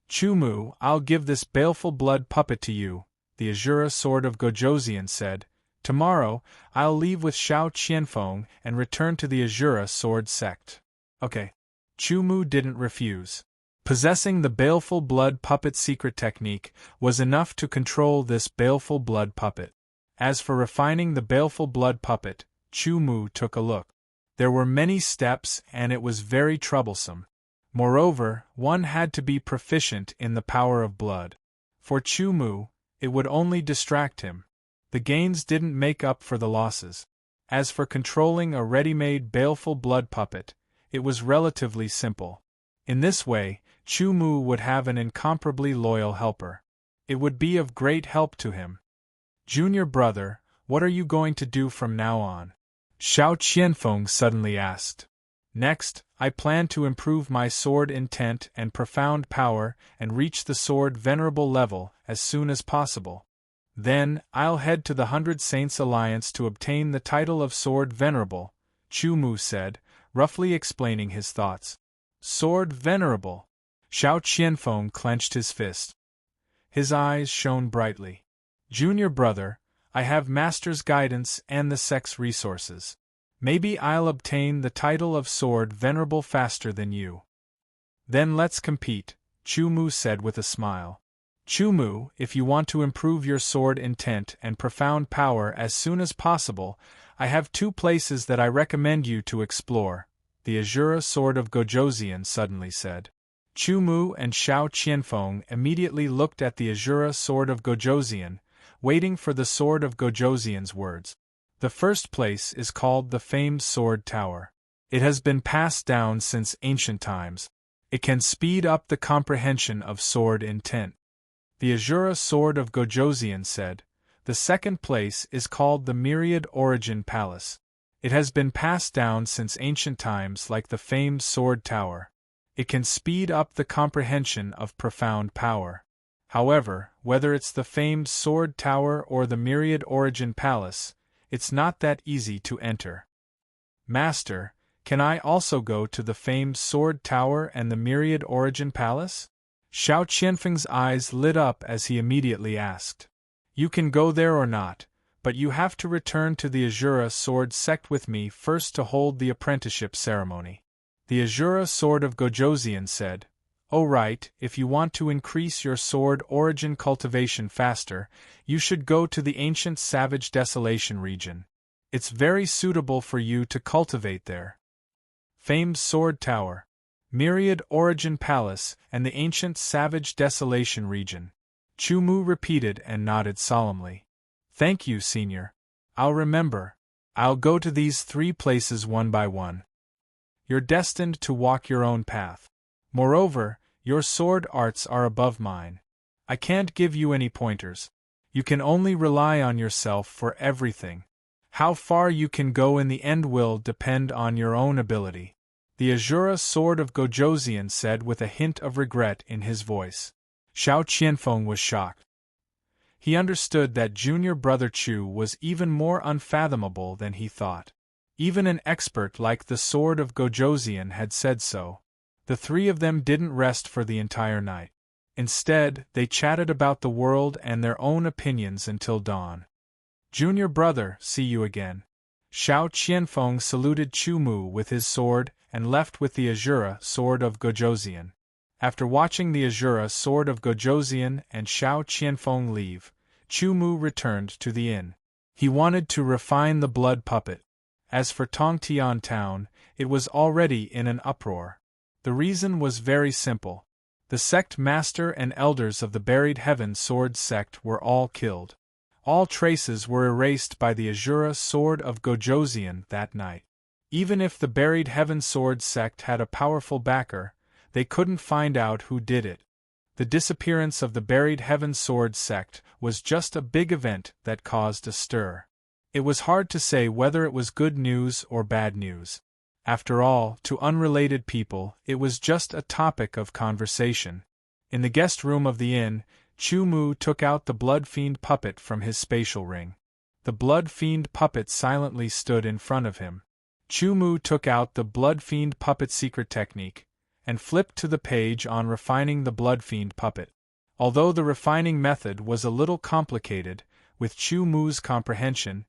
Chu Mu, I'll give this baleful blood puppet to you, the Azura sword of Gojoseon said. Tomorrow, I'll leave with Xiao Qianfeng and return to the Azura sword sect. Okay. Chu Mu didn't refuse. Possessing the baleful blood puppet secret technique was enough to control this baleful blood puppet. As for refining the baleful blood puppet, Chu Mu took a look. There were many steps and it was very troublesome. Moreover, one had to be proficient in the power of blood. For Chu Mu, it would only distract him. The gains didn't make up for the losses. As for controlling a ready-made baleful blood puppet, it was relatively simple. In this way, Chu Mu would have an incomparably loyal helper. It would be of great help to him. Junior brother, what are you going to do from now on? Xiao Qianfeng suddenly asked. Next, I plan to improve my sword intent and profound power and reach the sword venerable level as soon as possible. Then, I'll head to the 100 Saints Alliance to obtain the title of Sword Venerable, Chu Mu said, roughly explaining his thoughts. Sword Venerable. Xiao Qianfeng clenched his fist. His eyes shone brightly. Junior brother, I have master's guidance and the sect's resources. Maybe I'll obtain the title of Sword Venerable faster than you. Then let's compete, Chu Mu said with a smile. Chu Mu, if you want to improve your sword intent and profound power as soon as possible, I have 2 places that I recommend you to explore, the Azura sword of Gojoseon suddenly said. Chu Mu and Xiao Qianfeng immediately looked at the Azura sword of Gojoseon, waiting for the sword of Gojoseon's words. The first place is called the famed Sword Tower. It has been passed down since ancient times. It can speed up the comprehension of sword intent. The Azura sword of Gojoseon said. The second place is called the Myriad Origin Palace. It has been passed down since ancient times like the famed Sword Tower. It can speed up the comprehension of profound power. However, whether it's the famed Sword Tower or the Myriad Origin Palace, it's not that easy to enter. Master, can I also go to the famed Sword Tower and the Myriad Origin Palace? Xiao Qianfeng's eyes lit up as he immediately asked. You can go there or not, but you have to return to the Azura sword sect with me first to hold the apprenticeship ceremony. The Azura sword of Gojoseon said. Oh right, if you want to increase your sword origin cultivation faster, you should go to the ancient Savage Desolation region. It's very suitable for you to cultivate there. Famed Sword Tower, Myriad Origin Palace, and the ancient Savage Desolation region. Chu Mu repeated and nodded solemnly. Thank you, senior. I'll remember. I'll go to these 3 places one by one. You're destined to walk your own path. Moreover, your sword arts are above mine. I can't give you any pointers. You can only rely on yourself for everything. How far you can go in the end will depend on your own ability," the Azura sword of Gojoseon said with a hint of regret in his voice. Xiao Qianfeng was shocked. He understood that junior brother Chu was even more unfathomable than he thought. Even an expert like the sword of Gojoseon had said so. The three of them didn't rest for the entire night. Instead, they chatted about the world and their own opinions until dawn. "Junior brother, see you again." Xiao Qianfeng saluted Chu Mu with his sword and left with the Azura sword of Gojoseon. After watching the Azura sword of Gojoseon and Xiao Qianfeng leave, Chu Mu returned to the inn. He wanted to refine the blood puppet. As for Tongtian town, it was already in an uproar. The reason was very simple. The sect master and elders of the Buried Heaven Sword sect were all killed. All traces were erased by the Azura sword of Gojoseon that night. Even if the Buried Heaven Sword sect had a powerful backer, they couldn't find out who did it. The disappearance of the Buried Heaven Sword sect was just a big event that caused a stir. It was hard to say whether it was good news or bad news. After all, to unrelated people, it was just a topic of conversation. In the guest room of the inn, Chu Mu took out the Blood Fiend puppet from his spatial ring. The Blood Fiend puppet silently stood in front of him. Chu Mu took out the Blood Fiend puppet secret technique, and flipped to the page on refining the Blood Fiend puppet. Although the refining method was a little complicated, with Chu Mu's comprehension,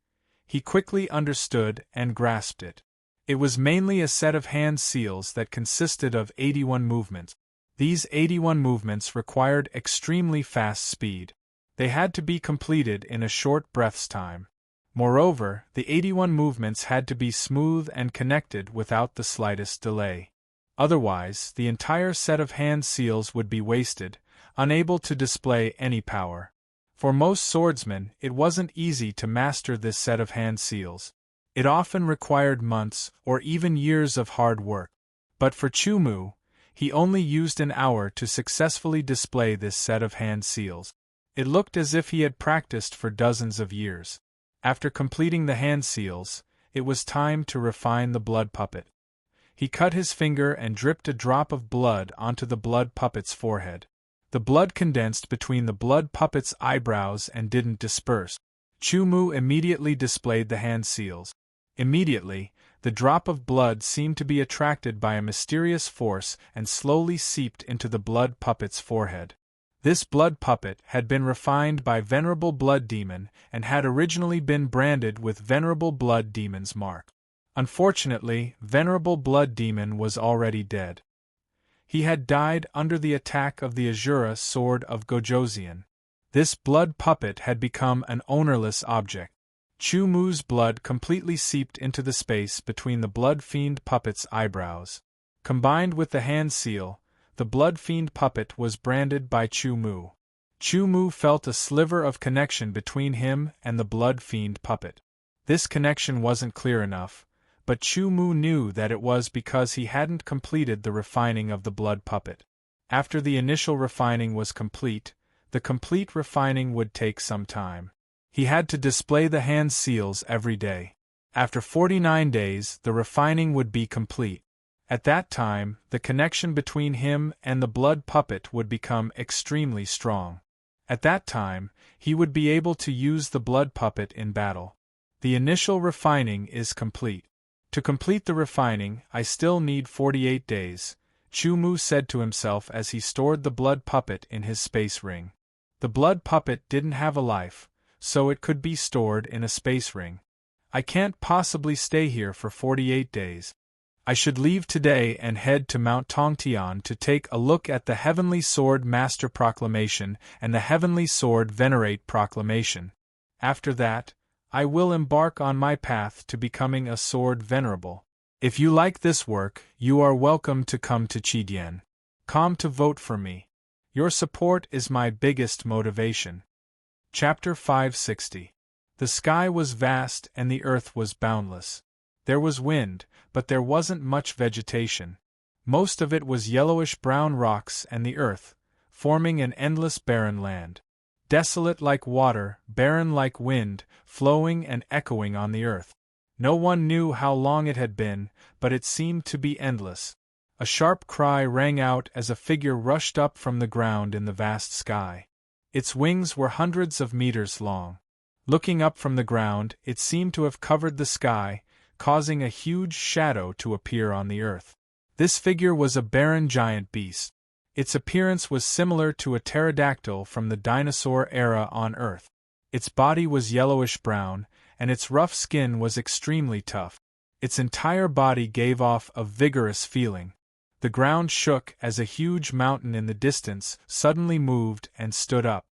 he quickly understood and grasped it. It was mainly a set of hand seals that consisted of 81 movements. These 81 movements required extremely fast speed. They had to be completed in a short breath's time. Moreover, the 81 movements had to be smooth and connected without the slightest delay. Otherwise, the entire set of hand seals would be wasted, unable to display any power. For most swordsmen, it wasn't easy to master this set of hand seals. It often required months or even years of hard work. But for Chu Mu, he only used an hour to successfully display this set of hand seals. It looked as if he had practiced for dozens of years. After completing the hand seals, it was time to refine the blood puppet. He cut his finger and dripped a drop of blood onto the blood puppet's forehead. The blood condensed between the blood puppet's eyebrows and didn't disperse. Chu Mu immediately displayed the hand seals. Immediately, the drop of blood seemed to be attracted by a mysterious force and slowly seeped into the blood puppet's forehead. This blood puppet had been refined by Venerable Blood Demon and had originally been branded with Venerable Blood Demon's mark. Unfortunately, Venerable Blood Demon was already dead. He had died under the attack of the Azura sword of Gojoseon. This blood puppet had become an ownerless object. Chu Mu's blood completely seeped into the space between the Blood Fiend puppet's eyebrows. Combined with the hand seal, the Blood Fiend puppet was branded by Chu Mu. Chu Mu felt a sliver of connection between him and the Blood Fiend puppet. This connection wasn't clear enough, but Chu Mu knew that it was because he hadn't completed the refining of the blood puppet. After the initial refining was complete, the complete refining would take some time. He had to display the hand seals every day. After 49 days, the refining would be complete. At that time, the connection between him and the blood puppet would become extremely strong. At that time, he would be able to use the blood puppet in battle. The initial refining is complete. To complete the refining, I still need 48 days, Chu Mu said to himself as he stored the blood puppet in his space ring. The blood puppet didn't have a life, so it could be stored in a space ring. I can't possibly stay here for 48 days. I should leave today and head to Mount Tongtian to take a look at the Heavenly Sword Master Proclamation and the Heavenly Sword Venerate Proclamation. After that, I will embark on my path to becoming a sword venerable. If you like this work, you are welcome to come to Chidian. Come to vote for me. Your support is my biggest motivation. Chapter 560. The sky was vast and the earth was boundless. There was wind, but there wasn't much vegetation. Most of it was yellowish-brown rocks and the earth, forming an endless barren land. Desolate like water, barren like wind, flowing and echoing on the earth. No one knew how long it had been, but it seemed to be endless. A sharp cry rang out as a figure rushed up from the ground in the vast sky. Its wings were hundreds of meters long. Looking up from the ground, it seemed to have covered the sky, causing a huge shadow to appear on the earth. This figure was a barren giant beast. Its appearance was similar to a pterodactyl from the dinosaur era on Earth. Its body was yellowish-brown, and its rough skin was extremely tough. Its entire body gave off a vigorous feeling. The ground shook as a huge mountain in the distance suddenly moved and stood up.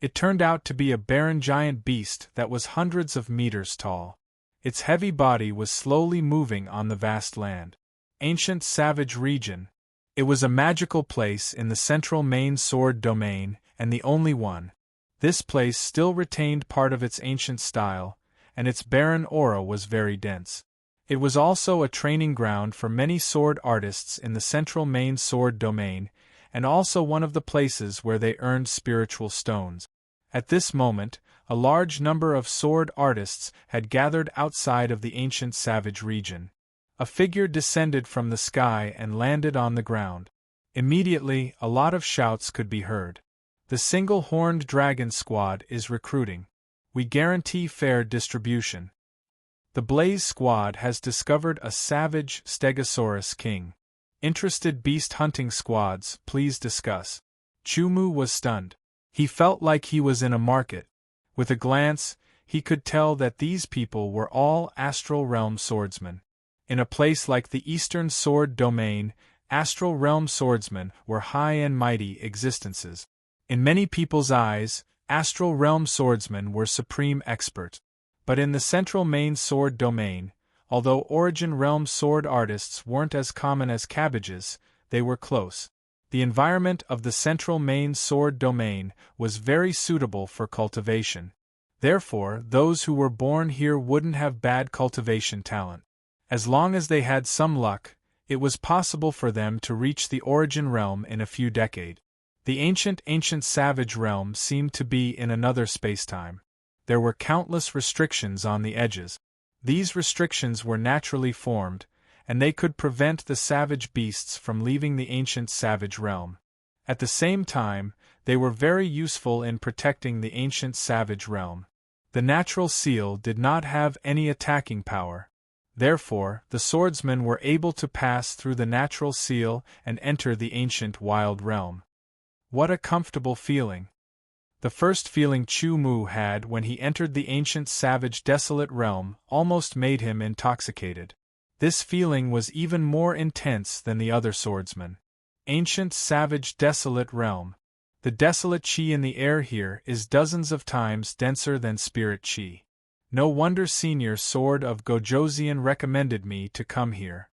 It turned out to be a barren giant beast that was hundreds of meters tall. Its heavy body was slowly moving on the vast land. Ancient Savage Region. It was a magical place in the central main sword domain, and the only one. This place still retained part of its ancient style, and its barren aura was very dense. It was also a training ground for many sword artists in the central main sword domain, and also one of the places where they earned spiritual stones. At this moment, a large number of sword artists had gathered outside of the ancient savage region. A figure descended from the sky and landed on the ground. Immediately, a lot of shouts could be heard. The single-horned dragon squad is recruiting. We guarantee fair distribution. The Blaze squad has discovered a savage Stegosaurus king. Interested beast hunting squads, please discuss. Chumu was stunned. He felt like he was in a market. With a glance, he could tell that these people were all Astral Realm swordsmen. In a place like the Eastern Sword Domain, Astral Realm swordsmen were high and mighty existences. In many people's eyes, Astral Realm swordsmen were supreme experts. But in the Central Main Sword Domain, although Origin Realm sword artists weren't as common as cabbages, they were close. The environment of the Central Main Sword Domain was very suitable for cultivation. Therefore, those who were born here wouldn't have bad cultivation talent. As long as they had some luck, it was possible for them to reach the Origin Realm in a few decades. The ancient savage realm seemed to be in another spacetime. There were countless restrictions on the edges. These restrictions were naturally formed, and they could prevent the savage beasts from leaving the ancient savage realm. At the same time, they were very useful in protecting the ancient savage realm. The natural seal did not have any attacking power. Therefore, the swordsmen were able to pass through the natural seal and enter the ancient wild realm. What a comfortable feeling! The first feeling Chumu had when he entered the ancient savage desolate realm almost made him intoxicated. This feeling was even more intense than the other swordsmen. Ancient savage desolate realm. The desolate chi in the air here is dozens of times denser than spirit chi. No wonder Senior Sword of Gojosian recommended me to come here.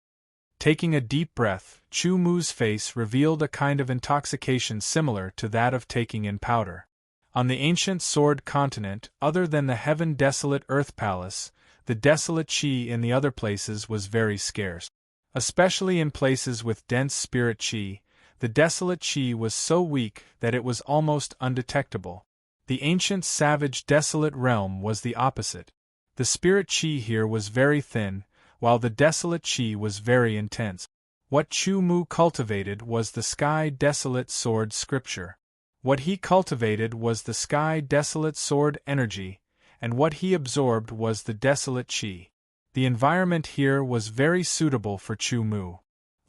Taking a deep breath, Chumu's face revealed a kind of intoxication similar to that of taking in powder. On the ancient sword continent, other than the heaven desolate earth palace, the desolate chi in the other places was very scarce. Especially in places with dense spirit chi, the desolate chi was so weak that it was almost undetectable. The ancient savage desolate realm was the opposite. The spirit chi here was very thin, while the desolate chi was very intense. What Chumu cultivated was the sky desolate sword scripture. What he cultivated was the sky desolate sword energy, and what he absorbed was the desolate chi. The environment here was very suitable for Chumu.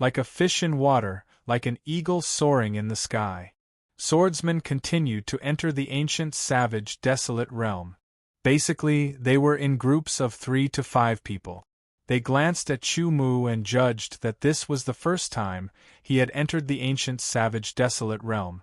Like a fish in water, like an eagle soaring in the sky. Swordsmen continued to enter the ancient savage desolate realm. Basically, they were in groups of 3 to 5 people. They glanced at Chumu and judged that this was the first time he had entered the ancient savage desolate realm.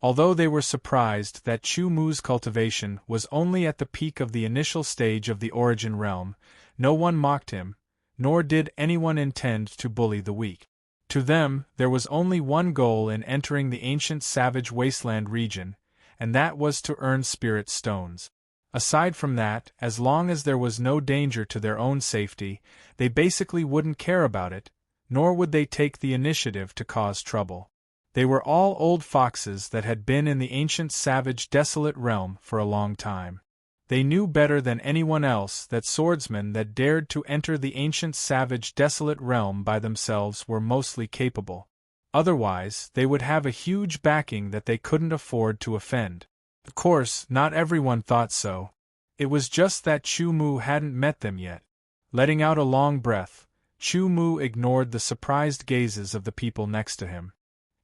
Although they were surprised that Chumu's cultivation was only at the peak of the initial stage of the origin realm, no one mocked him, nor did anyone intend to bully the weak. To them, there was only one goal in entering the ancient savage wasteland region, and that was to earn spirit stones. Aside from that, as long as there was no danger to their own safety, they basically wouldn't care about it, nor would they take the initiative to cause trouble. They were all old foxes that had been in the ancient savage desolate realm for a long time. They knew better than anyone else that swordsmen that dared to enter the ancient savage desolate realm by themselves were mostly capable. Otherwise, they would have a huge backing that they couldn't afford to offend. Of course, not everyone thought so. It was just that Chu Mu hadn't met them yet. Letting out a long breath, Chu Mu ignored the surprised gazes of the people next to him.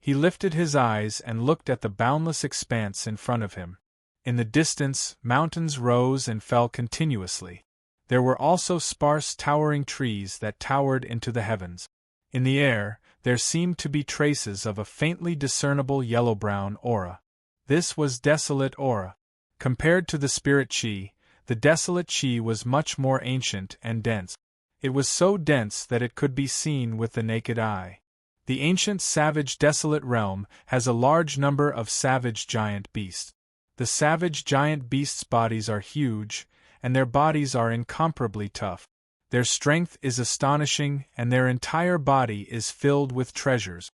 He lifted his eyes and looked at the boundless expanse in front of him. In the distance, mountains rose and fell continuously. There were also sparse towering trees that towered into the heavens. In the air, there seemed to be traces of a faintly discernible yellow-brown aura. This was desolate aura. Compared to the spirit chi, the desolate chi was much more ancient and dense. It was so dense that it could be seen with the naked eye. The ancient savage desolate realm has a large number of savage giant beasts. The savage giant beasts' bodies are huge, and their bodies are incomparably tough. Their strength is astonishing, and their entire body is filled with treasures.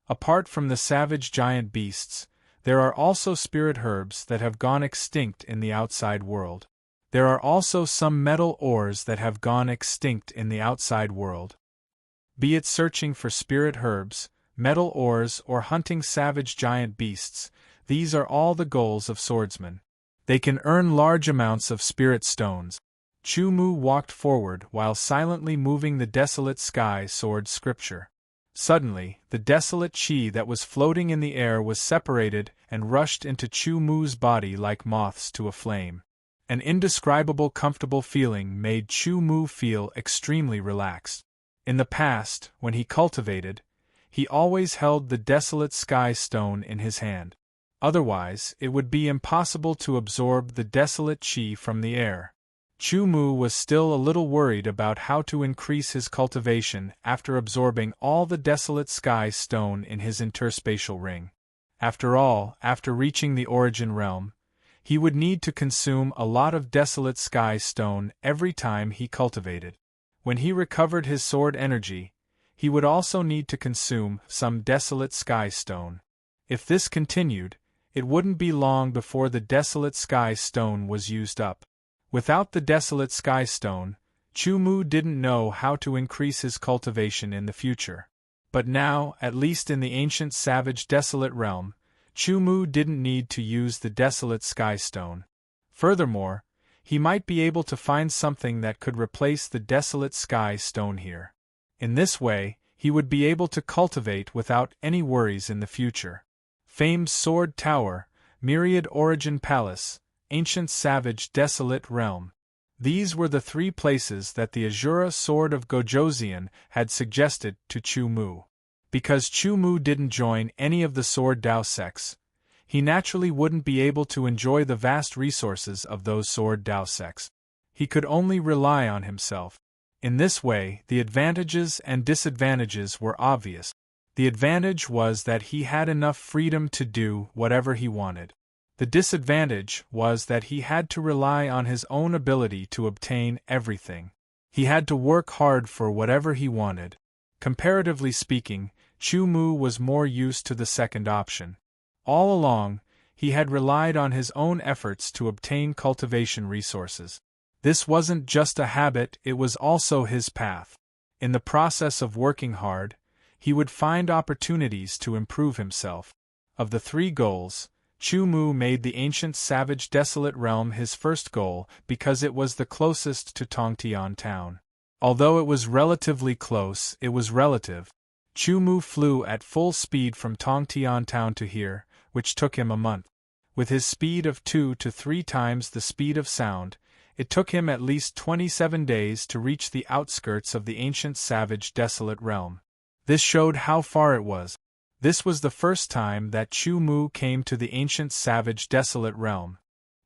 Apart from the savage giant beasts, there are also spirit herbs that have gone extinct in the outside world. There are also some metal ores that have gone extinct in the outside world. Be it searching for spirit herbs, metal ores, or hunting savage giant beasts, these are all the goals of swordsmen. They can earn large amounts of spirit stones. Chu Mu walked forward while silently moving the desolate sky sword scripture. Suddenly, the desolate chi that was floating in the air was separated and rushed into Chu Mu's body like moths to a flame. An indescribable comfortable feeling made Chu Mu feel extremely relaxed. In the past, when he cultivated, he always held the desolate sky stone in his hand. Otherwise, it would be impossible to absorb the desolate chi from the air. Chu Mu was still a little worried about how to increase his cultivation after absorbing all the desolate sky stone in his interspatial ring. After all, after reaching the origin realm, he would need to consume a lot of desolate sky stone every time he cultivated. When he recovered his sword energy, he would also need to consume some desolate sky stone. If this continued, it wouldn't be long before the desolate sky stone was used up. Without the desolate sky stone, Chu Mu didn't know how to increase his cultivation in the future. But now, at least in the ancient savage desolate realm, Chu Mu didn't need to use the desolate sky stone. Furthermore, he might be able to find something that could replace the desolate sky stone here. In this way, he would be able to cultivate without any worries in the future. Famed Sword Tower, Myriad Origin Palace, Ancient Savage Desolate Realm. These were the three places that the Azura Sword of Gojoseon had suggested to Chu Mu. Because Chu Mu didn't join any of the Sword Dao sects, he naturally wouldn't be able to enjoy the vast resources of those Sword Dao sects. He could only rely on himself. In this way, the advantages and disadvantages were obvious. The advantage was that he had enough freedom to do whatever he wanted. The disadvantage was that he had to rely on his own ability to obtain everything. He had to work hard for whatever he wanted. Comparatively speaking, Chu Mu was more used to the second option. All along, he had relied on his own efforts to obtain cultivation resources. This wasn't just a habit, it was also his path. In the process of working hard, he would find opportunities to improve himself. Of the three goals, Chu Mu made the ancient savage desolate realm his first goal because it was the closest to Tongtian town. Although it was relatively close, it was relative. Chu Mu flew at full speed from Tongtian town to here, which took him a month. With his speed of 2 to 3 times the speed of sound, it took him at least 27 days to reach the outskirts of the ancient savage desolate realm. This showed how far it was. This was the first time that Chu Mu came to the ancient savage desolate realm.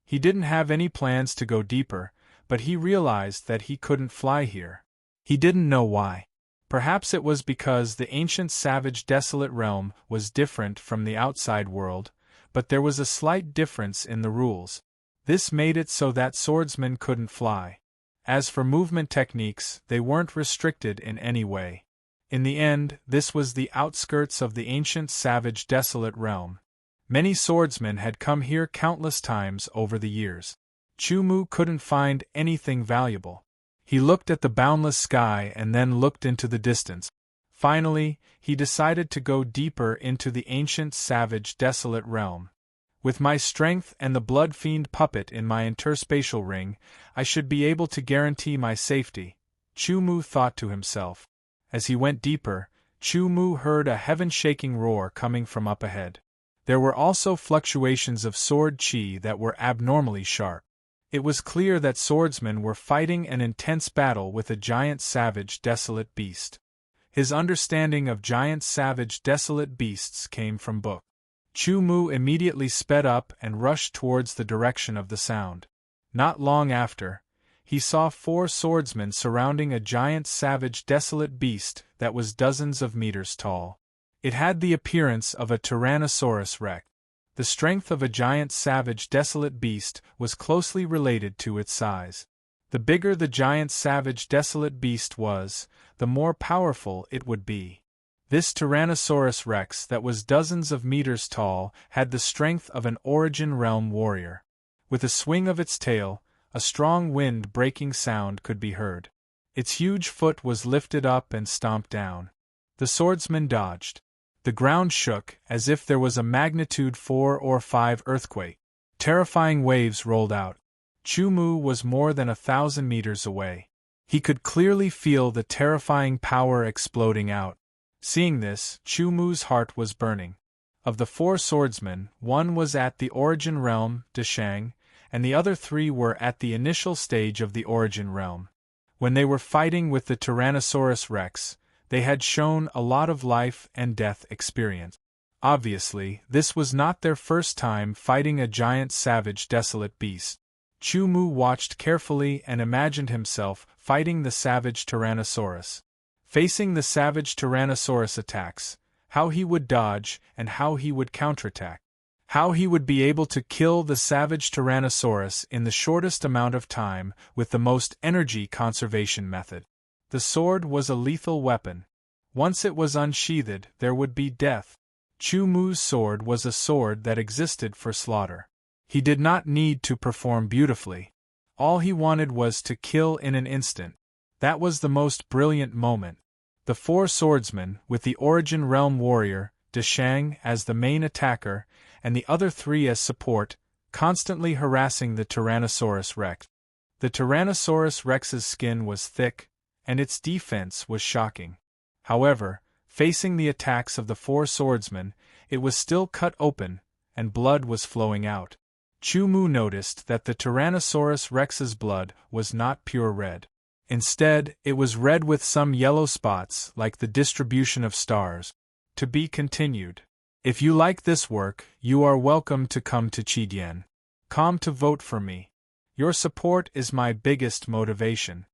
He didn't have any plans to go deeper, but he realized that he couldn't fly here. He didn't know why. Perhaps it was because the ancient savage desolate realm was different from the outside world, but there was a slight difference in the rules. This made it so that swordsmen couldn't fly. As for movement techniques, they weren't restricted in any way. In the end, this was the outskirts of the ancient savage desolate realm. Many swordsmen had come here countless times over the years. Chu Mu couldn't find anything valuable. He looked at the boundless sky and then looked into the distance. Finally, he decided to go deeper into the ancient savage desolate realm. With my strength and the blood fiend puppet in my interspatial ring, I should be able to guarantee my safety, Chu Mu thought to himself. As he went deeper, Chu Mu heard a heaven-shaking roar coming from up ahead. There were also fluctuations of sword chi that were abnormally sharp. It was clear that swordsmen were fighting an intense battle with a giant savage desolate beast. His understanding of giant savage desolate beasts came from book. Chu Mu immediately sped up and rushed towards the direction of the sound. Not long after, he saw 4 swordsmen surrounding a giant savage desolate beast that was dozens of meters tall. It had the appearance of a Tyrannosaurus rex. The strength of a giant savage desolate beast was closely related to its size. The bigger the giant savage desolate beast was, the more powerful it would be. This Tyrannosaurus rex that was dozens of meters tall had the strength of an Origin Realm warrior. With a swing of its tail, a strong wind-breaking sound could be heard. Its huge foot was lifted up and stomped down. The swordsman dodged. The ground shook as if there was a magnitude 4 or 5 earthquake. Terrifying waves rolled out. Chu Mu was more than 1,000 meters away. He could clearly feel the terrifying power exploding out. Seeing this, Chu Mu's heart was burning. Of the 4 swordsmen, 1 was at the Origin Realm, Deshang, and the other 3 were at the initial stage of the Origin Realm. When they were fighting with the Tyrannosaurus rex, they had shown a lot of life and death experience. Obviously, this was not their first time fighting a giant savage desolate beast. Chu Mu watched carefully and imagined himself fighting the savage Tyrannosaurus. Facing the savage Tyrannosaurus attacks, how he would dodge and how he would counterattack. How he would be able to kill the savage Tyrannosaurus in the shortest amount of time with the most energy conservation method. The sword was a lethal weapon. Once it was unsheathed, there would be death. Chu Mu's sword was a sword that existed for slaughter. He did not need to perform beautifully. All he wanted was to kill in an instant. That was the most brilliant moment. The 4 swordsmen, with the Origin Realm warrior, Deshang, as the main attacker, and the other 3 as support, constantly harassing the Tyrannosaurus rex. The Tyrannosaurus rex's skin was thick, and its defense was shocking. However, facing the attacks of the 4 swordsmen, it was still cut open, and blood was flowing out. Chu Mu noticed that the Tyrannosaurus rex's blood was not pure red. Instead, it was red with some yellow spots like the distribution of stars. To be continued. If you like this work, you are welcome to come to Chidian.com to vote for me. Your support is my biggest motivation.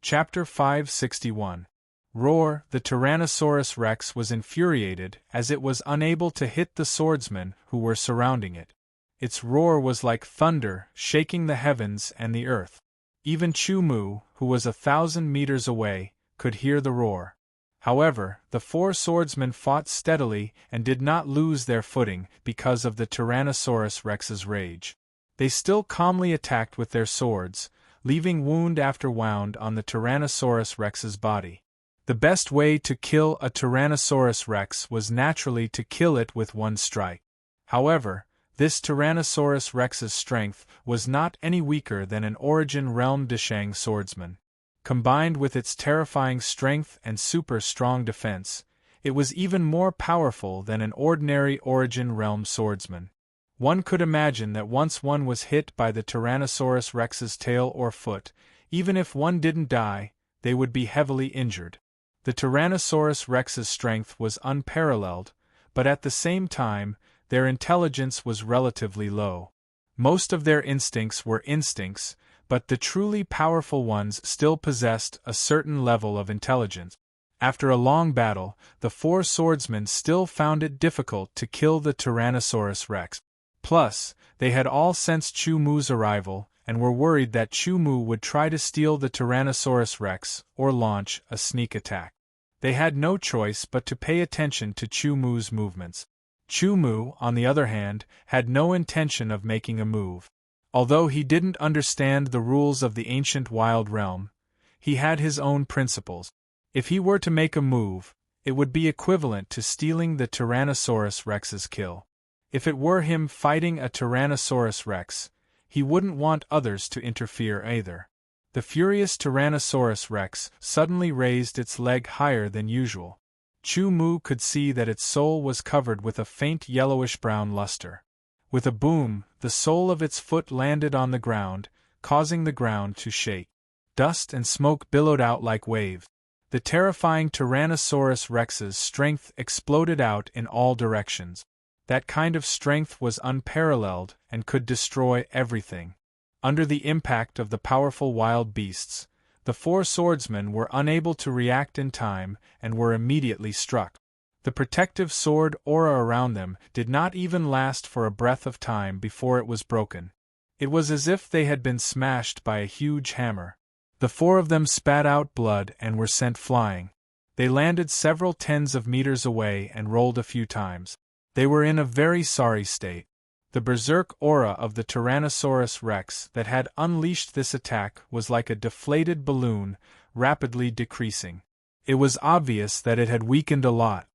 Chapter 561. Roar. The Tyrannosaurus rex was infuriated as it was unable to hit the swordsmen who were surrounding it. Its roar was like thunder, shaking the heavens and the earth. Even Chu Mu, who was 1,000 meters away, could hear the roar. However, the 4 swordsmen fought steadily and did not lose their footing because of the Tyrannosaurus rex's rage. They still calmly attacked with their swords, leaving wound after wound on the Tyrannosaurus rex's body. The best way to kill a Tyrannosaurus rex was naturally to kill it with one strike. However, this Tyrannosaurus rex's strength was not any weaker than an Origin Realm Deshang swordsman. Combined with its terrifying strength and super strong defense, it was even more powerful than an ordinary Origin Realm swordsman. One could imagine that once one was hit by the Tyrannosaurus rex's tail or foot, even if one didn't die, they would be heavily injured. The Tyrannosaurus rex's strength was unparalleled, but at the same time, their intelligence was relatively low. Most of their instincts were instincts, but the truly powerful ones still possessed a certain level of intelligence. After a long battle, the 4 swordsmen still found it difficult to kill the Tyrannosaurus rex. Plus, they had all sensed Chu Mu's arrival and were worried that Chu Mu would try to steal the Tyrannosaurus rex or launch a sneak attack. They had no choice but to pay attention to Chu Mu's movements. Chu Mu, on the other hand, had no intention of making a move. Although he didn't understand the rules of the ancient wild realm, he had his own principles. If he were to make a move, it would be equivalent to stealing the Tyrannosaurus Rex's kill. If it were him fighting a Tyrannosaurus Rex, he wouldn't want others to interfere either. The furious Tyrannosaurus Rex suddenly raised its leg higher than usual. Chu Mu could see that its sole was covered with a faint yellowish-brown luster. With a boom, the sole of its foot landed on the ground, causing the ground to shake. Dust and smoke billowed out like waves. The terrifying Tyrannosaurus Rex's strength exploded out in all directions. That kind of strength was unparalleled and could destroy everything. Under the impact of the powerful wild beasts, the four swordsmen were unable to react in time and were immediately struck. The protective sword aura around them did not even last for a breath of time before it was broken. It was as if they had been smashed by a huge hammer. The four of them spat out blood and were sent flying. They landed several tens of meters away and rolled a few times. They were in a very sorry state. The berserk aura of the Tyrannosaurus Rex that had unleashed this attack was like a deflated balloon, rapidly decreasing. It was obvious that it had weakened a lot.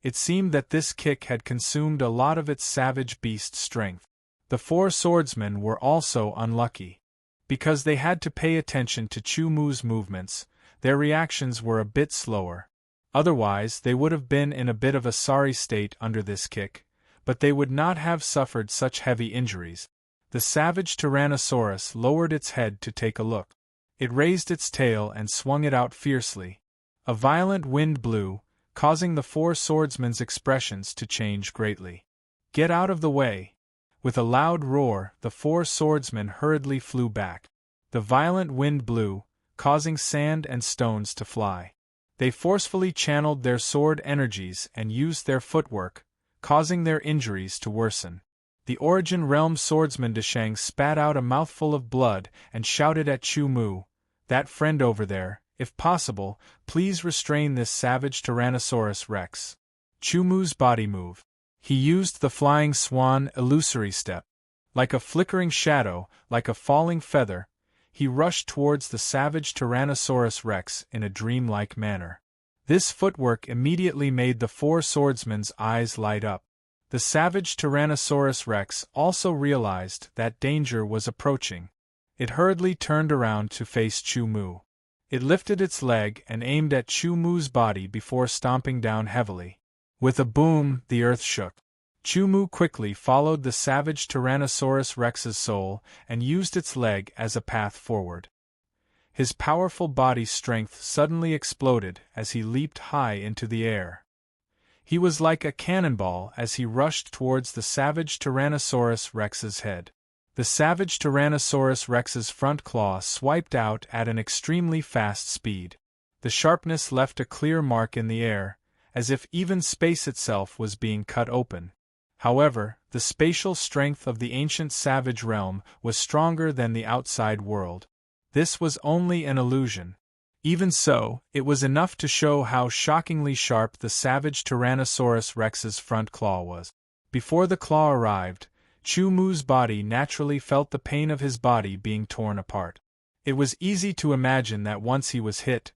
It seemed that this kick had consumed a lot of its savage beast strength. The four swordsmen were also unlucky. Because they had to pay attention to Chu Mu's movements, their reactions were a bit slower. Otherwise, they would have been in a bit of a sorry state under this kick, but they would not have suffered such heavy injuries. The savage Tyrannosaurus lowered its head to take a look. It raised its tail and swung it out fiercely. A violent wind blew, causing the four swordsmen's expressions to change greatly. "Get out of the way!" With a loud roar, the four swordsmen hurriedly flew back. The violent wind blew, causing sand and stones to fly. They forcefully channeled their sword energies and used their footwork, causing their injuries to worsen. The Origin Realm swordsman Deshang spat out a mouthful of blood and shouted at Chu Mu, "That friend over there, if possible, please restrain this savage Tyrannosaurus Rex." Chu Mu's body moved. He used the flying swan illusory step. Like a flickering shadow, like a falling feather, he rushed towards the savage Tyrannosaurus Rex in a dreamlike manner. This footwork immediately made the four swordsmen's eyes light up. The savage Tyrannosaurus Rex also realized that danger was approaching. It hurriedly turned around to face Chu Mu. It lifted its leg and aimed at Chu Mu's body before stomping down heavily. With a boom, the earth shook. Chu Mu quickly followed the savage Tyrannosaurus Rex's soul and used its leg as a path forward. His powerful body strength suddenly exploded as he leaped high into the air. He was like a cannonball as he rushed towards the savage Tyrannosaurus Rex's head. The savage Tyrannosaurus Rex's front claw swiped out at an extremely fast speed. The sharpness left a clear mark in the air, as if even space itself was being cut open. However, the spatial strength of the ancient savage realm was stronger than the outside world. This was only an illusion. Even so, it was enough to show how shockingly sharp the savage Tyrannosaurus Rex's front claw was. Before the claw arrived, Chu Mu's body naturally felt the pain of his body being torn apart. It was easy to imagine that once he was hit,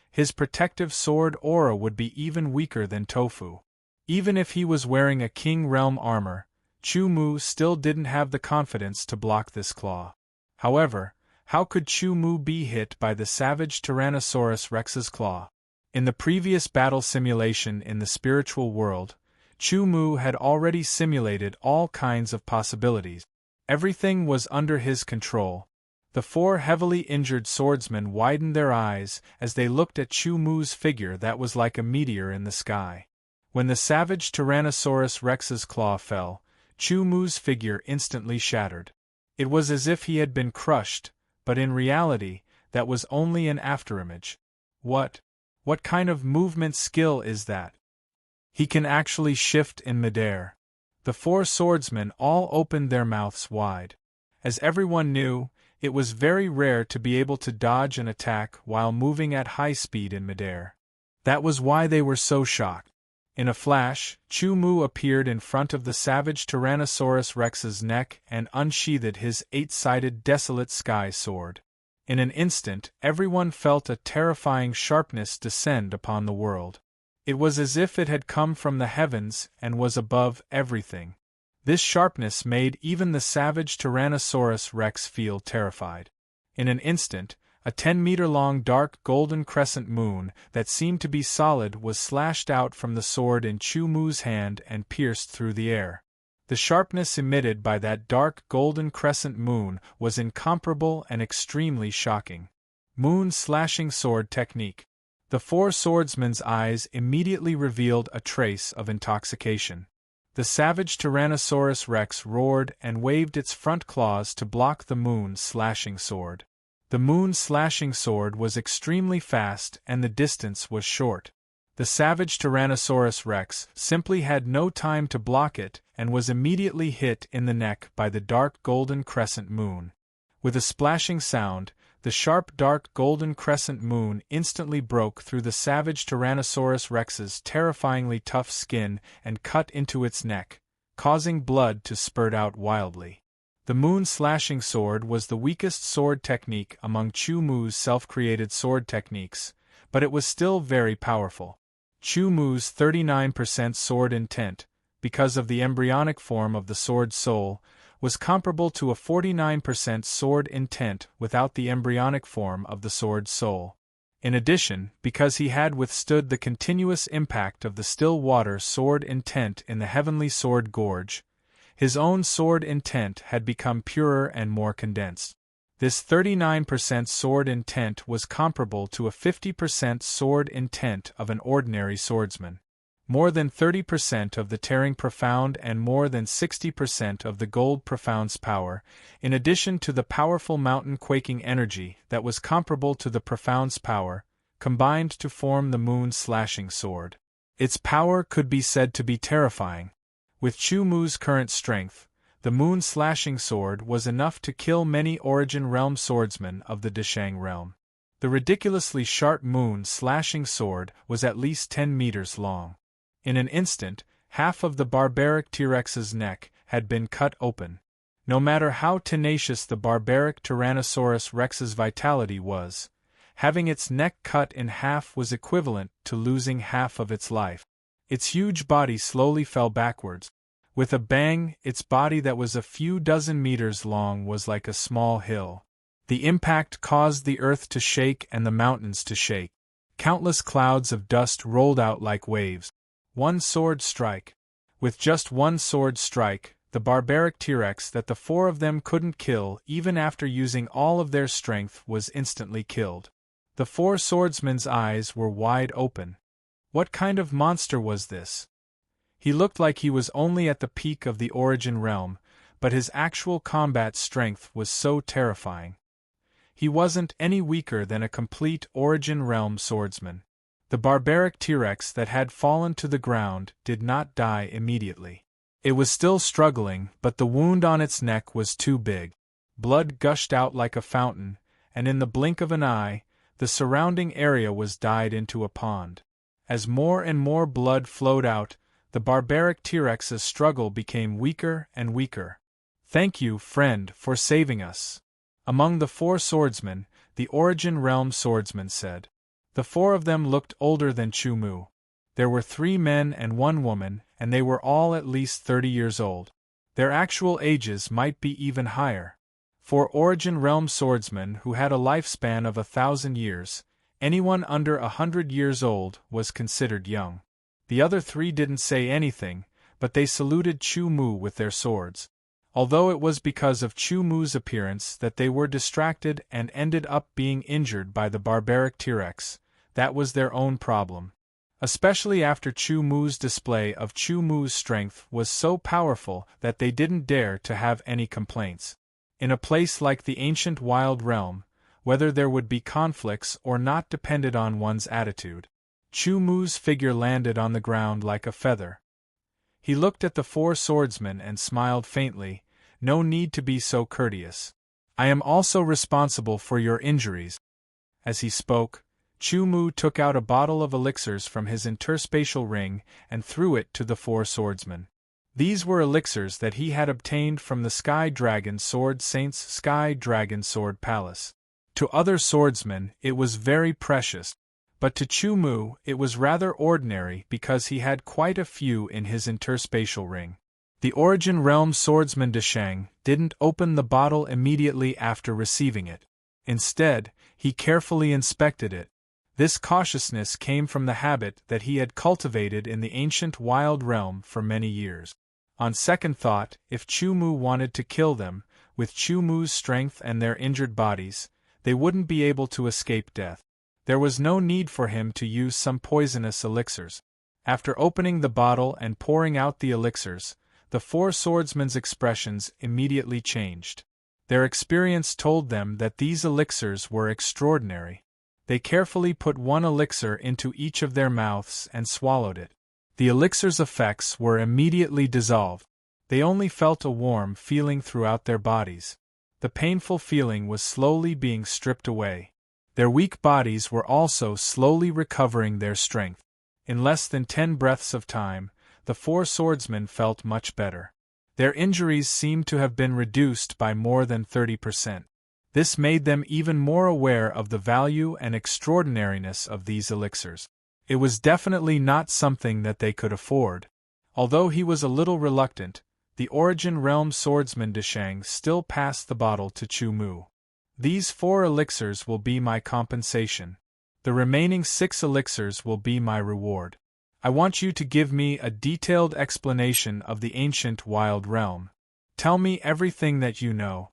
his protective sword aura would be even weaker than Tofu. Even if he was wearing a King Realm armor, Chu Mu still didn't have the confidence to block this claw. However, how could Chu Mu be hit by the savage Tyrannosaurus Rex's claw? In the previous battle simulation in the spiritual world, Chu Mu had already simulated all kinds of possibilities. Everything was under his control. The four heavily injured swordsmen widened their eyes as they looked at Chu Mu's figure that was like a meteor in the sky. When the savage Tyrannosaurus Rex's claw fell, Chu Mu's figure instantly shattered. It was as if he had been crushed, but in reality, that was only an afterimage. What kind of movement skill is that? He can actually shift in midair. The four swordsmen all opened their mouths wide. As everyone knew, it was very rare to be able to dodge an attack while moving at high speed in midair. That was why they were so shocked. In a flash, Chu Mu appeared in front of the savage Tyrannosaurus Rex's neck and unsheathed his eight-sided desolate sky sword. In an instant, everyone felt a terrifying sharpness descend upon the world. It was as if it had come from the heavens and was above everything. This sharpness made even the savage Tyrannosaurus Rex feel terrified. In an instant, a 10-meter-long dark golden crescent moon that seemed to be solid was slashed out from the sword in Chu Mu's hand and pierced through the air. The sharpness emitted by that dark golden crescent moon was incomparable and extremely shocking. Moon slashing sword technique. The four swordsmen's eyes immediately revealed a trace of intoxication. The savage Tyrannosaurus Rex roared and waved its front claws to block the moon slashing sword. The moon slashing sword was extremely fast and the distance was short. The savage Tyrannosaurus Rex simply had no time to block it and was immediately hit in the neck by the dark golden crescent moon. With a splashing sound, the sharp dark golden crescent moon instantly broke through the savage Tyrannosaurus Rex's terrifyingly tough skin and cut into its neck, causing blood to spurt out wildly. The moon slashing sword was the weakest sword technique among Chu Mu's self-created sword techniques, but it was still very powerful. Chu Mu's 39% sword intent, because of the embryonic form of the sword soul, was comparable to a 49% sword intent without the embryonic form of the sword soul. In addition, because he had withstood the continuous impact of the still water sword intent in the heavenly sword gorge, his own sword intent had become purer and more condensed. This 39% sword intent was comparable to a 50% sword intent of an ordinary swordsman. More than 30% of the tearing profound and more than 60% of the gold profound's power, in addition to the powerful mountain-quaking energy that was comparable to the profound's power, combined to form the moon slashing sword. Its power could be said to be terrifying. With Chu Mu's current strength, the moon slashing sword was enough to kill many Origin Realm swordsmen of the Deshang realm. The ridiculously sharp moon slashing sword was at least 10 meters long. In an instant, half of the barbaric T-Rex's neck had been cut open. No matter how tenacious the barbaric Tyrannosaurus Rex's vitality was, having its neck cut in half was equivalent to losing half of its life. Its huge body slowly fell backwards. With a bang, its body that was a few dozen meters long was like a small hill. The impact caused the earth to shake and the mountains to shake. Countless clouds of dust rolled out like waves. One sword strike. With just one sword strike, the barbaric T-Rex that the four of them couldn't kill even after using all of their strength was instantly killed. The four swordsmen's eyes were wide open. What kind of monster was this? He looked like he was only at the peak of the Origin Realm, but his actual combat strength was so terrifying. He wasn't any weaker than a complete Origin Realm swordsman. The barbaric T-Rex that had fallen to the ground did not die immediately. It was still struggling, but the wound on its neck was too big. Blood gushed out like a fountain, and in the blink of an eye, the surrounding area was dyed into a pond. As more and more blood flowed out, the barbaric T-Rex's struggle became weaker and weaker. "Thank you, friend, for saving us." Among the four swordsmen, the Origin Realm swordsman said. The four of them looked older than Chu Mu. There were 3 men and 1 woman, and they were all at least 30 years old. Their actual ages might be even higher. For Origin Realm swordsmen who had a lifespan of 1,000 years, anyone under 100 years old was considered young. The other 3 didn't say anything, but they saluted Chu Mu with their swords. Although it was because of Chu Mu's appearance that they were distracted and ended up being injured by the barbaric T-Rex, that was their own problem. Especially after Chu Mu's display of Chu Mu's strength was so powerful that they didn't dare to have any complaints. In a place like the ancient wild realm, whether there would be conflicts or not depended on one's attitude. Chu Mu's figure landed on the ground like a feather. He looked at the 4 swordsmen and smiled faintly. "No need to be so courteous. I am also responsible for your injuries." As he spoke, Chu Mu took out a bottle of elixirs from his interspatial ring and threw it to the four swordsmen. These were elixirs that he had obtained from the Sky Dragon Sword Saint's Sky Dragon Sword Palace. To other swordsmen, it was very precious, but to Chu Mu it was rather ordinary because he had quite a few in his interspatial ring. The Origin Realm swordsman Desheng didn't open the bottle immediately after receiving it. Instead, he carefully inspected it. This cautiousness came from the habit that he had cultivated in the ancient wild realm for many years. On second thought, if Chu Mu wanted to kill them, with Chu Mu's strength and their injured bodies, they wouldn't be able to escape death. There was no need for him to use some poisonous elixirs. After opening the bottle and pouring out the elixirs, the four swordsmen's expressions immediately changed. Their experience told them that these elixirs were extraordinary. They carefully put one elixir into each of their mouths and swallowed it. The elixir's effects were immediately dissolved. They only felt a warm feeling throughout their bodies. The painful feeling was slowly being stripped away. Their weak bodies were also slowly recovering their strength. In less than 10 breaths of time, the four swordsmen felt much better. Their injuries seemed to have been reduced by more than 30%. This made them even more aware of the value and extraordinariness of these elixirs. It was definitely not something that they could afford. Although he was a little reluctant, the Origin Realm swordsman Desheng still passed the bottle to Chu Mu. These 4 elixirs will be my compensation. The remaining 6 elixirs will be my reward. I want you to give me a detailed explanation of the ancient wild realm. Tell me everything that you know.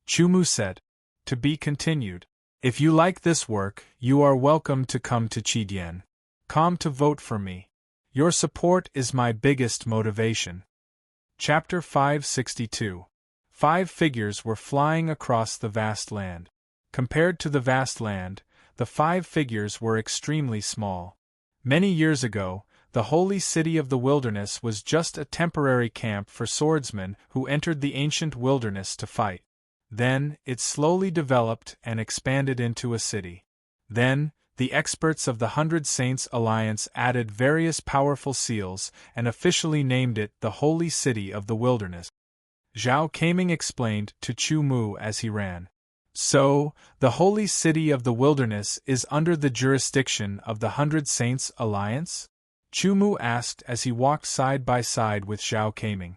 Chu Mu said. To be continued. If you like this work, you are welcome to come to Chidian. Come to vote for me. Your support is my biggest motivation. Chapter 562. 5 figures were flying across the vast land. Compared to the vast land, the 5 figures were extremely small. Many years ago, the holy city of the wilderness was just a temporary camp for swordsmen who entered the ancient wilderness to fight. Then, it slowly developed and expanded into a city. Then, the experts of the 100 Saints Alliance added various powerful seals and officially named it the Holy City of the Wilderness. Zhao Kaming explained to Chu Mu as he ran. So, the Holy City of the Wilderness is under the jurisdiction of the 100 Saints Alliance? Chu Mu asked as he walked side by side with Zhao Kaming.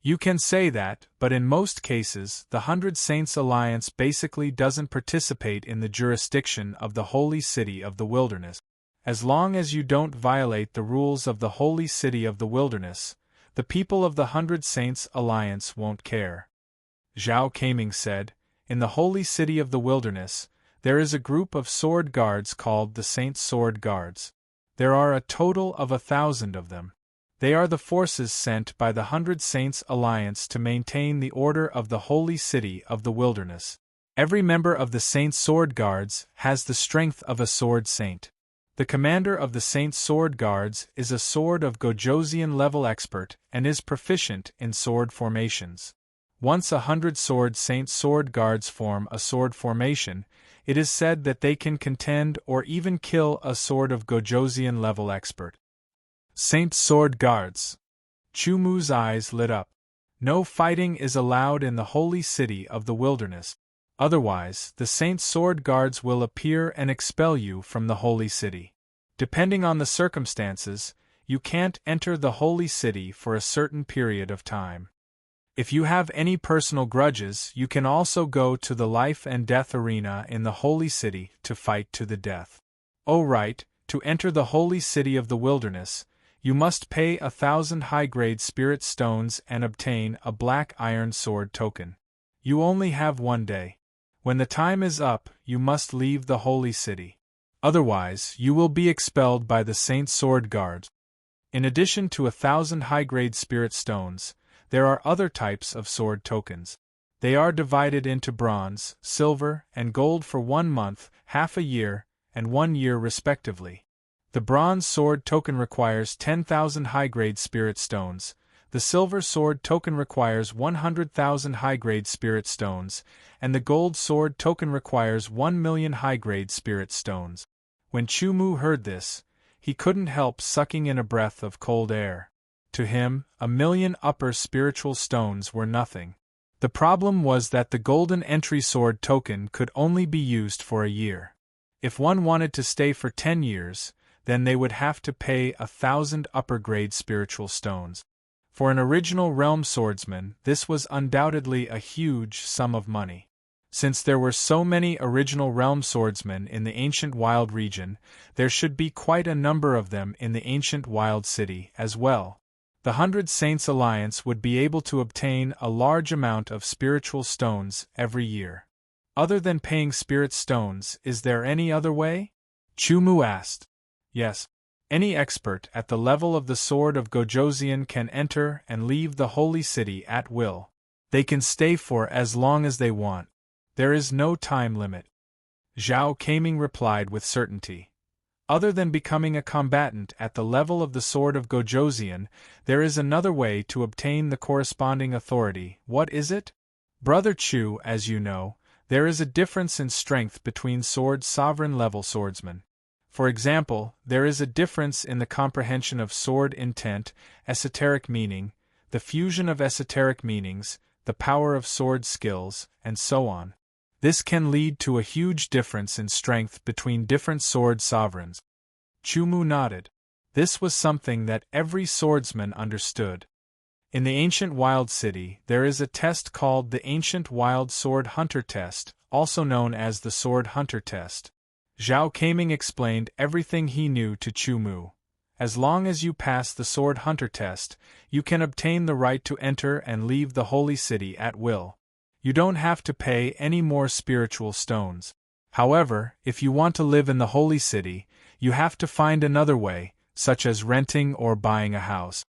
You can say that, but in most cases, the 100 Saints Alliance basically doesn't participate in the jurisdiction of the Holy City of the Wilderness. As long as you don't violate the rules of the Holy City of the Wilderness, the people of the 100 Saints Alliance won't care. Zhao Kaming said, in the Holy City of the Wilderness, there is a group of sword guards called the Saint Sword Guards. There are a total of 1,000 of them. They are the forces sent by the 100 Saints Alliance to maintain the order of the Holy City of the Wilderness. Every member of the Saint Sword Guards has the strength of a sword saint. The commander of the Saint Sword Guards is a sword of Gojosian level expert and is proficient in sword formations. Once 100 Saint Sword Guards form a sword formation, it is said that they can contend or even kill a sword of Gojosian level expert. Saint Sword Guards. Chu Mu's eyes lit up. No fighting is allowed in the Holy City of the Wilderness. Otherwise, the Saint Sword Guards will appear and expel you from the Holy City. Depending on the circumstances, you can't enter the Holy City for a certain period of time. If you have any personal grudges, you can also go to the life and death arena in the Holy City to fight to the death. Oh right, to enter the Holy City of the Wilderness, you must pay 1,000 high-grade spirit stones and obtain a black iron sword token. You only have 1 day. When the time is up, you must leave the Holy City. Otherwise, you will be expelled by the Saint Sword Guards. In addition to 1,000 high-grade spirit stones, there are other types of sword tokens. They are divided into bronze, silver, and gold for 1 month, half a year, and 1 year respectively. The bronze sword token requires 10,000 high-grade spirit stones, the silver sword token requires 100,000 high-grade spirit stones, and the gold sword token requires 1 million high-grade spirit stones. When Chumu heard this, he couldn't help sucking in a breath of cold air. To him, 1,000,000 upper spiritual stones were nothing. The problem was that the golden entry sword token could only be used for a year. If one wanted to stay for 10 years, then they would have to pay 1,000 upper-grade spiritual stones. For an original realm swordsman, this was undoubtedly a huge sum of money. Since there were so many original realm swordsmen in the ancient wild region, there should be quite a number of them in the ancient wild city as well. The 100 Saints Alliance would be able to obtain a large amount of spiritual stones every year. Other than paying spirit stones, is there any other way? Chumu asked. Yes. Any expert at the level of the Sword of Gojoseon can enter and leave the holy city at will. They can stay for as long as they want. There is no time limit. Zhao Kaming replied with certainty. Other than becoming a combatant at the level of the Sword of Gojoseon, there is another way to obtain the corresponding authority. What is it? Brother Chu, as you know, there is a difference in strength between sword sovereign level swordsmen. For example, there is a difference in the comprehension of sword intent, esoteric meaning, the fusion of esoteric meanings, the power of sword skills, and so on. This can lead to a huge difference in strength between different sword sovereigns. Chumu nodded. This was something that every swordsman understood. In the ancient wild city, there is a test called the Ancient Wild Sword Hunter Test, also known as the Sword Hunter Test. Zhao Kaming explained everything he knew to Chumu. As long as you pass the Sword Hunter Test, you can obtain the right to enter and leave the holy city at will. You don't have to pay any more spiritual stones. However, if you want to live in the holy city, you have to find another way, such as renting or buying a house.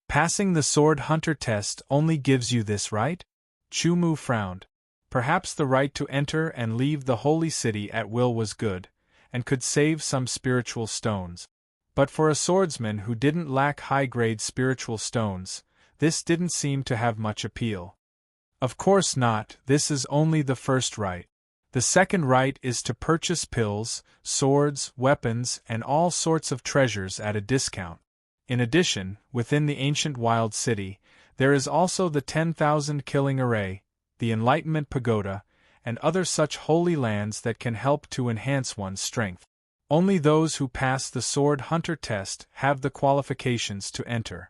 Passing the Sword Hunter Test only gives you this right? Chumu frowned. Perhaps the right to enter and leave the holy city at will was good, and could save some spiritual stones. But for a swordsman who didn't lack high-grade spiritual stones, this didn't seem to have much appeal. Of course not, this is only the first right. The second right is to purchase pills, swords, weapons, and all sorts of treasures at a discount. In addition, within the ancient wild city, there is also the 10,000 killing array, the Enlightenment Pagoda, and other such holy lands that can help to enhance one's strength. Only those who pass the Sword Hunter Test have the qualifications to enter.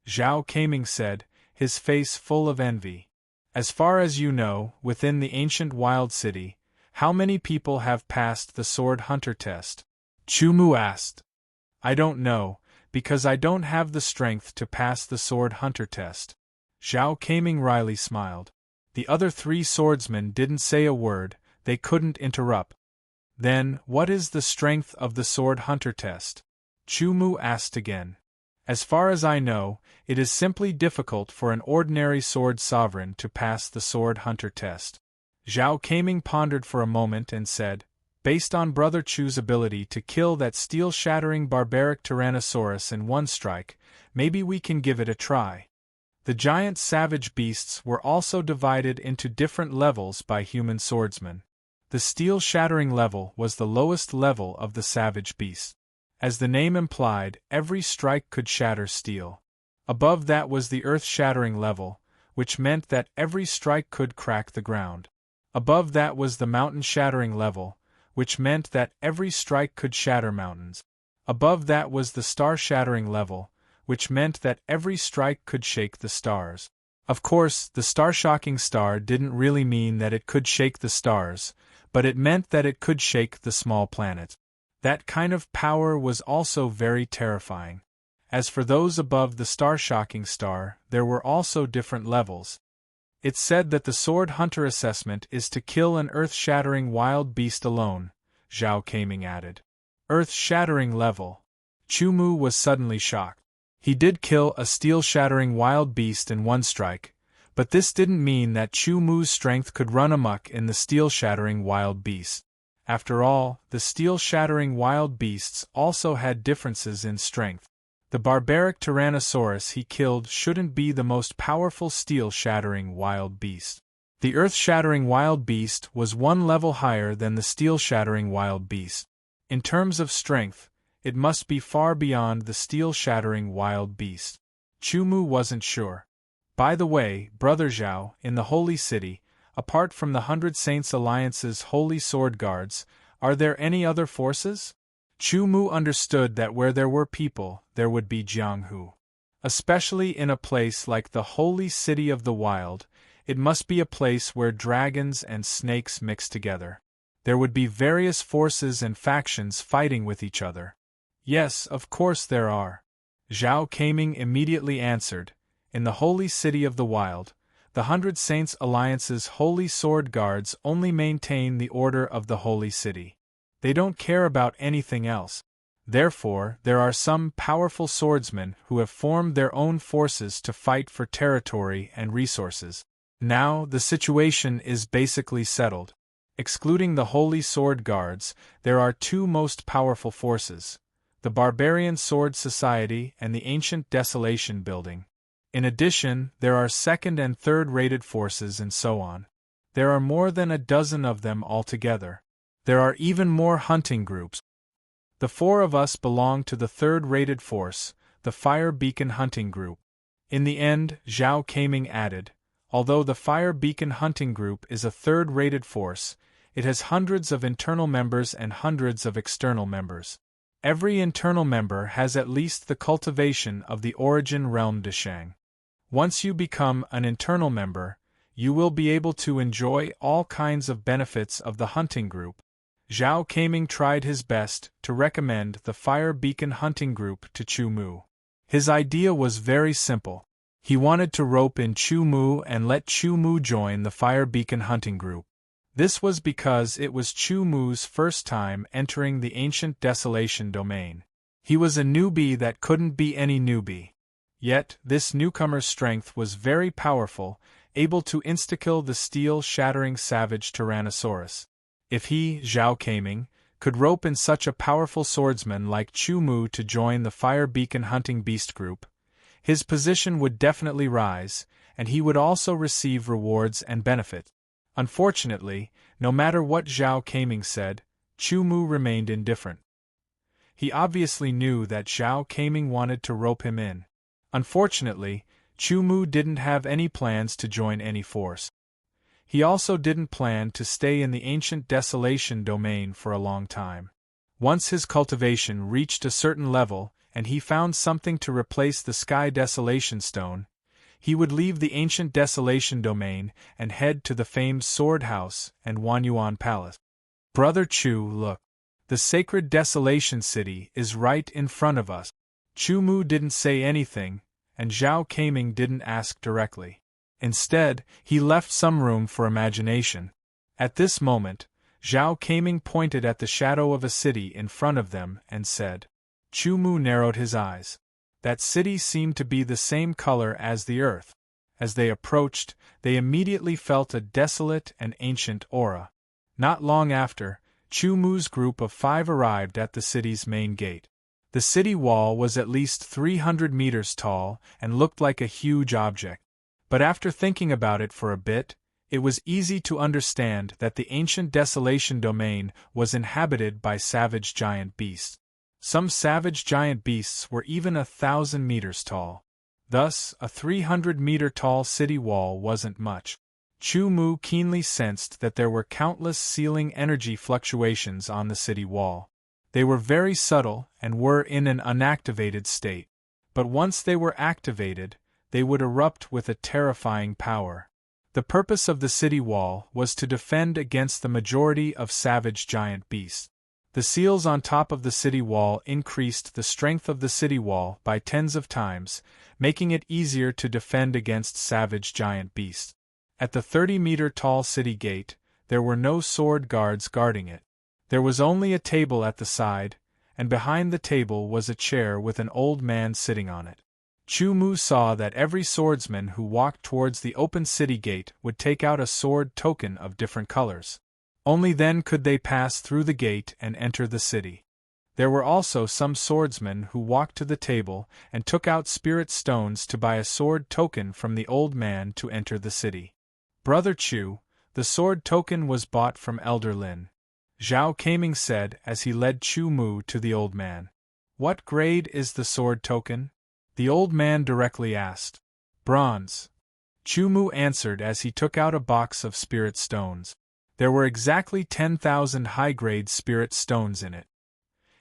Zhao Kaming said, his face full of envy. As far as you know, within the ancient wild city, how many people have passed the Sword Hunter Test? Chumu asked. I don't know, because I don't have the strength to pass the Sword Hunter Test. Zhao Kaming wryly smiled. The other 3 swordsmen didn't say a word, they couldn't interrupt. Then, what is the strength of the Sword Hunter Test? Chumu asked again. As far as I know, it is simply difficult for an ordinary sword sovereign to pass the Sword Hunter Test. Zhao Kaming pondered for a moment and said, based on Brother Chu's ability to kill that steel-shattering barbaric Tyrannosaurus in one strike, maybe we can give it a try. The giant savage beasts were also divided into different levels by human swordsmen. The steel-shattering level was the lowest level of the savage beasts. As the name implied, every strike could shatter steel. Above that was the earth-shattering level, which meant that every strike could crack the ground. Above that was the mountain-shattering level, which meant that every strike could shatter mountains. Above that was the star-shattering level, which meant that every strike could shake the stars. Of course, the star-shocking star didn't really mean that it could shake the stars, but it meant that it could shake the small planets. That kind of power was also very terrifying. As for those above the star-shocking star, there were also different levels. It's said that the Sword Hunter assessment is to kill an earth-shattering wild beast alone, Zhao Kaming added. Earth-shattering level. Chumu was suddenly shocked. He did kill a steel-shattering wild beast in one strike, but this didn't mean that Chumu's strength could run amok in the steel-shattering wild beast. After all, the steel-shattering wild beasts also had differences in strength. The barbaric Tyrannosaurus he killed shouldn't be the most powerful steel-shattering wild beast. The earth-shattering wild beast was one level higher than the steel-shattering wild beast. In terms of strength, it must be far beyond the steel-shattering wild beast. Chu Mu wasn't sure. By the way, Brother Zhao, in the Holy City, apart from the 100 Saints Alliance's Holy Sword Guards, are there any other forces? Chu Mu understood that where there were people, there would be Jianghu. Especially in a place like the Holy City of the Wild, it must be a place where dragons and snakes mix together. There would be various forces and factions fighting with each other. Yes, of course there are. Zhao Keiming immediately answered. In the Holy City of the Wild, the 100 Saints Alliance's Holy Sword Guards only maintain the order of the Holy City. They don't care about anything else. Therefore, there are some powerful swordsmen who have formed their own forces to fight for territory and resources. Now, the situation is basically settled. Excluding the Holy Sword Guards, there are two most powerful forces: the Barbarian Sword Society and the Ancient Desolation Building. In addition, there are second- and third-rated forces and so on. There are more than a dozen of them altogether. There are even more hunting groups. The four of us belong to the third-rated force, the Fire Beacon Hunting Group. In the end, Zhao Keiming added, although the Fire Beacon Hunting Group is a third-rated force, it has hundreds of internal members and hundreds of external members. Every internal member has at least the cultivation of the origin realm Deshang. Once you become an internal member, you will be able to enjoy all kinds of benefits of the hunting group. Zhao Keiming tried his best to recommend the Fire Beacon Hunting Group to Chu Mu. His idea was very simple. He wanted to rope in Chu Mu and let Chu Mu join the Fire Beacon Hunting Group. This was because it was Chu Mu's first time entering the Ancient Desolation domain. He was a newbie that couldn't be any newbie. Yet, this newcomer's strength was very powerful, able to insta-kill the steel-shattering savage Tyrannosaurus. If he, Zhao Keiming, could rope in such a powerful swordsman like Chu Mu to join the Fire Beacon Hunting Beast Group, his position would definitely rise, and he would also receive rewards and benefits. Unfortunately, no matter what Zhao Keiming said, Chu Mu remained indifferent. He obviously knew that Zhao Keiming wanted to rope him in. Unfortunately, Chu Mu didn't have any plans to join any force. He also didn't plan to stay in the Ancient Desolation domain for a long time. Once his cultivation reached a certain level, and he found something to replace the Sky Desolation Stone, he would leave the Ancient Desolation domain and head to the famed Sword House and Wanyuan Palace. Brother Chu, look. The sacred Desolation City is right in front of us. Chu Mu didn't say anything, and Zhao Keiming didn't ask directly. Instead, he left some room for imagination. At this moment, Zhao Keiming pointed at the shadow of a city in front of them and said. Chu Mu narrowed his eyes. That city seemed to be the same color as the earth. As they approached, they immediately felt a desolate and ancient aura. Not long after, Chu Mu's group of 5 arrived at the city's main gate. The city wall was at least 300 meters tall and looked like a huge object. But after thinking about it for a bit, it was easy to understand that the Ancient Desolation domain was inhabited by savage giant beasts. Some savage giant beasts were even 1,000 meters tall. Thus, a 300-meter-tall city wall wasn't much. Chu Mu keenly sensed that there were countless sealing energy fluctuations on the city wall. They were very subtle and were in an unactivated state. But once they were activated, they would erupt with a terrifying power. The purpose of the city wall was to defend against the majority of savage giant beasts. The seals on top of the city wall increased the strength of the city wall by tens of times, making it easier to defend against savage giant beasts. At the 30-meter-tall city gate, there were no sword guards guarding it. There was only a table at the side, and behind the table was a chair with an old man sitting on it. Chu Mu saw that every swordsman who walked towards the open city gate would take out a sword token of different colors. Only then could they pass through the gate and enter the city. There were also some swordsmen who walked to the table and took out spirit stones to buy a sword token from the old man to enter the city. Brother Chu, the sword token was bought from Elder Lin. Zhao Keiming said as he led Chu Mu to the old man. What grade is the sword token? The old man directly asked. Bronze. Chu Mu answered as he took out a box of spirit stones. There were exactly 10,000 high-grade spirit stones in it.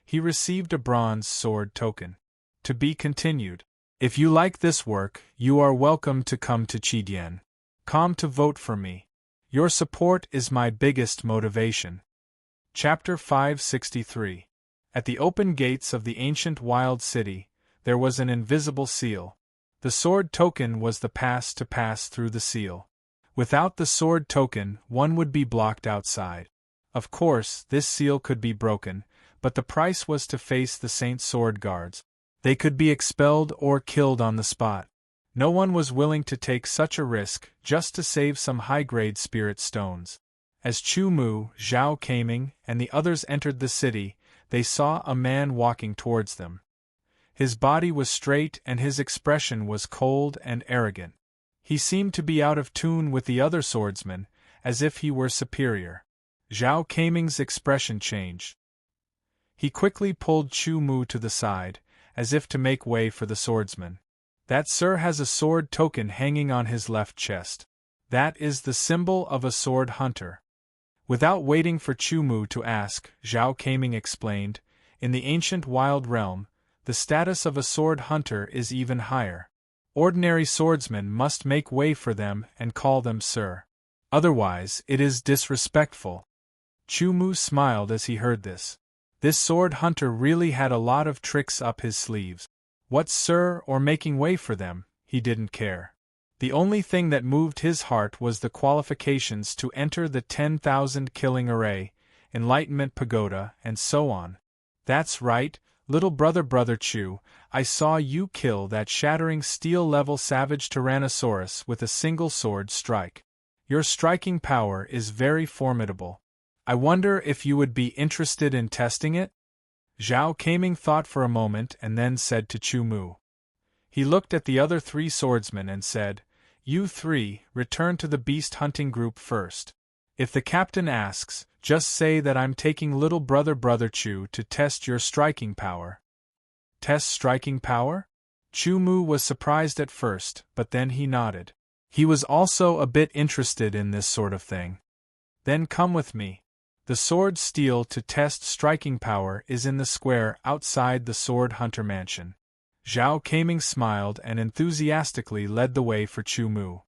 He received a bronze sword token. To be continued. If you like this work, you are welcome to come to Chidian. Come to vote for me. Your support is my biggest motivation. Chapter 563. At the open gates of the ancient wild city, there was an invisible seal. The sword token was the pass to pass through the seal. Without the sword token, one would be blocked outside. Of course, this seal could be broken, but the price was to face the Saint Sword Guards. They could be expelled or killed on the spot. No one was willing to take such a risk just to save some high-grade spirit stones. As Chu Mu, Zhao Keiming, and the others entered the city, they saw a man walking towards them. His body was straight and his expression was cold and arrogant. He seemed to be out of tune with the other swordsmen, as if he were superior. Zhao Keiming's expression changed. He quickly pulled Chu Mu to the side, as if to make way for the swordsman. That sir has a sword token hanging on his left chest. That is the symbol of a sword hunter. Without waiting for Chu Mu to ask, Zhao Keiming explained, in the ancient wild realm, the status of a sword hunter is even higher. Ordinary swordsmen must make way for them and call them sir. Otherwise, it is disrespectful. Chu Mu smiled as he heard this. This sword hunter really had a lot of tricks up his sleeves. What sir or making way for them, he didn't care. The only thing that moved his heart was the qualifications to enter the 10,000 killing array, enlightenment pagoda, and so on. That's right, little brother Chu, I saw you kill that shattering steel-level savage Tyrannosaurus with a single sword strike. Your striking power is very formidable. I wonder if you would be interested in testing it? Zhao Keiming thought for a moment and then said to Chu Mu. He looked at the other three swordsmen and said, You three, return to the beast hunting group first. If the captain asks, just say that I'm taking little brother Chu to test your striking power. Test striking power? Chu Mu was surprised at first, but then he nodded. He was also a bit interested in this sort of thing. Then come with me. The sword steel to test striking power is in the square outside the sword hunter mansion. Zhao Keiming smiled and enthusiastically led the way for Chu Mu.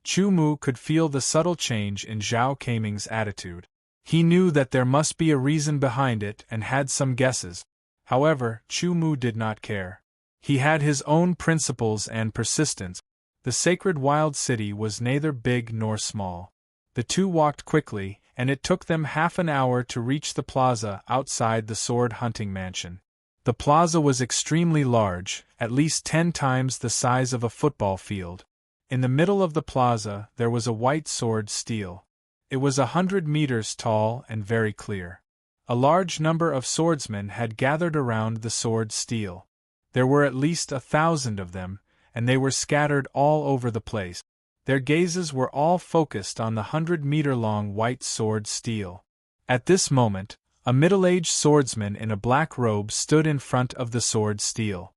Chu Mu could feel the subtle change in Zhao Keiming's attitude. He knew that there must be a reason behind it and had some guesses. However, Chu Mu did not care. He had his own principles and persistence. The sacred wild city was neither big nor small. The two walked quickly, and it took them half an hour to reach the plaza outside the sword hunting mansion. The plaza was extremely large, at least 10 times the size of a football field. In the middle of the plaza there was a white sword steel. It was 100 meters tall and very clear. A large number of swordsmen had gathered around the sword steel. There were at least 1,000 of them, and they were scattered all over the place. Their gazes were all focused on the 100-meter-long white sword steel. At this moment, a middle-aged swordsman in a black robe stood in front of the sword steel.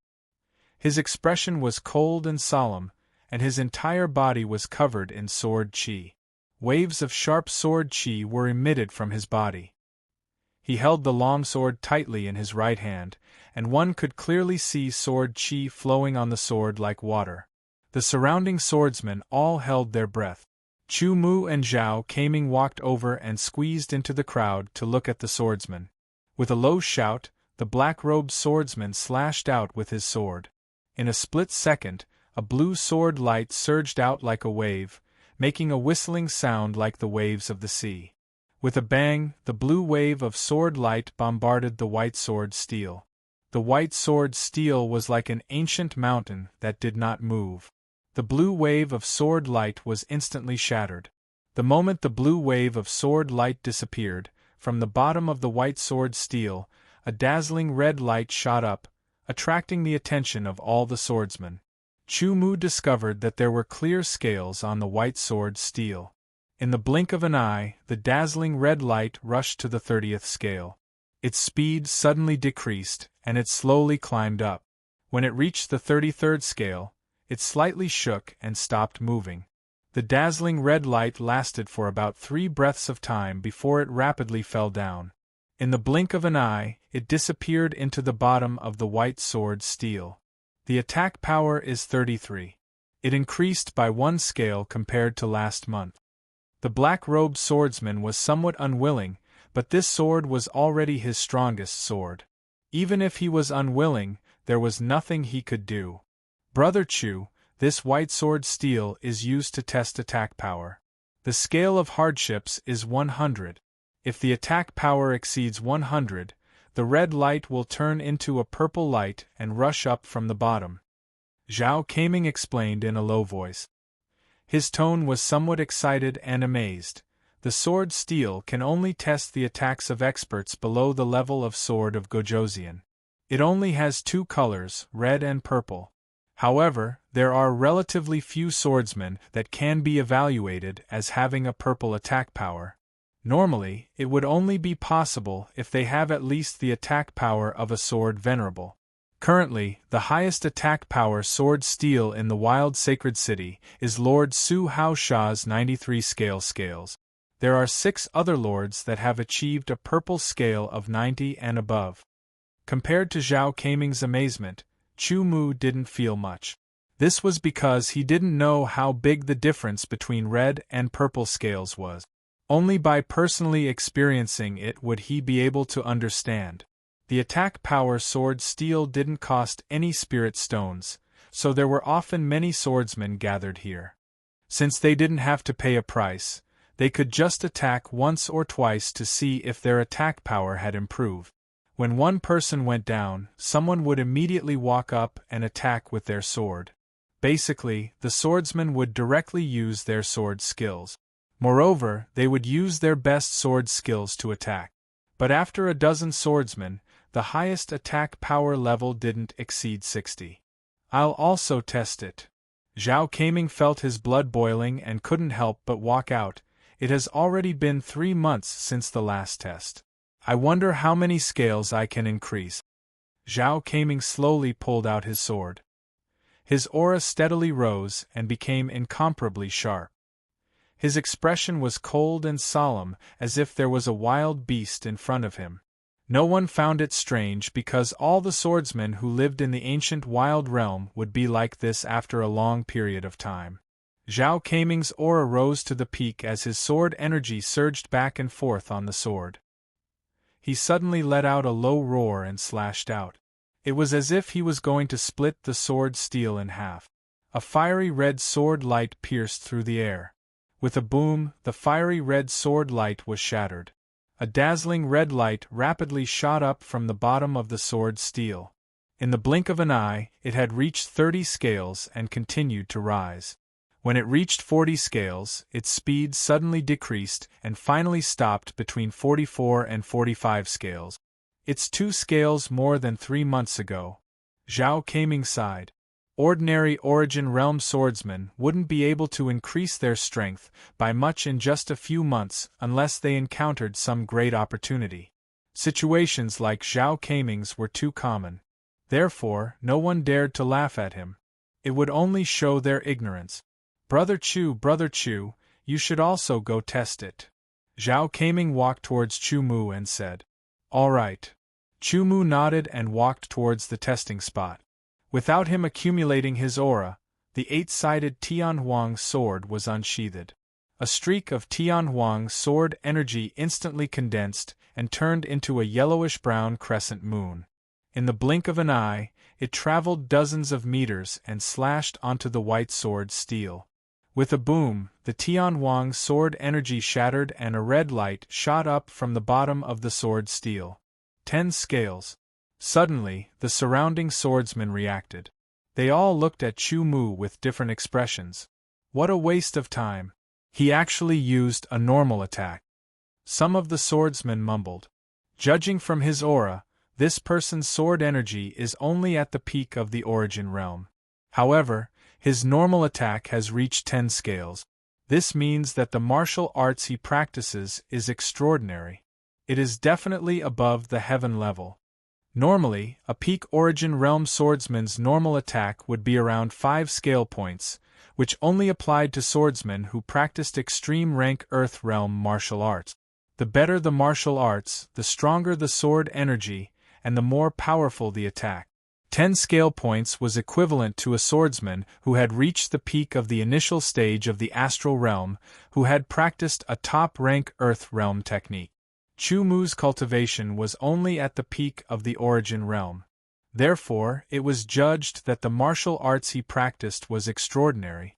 His expression was cold and solemn, and his entire body was covered in sword chi. Waves of sharp sword chi were emitted from his body. He held the long sword tightly in his right hand, and one could clearly see sword chi flowing on the sword like water. The surrounding swordsmen all held their breath. Chu Mu and Zhao Keiming walked over and squeezed into the crowd to look at the swordsman. With a low shout, the black-robed swordsman slashed out with his sword. In a split second, a blue sword light surged out like a wave, making a whistling sound like the waves of the sea. With a bang, the blue wave of sword light bombarded the white sword steel. The white sword steel was like an ancient mountain that did not move. The blue wave of sword light was instantly shattered. The moment the blue wave of sword light disappeared, from the bottom of the white sword steel, a dazzling red light shot up, attracting the attention of all the swordsmen. Chu Mu discovered that there were clear scales on the white sword steel. In the blink of an eye, the dazzling red light rushed to the 30th scale. Its speed suddenly decreased, and it slowly climbed up. When it reached the 33rd scale, it slightly shook and stopped moving. The dazzling red light lasted for about 3 breaths of time before it rapidly fell down. In the blink of an eye, it disappeared into the bottom of the white sword steel. The attack power is 33. It increased by 1 scale compared to last month. The black-robed swordsman was somewhat unwilling, but this sword was already his strongest sword. Even if he was unwilling, there was nothing he could do. Brother Chu, this white sword steel is used to test attack power. The scale of hardships is 100. If the attack power exceeds 100, the red light will turn into a purple light and rush up from the bottom. Zhao Keiming explained in a low voice. His tone was somewhat excited and amazed. The sword steel can only test the attacks of experts below the level of sword of Gojoseon. It only has 2 colors, red and purple. However, there are relatively few swordsmen that can be evaluated as having a purple attack power. Normally, it would only be possible if they have at least the attack power of a sword venerable. Currently, the highest attack power sword steel in the Wild Sacred City is Lord Su Haosha's 93 scales. There are 6 other lords that have achieved a purple scale of 90 and above. Compared to Zhao Keiming's amazement, Chu Mu didn't feel much. This was because he didn't know how big the difference between red and purple scales was. Only by personally experiencing it would he be able to understand. The attack power sword steel didn't cost any spirit stones, so there were often many swordsmen gathered here. Since they didn't have to pay a price, they could just attack once or twice to see if their attack power had improved. When one person went down, someone would immediately walk up and attack with their sword. Basically, the swordsman would directly use their sword skills. Moreover, they would use their best sword skills to attack. But after a dozen swordsmen, the highest attack power level didn't exceed 60. I'll also test it. Zhao Keiming felt his blood boiling and couldn't help but walk out. It has already been 3 months since the last test. I wonder how many scales I can increase. Zhao Keiming slowly pulled out his sword. His aura steadily rose and became incomparably sharp. His expression was cold and solemn, as if there was a wild beast in front of him. No one found it strange because all the swordsmen who lived in the ancient wild realm would be like this after a long period of time. Zhao Keiming's aura rose to the peak as his sword energy surged back and forth on the sword. He suddenly let out a low roar and slashed out. It was as if he was going to split the sword steel in half. A fiery red sword light pierced through the air. With a boom, the fiery red sword light was shattered. A dazzling red light rapidly shot up from the bottom of the sword steel. In the blink of an eye, it had reached 30 scales and continued to rise. When it reached 40 scales, its speed suddenly decreased and finally stopped between 44 and 45 scales. It's 2 scales more than 3 months ago. Zhao Keiming sighed. Ordinary Origin Realm swordsmen wouldn't be able to increase their strength by much in just a few months unless they encountered some great opportunity. Situations like Zhao Keiming's were too common. Therefore, no one dared to laugh at him. It would only show their ignorance. Brother Chu, you should also go test it. Zhao Keiming walked towards Chu Mu and said. All right. Chu Mu nodded and walked towards the testing spot. Without him accumulating his aura, the 8-sided Tianhuang sword was unsheathed. A streak of Tianhuang sword energy instantly condensed and turned into a yellowish-brown crescent moon. In the blink of an eye, it traveled dozens of meters and slashed onto the white sword steel. With a boom, the Tianhuang sword energy shattered and a red light shot up from the bottom of the sword steel. 10 scales. Suddenly, the surrounding swordsmen reacted. They all looked at Chu Mu with different expressions. What a waste of time. He actually used a normal attack. Some of the swordsmen mumbled. Judging from his aura, this person's sword energy is only at the peak of the Origin realm. However, his normal attack has reached 10 scales. This means that the martial arts he practices is extraordinary. It is definitely above the heaven level. Normally, a peak origin realm swordsman's normal attack would be around 5 scale points, which only applied to swordsmen who practiced extreme rank earth realm martial arts. The better the martial arts, the stronger the sword energy, and the more powerful the attack. 10 scale points was equivalent to a swordsman who had reached the peak of the initial stage of the astral realm, who had practiced a top-rank earth realm technique. Chu Mu's cultivation was only at the peak of the origin realm. Therefore, it was judged that the martial arts he practiced was extraordinary.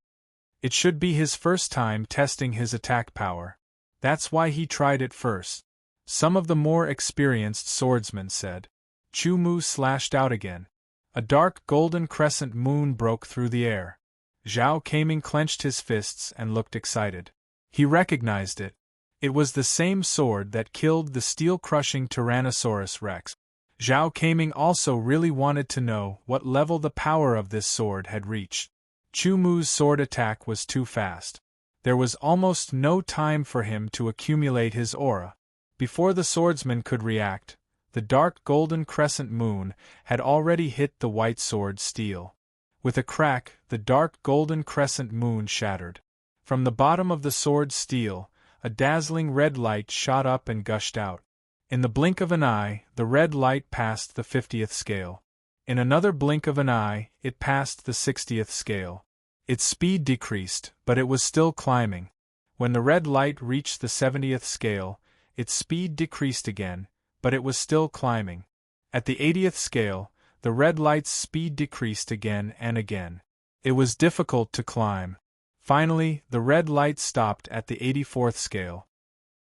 It should be his first time testing his attack power. That's why he tried it first. Some of the more experienced swordsmen said. Chu Mu slashed out again. A dark golden crescent moon broke through the air. Zhao Keiming clenched his fists and looked excited. He recognized it. It was the same sword that killed the steel-crushing Tyrannosaurus Rex. Zhao Keiming also really wanted to know what level the power of this sword had reached. Chu Mu's sword attack was too fast. There was almost no time for him to accumulate his aura. Before the swordsman could react, the dark golden crescent moon had already hit the white sword steel. With a crack, the dark golden crescent moon shattered. From the bottom of the sword steel, a dazzling red light shot up and gushed out. In the blink of an eye, the red light passed the 50th scale. In another blink of an eye, it passed the 60th scale. Its speed decreased, but it was still climbing. When the red light reached the 70th scale, its speed decreased again, but it was still climbing. At the 80th scale, the red light's speed decreased again and again. It was difficult to climb. Finally, the red light stopped at the 84th scale.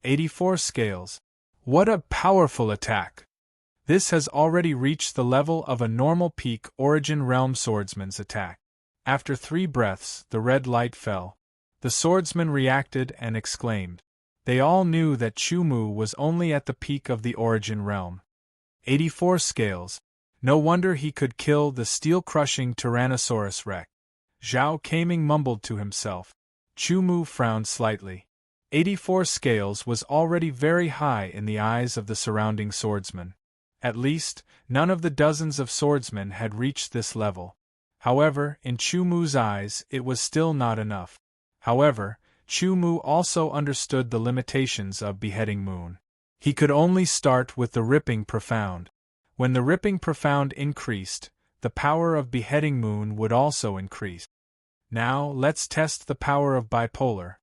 84 scales. What a powerful attack! This has already reached the level of a normal peak origin realm swordsman's attack. After 3 breaths, the red light fell. The swordsman reacted and exclaimed. They all knew that Chu Mu was only at the peak of the origin realm. 84 scales. No wonder he could kill the steel-crushing Tyrannosaurus Rex. Zhao Keiming mumbled to himself. Chu Mu frowned slightly. 84 scales was already very high in the eyes of the surrounding swordsmen. At least, none of the dozens of swordsmen had reached this level. However, in Chu Mu's eyes, it was still not enough. However, Chu Mu also understood the limitations of Beheading Moon. He could only start with the Ripping Profound. When the Ripping Profound increased, the power of Beheading Moon would also increase. Now, let's test the power of Bipolar,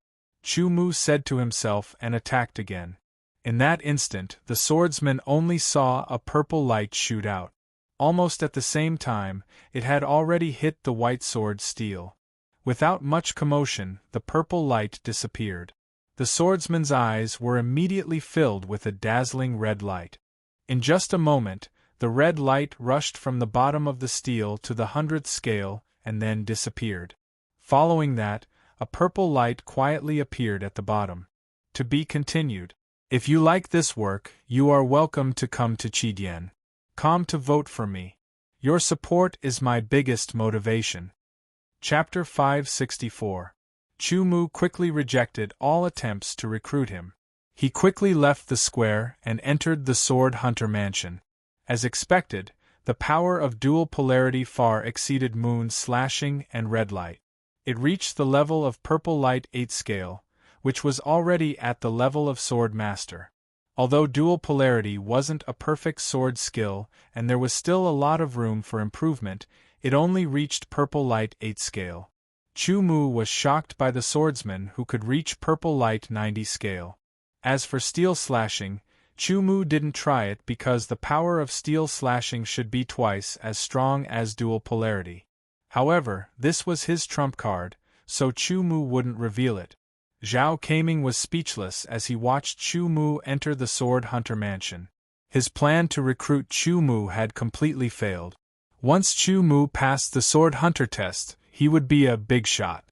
Chu Mu said to himself and attacked again. In that instant, the swordsman only saw a purple light shoot out. Almost at the same time, it had already hit the white sword steel. Without much commotion, the purple light disappeared. The swordsman's eyes were immediately filled with a dazzling red light. In just a moment, the red light rushed from the bottom of the steel to the 100th scale and then disappeared. Following that, a purple light quietly appeared at the bottom. To be continued. If you like this work, you are welcome to come to Chidian.com to vote for me. Your support is my biggest motivation. Chapter 564. Chu Mu quickly rejected all attempts to recruit him. He quickly left the square and entered the Sword Hunter Mansion. As expected, the power of dual polarity far exceeded Moon's slashing and red light. It reached the level of Purple Light 8 scale, which was already at the level of Sword Master. Although dual polarity wasn't a perfect sword skill and there was still a lot of room for improvement, it only reached Purple Light 8 scale. Chu Mu was shocked by the swordsman who could reach Purple Light 90 scale. As for steel slashing, Chu Mu didn't try it because the power of steel slashing should be twice as strong as dual polarity. However, this was his trump card, so Chu Mu wouldn't reveal it. Zhao Keiming was speechless as he watched Chu Mu enter the Sword Hunter Mansion. His plan to recruit Chu Mu had completely failed. Once Chu Mu passed the Sword Hunter test, he would be a big shot.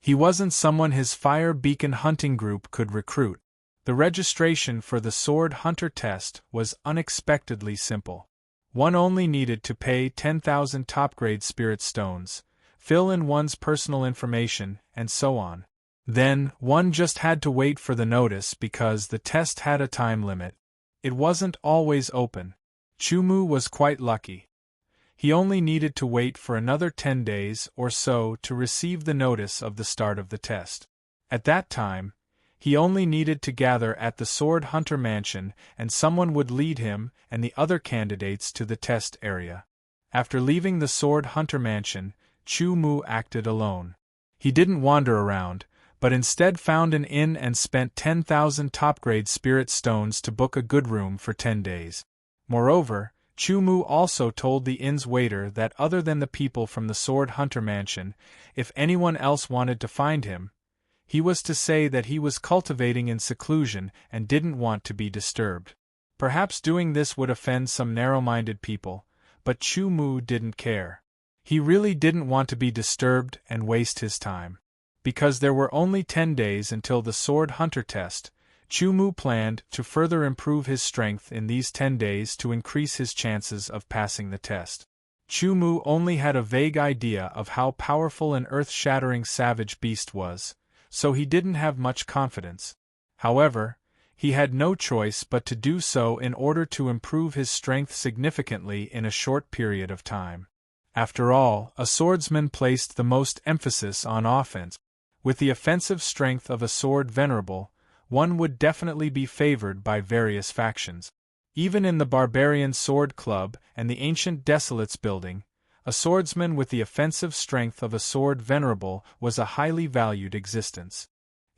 He wasn't someone his Fire Beacon hunting group could recruit. The registration for the Sword Hunter test was unexpectedly simple. One only needed to pay 10,000 top-grade spirit stones, fill in one's personal information, and so on. Then, one just had to wait for the notice because the test had a time limit. It wasn't always open. Chumu was quite lucky. He only needed to wait for another 10 days or so to receive the notice of the start of the test. At that time, he only needed to gather at the Sword Hunter Mansion and someone would lead him and the other candidates to the test area. After leaving the Sword Hunter Mansion, Chumu acted alone. He didn't wander around, but instead found an inn and spent 10,000 top-grade spirit stones to book a good room for 10 days. Moreover, Chumu also told the inn's waiter that other than the people from the Sword Hunter Mansion, if anyone else wanted to find him, he was to say that he was cultivating in seclusion and didn't want to be disturbed. Perhaps doing this would offend some narrow-minded people, but Chumu didn't care. He really didn't want to be disturbed and waste his time. Because there were only 10 days until the Sword Hunter test, Chumu planned to further improve his strength in these 10 days to increase his chances of passing the test. Chumu only had a vague idea of how powerful an earth-shattering savage beast was, so he didn't have much confidence. However, he had no choice but to do so in order to improve his strength significantly in a short period of time. After all, a swordsman placed the most emphasis on offense. With the offensive strength of a sword venerable, one would definitely be favored by various factions. Even in the Barbarian Sword Club and the Ancient Desolates building, a swordsman with the offensive strength of a sword venerable was a highly valued existence.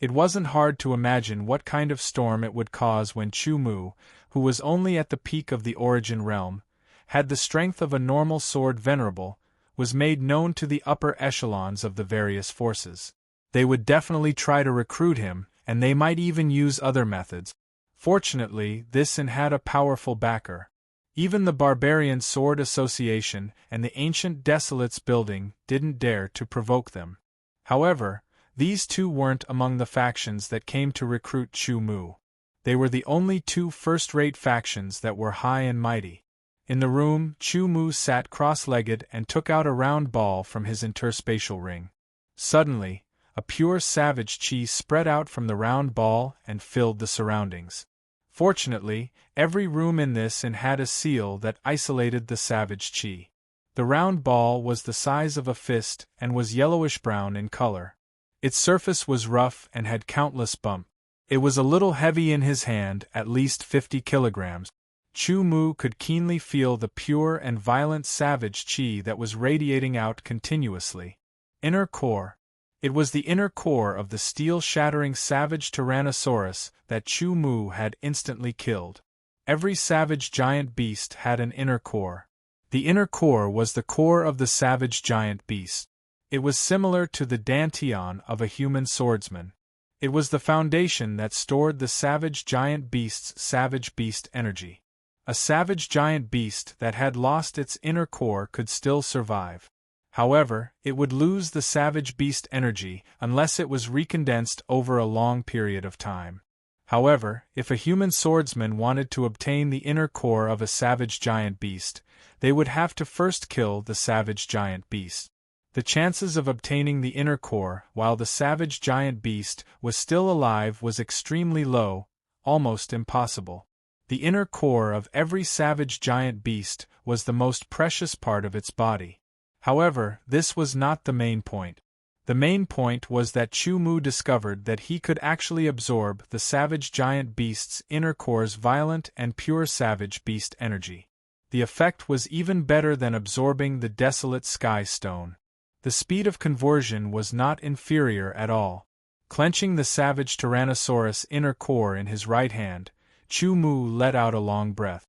It wasn't hard to imagine what kind of storm it would cause when Chumu, who was only at the peak of the origin realm, had the strength of a normal sword venerable, was made known to the upper echelons of the various forces. They would definitely try to recruit him, and they might even use other methods. Fortunately, this inn had a powerful backer. Even the Barbarian Sword Association and the Ancient Desolates building didn't dare to provoke them. However, these two weren't among the factions that came to recruit Chumu. They were the only two first-rate factions that were high and mighty. In the room, Chumu sat cross-legged and took out a round ball from his interspatial ring. Suddenly, a pure savage chi spread out from the round ball and filled the surroundings. Fortunately, every room in this inn had a seal that isolated the savage chi. The round ball was the size of a fist and was yellowish-brown in color. Its surface was rough and had countless bumps. It was a little heavy in his hand, at least 50 kilograms. Chumu could keenly feel the pure and violent savage chi that was radiating out continuously. Inner core. It was the inner core of the steel-shattering savage Tyrannosaurus that Chumu had instantly killed. Every savage giant beast had an inner core. The inner core was the core of the savage giant beast. It was similar to the dantian of a human swordsman. It was the foundation that stored the savage giant beast's savage beast energy. A savage giant beast that had lost its inner core could still survive. However, it would lose the savage beast energy unless it was recondensed over a long period of time. However, if a human swordsman wanted to obtain the inner core of a savage giant beast, they would have to first kill the savage giant beast. The chances of obtaining the inner core while the savage giant beast was still alive was extremely low, almost impossible. The inner core of every savage giant beast was the most precious part of its body. However, this was not the main point. The main point was that Chumu discovered that he could actually absorb the savage giant beast's inner core's violent and pure savage beast energy. The effect was even better than absorbing the desolate sky stone. The speed of conversion was not inferior at all. Clenching the savage Tyrannosaurus inner core in his right hand, Chumu let out a long breath.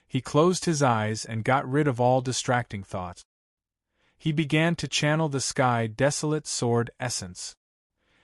He closed his eyes and got rid of all distracting thoughts. He began to channel the sky desolate sword essence.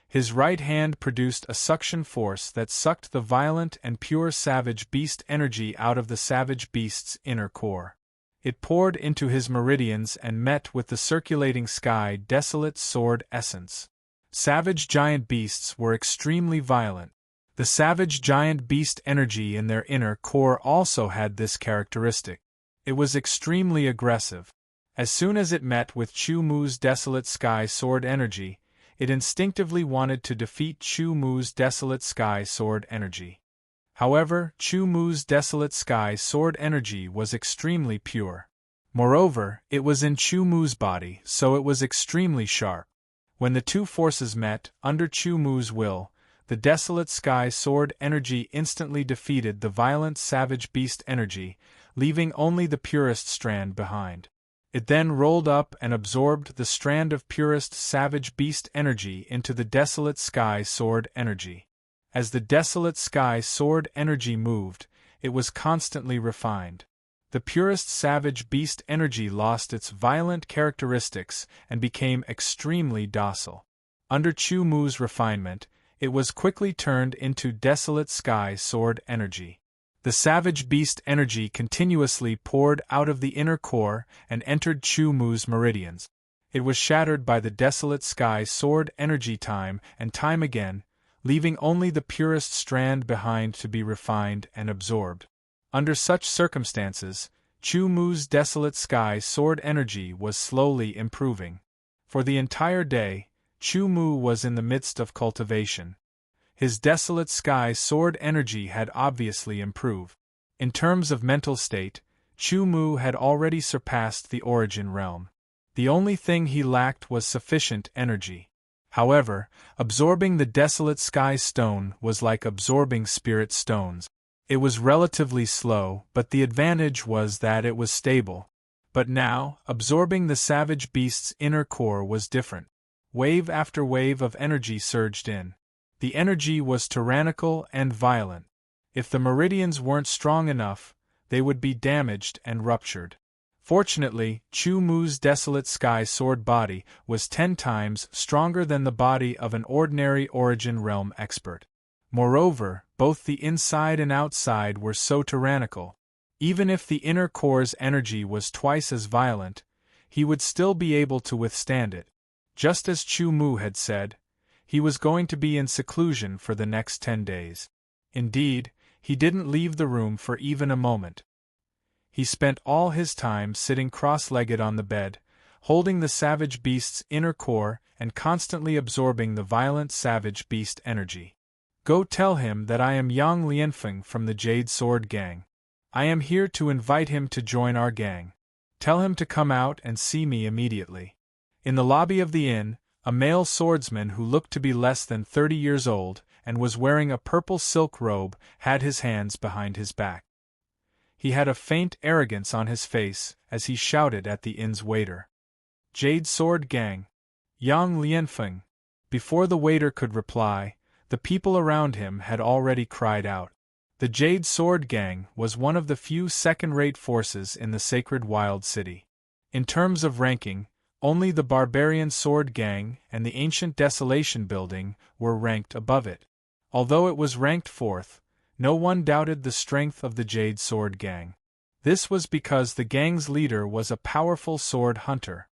His right hand produced a suction force that sucked the violent and pure savage beast energy out of the savage beast's inner core. It poured into his meridians and met with the circulating sky desolate sword essence. Savage giant beasts were extremely violent. The savage giant beast energy in their inner core also had this characteristic. It was extremely aggressive. As soon as it met with Chumu's desolate sky sword energy, it instinctively wanted to defeat Chu Mu's Desolate Sky Sword energy. However, Chu Mu's Desolate Sky Sword energy was extremely pure. Moreover, it was in Chu Mu's body, so it was extremely sharp. When the two forces met, under Chu Mu's will, the Desolate Sky Sword energy instantly defeated the violent Savage Beast energy, leaving only the purest strand behind. It then rolled up and absorbed the strand of purest Savage Beast energy into the Desolate Sky Sword energy. As the Desolate Sky Sword energy moved, it was constantly refined. The purest Savage Beast energy lost its violent characteristics and became extremely docile. Under Chu Mu's refinement, it was quickly turned into Desolate Sky Sword energy. The Savage Beast energy continuously poured out of the inner core and entered Chu Mu's meridians. It was shattered by the Desolate Sky Sword energy time and time again, leaving only the purest strand behind to be refined and absorbed. Under such circumstances, Chu Mu's Desolate Sky Sword energy was slowly improving. For the entire day, Chu Mu was in the midst of cultivation. His Desolate Sky Sword energy had obviously improved. In terms of mental state, Chu Mu had already surpassed the origin realm. The only thing he lacked was sufficient energy. However, absorbing the Desolate Sky Stone was like absorbing spirit stones. It was relatively slow, but the advantage was that it was stable. But now, absorbing the Savage Beast's inner core was different. Wave after wave of energy surged in. The energy was tyrannical and violent. If the meridians weren't strong enough, they would be damaged and ruptured. Fortunately, Chu Mu's Desolate Sky Sword body was 10 times stronger than the body of an ordinary Origin Realm expert. Moreover, both the inside and outside were so tyrannical. Even if the inner core's energy was twice as violent, he would still be able to withstand it. Just as Chu Mu had said, he was going to be in seclusion for the next 10 days. Indeed, he didn't leave the room for even a moment. He spent all his time sitting cross-legged on the bed, holding the Savage Beast's inner core and constantly absorbing the violent Savage Beast energy. Go tell him that I am Yang Lianfeng from the Jade Sword Gang. I am here to invite him to join our gang. Tell him to come out and see me immediately. In the lobby of the inn, a male swordsman who looked to be less than 30 years old and was wearing a purple silk robe had his hands behind his back. He had a faint arrogance on his face as he shouted at the inn's waiter. Jade Sword Gang. Yang Lianfeng. Before the waiter could reply, the people around him had already cried out. The Jade Sword Gang was one of the few second-rate forces in the Sacred Wild City. In terms of ranking, only the Barbarian Sword Gang and the Ancient Desolation Building were ranked above it. Although it was ranked 4th, no one doubted the strength of the Jade Sword Gang. This was because the gang's leader was a powerful sword hunter.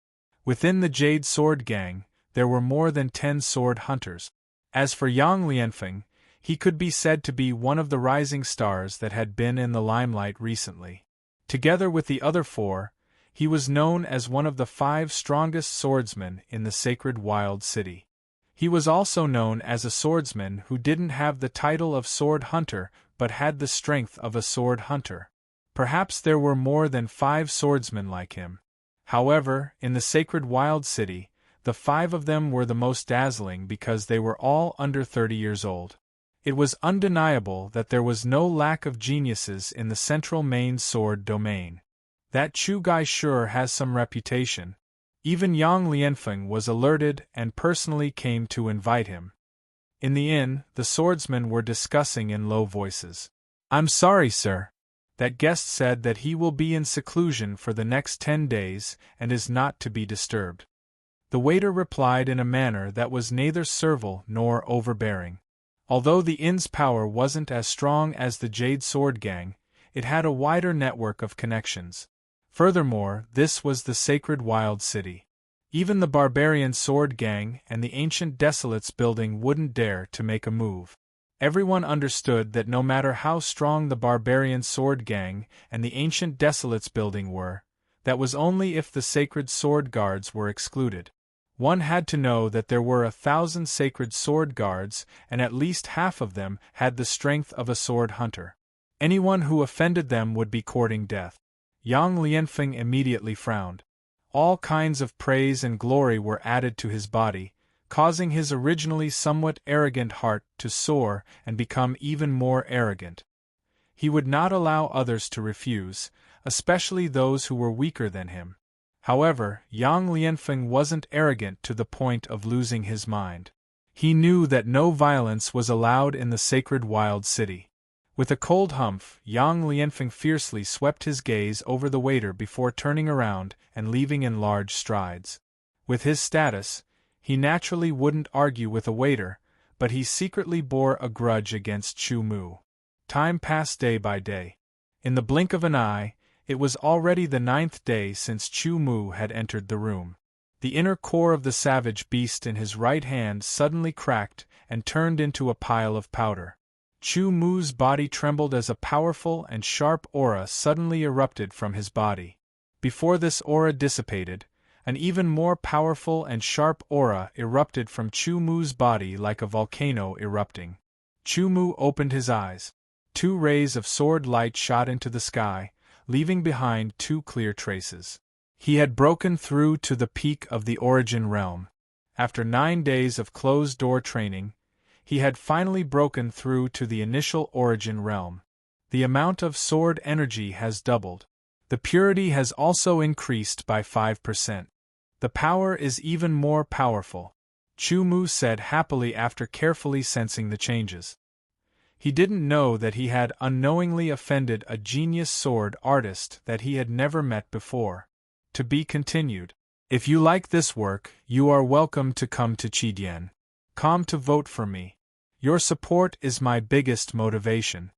Within the Jade Sword Gang, there were more than 10 sword hunters. As for Yang Lianfeng, he could be said to be one of the rising stars that had been in the limelight recently. Together with the other 4, he was known as one of the 5 strongest swordsmen in the Sacred Wild City. He was also known as a swordsman who didn't have the title of sword hunter but had the strength of a sword hunter. Perhaps there were more than 5 swordsmen like him. However, in the Sacred Wild City, the 5 of them were the most dazzling because they were all under 30 years old. It was undeniable that there was no lack of geniuses in the central main sword domain. That Chu guy sure has some reputation. Even Yang Lianfeng was alerted and personally came to invite him. In the inn, the swordsmen were discussing in low voices. "I'm sorry, sir. That guest said that he will be in seclusion for the next 10 days and is not to be disturbed." The waiter replied in a manner that was neither servile nor overbearing. Although the inn's power wasn't as strong as the Jade Sword Gang, it had a wider network of connections. Furthermore, this was the Sacred Wild City. Even the Barbarian Sword Gang and the Ancient Desolates Building wouldn't dare to make a move. Everyone understood that no matter how strong the Barbarian Sword Gang and the Ancient Desolates Building were, that was only if the Sacred Sword Guards were excluded. One had to know that there were 1,000 sacred sword guards, and at least half of them had the strength of a sword hunter. Anyone who offended them would be courting death. Yang Lianfeng immediately frowned. All kinds of praise and glory were added to his body, causing his originally somewhat arrogant heart to soar and become even more arrogant. He would not allow others to refuse, especially those who were weaker than him. However, Yang Lianfeng wasn't arrogant to the point of losing his mind. He knew that no violence was allowed in the sacred wild city. With a cold humph, Yang Lianfeng fiercely swept his gaze over the waiter before turning around and leaving in large strides. With his status, he naturally wouldn't argue with a waiter, but he secretly bore a grudge against Chu Mu. Time passed day by day. In the blink of an eye, it was already the 9th day since Chu Mu had entered the room. The inner core of the savage beast in his right hand suddenly cracked and turned into a pile of powder. Chu Mu's body trembled as a powerful and sharp aura suddenly erupted from his body. Before this aura dissipated, an even more powerful and sharp aura erupted from Chu Mu's body like a volcano erupting. Chu Mu opened his eyes. 2 rays of sword light shot into the sky, leaving behind 2 clear traces. He had broken through to the peak of the origin realm. After 9 days of closed-door training, he had finally broken through to the initial origin realm. The amount of sword energy has doubled. The purity has also increased by 5%. The power is even more powerful, Chu Mu said happily after carefully sensing the changes. He didn't know that he had unknowingly offended a genius sword artist that he had never met before. To be continued. If you like this work, you are welcome to come to Chidian.com to vote for me. Your support is my biggest motivation.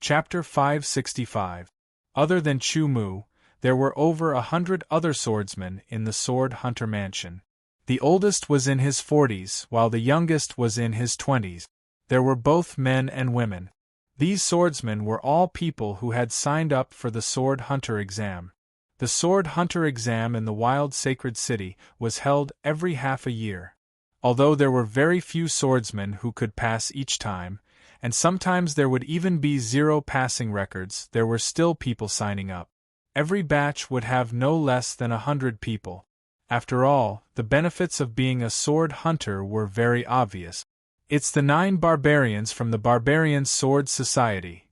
Chapter 565. Other than Chu Mu, there were over 100 other swordsmen in the Sword Hunter Mansion. The oldest was in his 40s, while the youngest was in his 20s. There were both men and women. These swordsmen were all people who had signed up for the Sword Hunter exam. The Sword Hunter exam in the Wild Sacred City was held every half a year. Although there were very few swordsmen who could pass each time, and sometimes there would even be 0 passing records, there were still people signing up. Every batch would have no less than 100 people. After all, the benefits of being a sword hunter were very obvious. It's the 9 barbarians from the Barbarian Sword Society,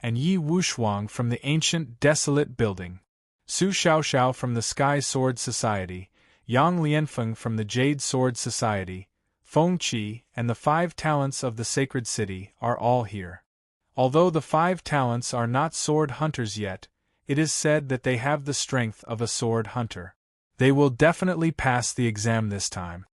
and Yi Wushuang from the Ancient Desolate Building, Su Xiaoxiao from the Sky Sword Society, Yang Lianfeng from the Jade Sword Society, Feng Qi and the 5 talents of the Sacred City are all here. Although the 5 talents are not sword hunters yet, it is said that they have the strength of a sword hunter. They will definitely pass the exam this time.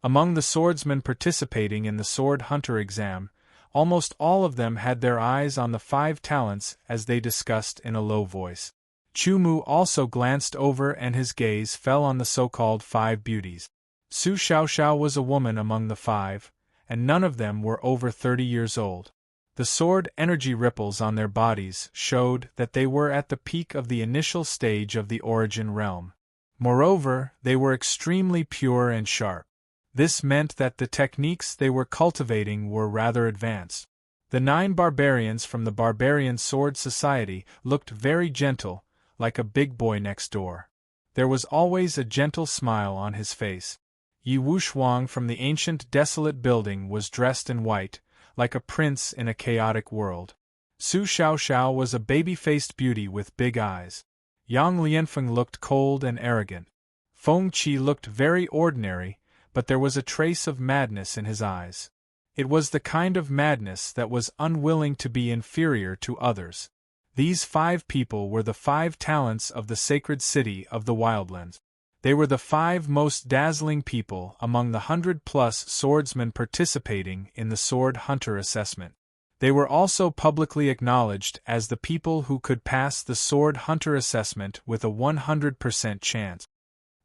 Among the swordsmen participating in the Sword Hunter exam, almost all of them had their eyes on the 5 talents as they discussed in a low voice. Chu Mu also glanced over and his gaze fell on the so-called 5 beauties. Su Xiaoxiao was a woman among the 5, and none of them were over 30 years old. The sword energy ripples on their bodies showed that they were at the peak of the initial stage of the origin realm. Moreover, they were extremely pure and sharp. This meant that the techniques they were cultivating were rather advanced. The 9 barbarians from the Barbarian Sword Society looked very gentle, like a big boy next door. There was always a gentle smile on his face. Yi Wushuang from the Ancient Desolate Building was dressed in white, like a prince in a chaotic world. Su Xiaoxiao was a baby-faced beauty with big eyes. Yang Lianfeng looked cold and arrogant. Feng Qi looked very ordinary, but there was a trace of madness in his eyes. It was the kind of madness that was unwilling to be inferior to others. These 5 people were the 5 talents of the sacred city of the Wildlands. They were the 5 most dazzling people among the 100-plus swordsmen participating in the Sword Hunter assessment. They were also publicly acknowledged as the people who could pass the Sword Hunter assessment with a 100% chance.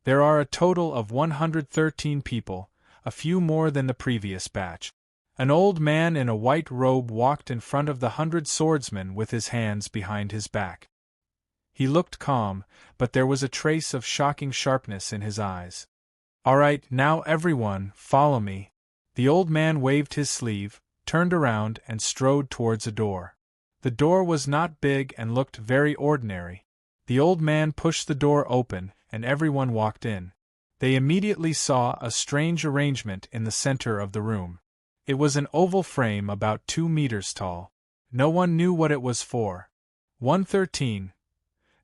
There are a total of 113 people, a few more than the previous batch. An old man in a white robe walked in front of the 100 swordsmen with his hands behind his back. He looked calm, but there was a trace of shocking sharpness in his eyes. All right, now everyone, follow me. The old man waved his sleeve, turned around and strode towards a door. The door was not big and looked very ordinary. The old man pushed the door open and everyone walked in. They immediately saw a strange arrangement in the center of the room. It was an oval frame about 2 meters tall. No one knew what it was for. 113.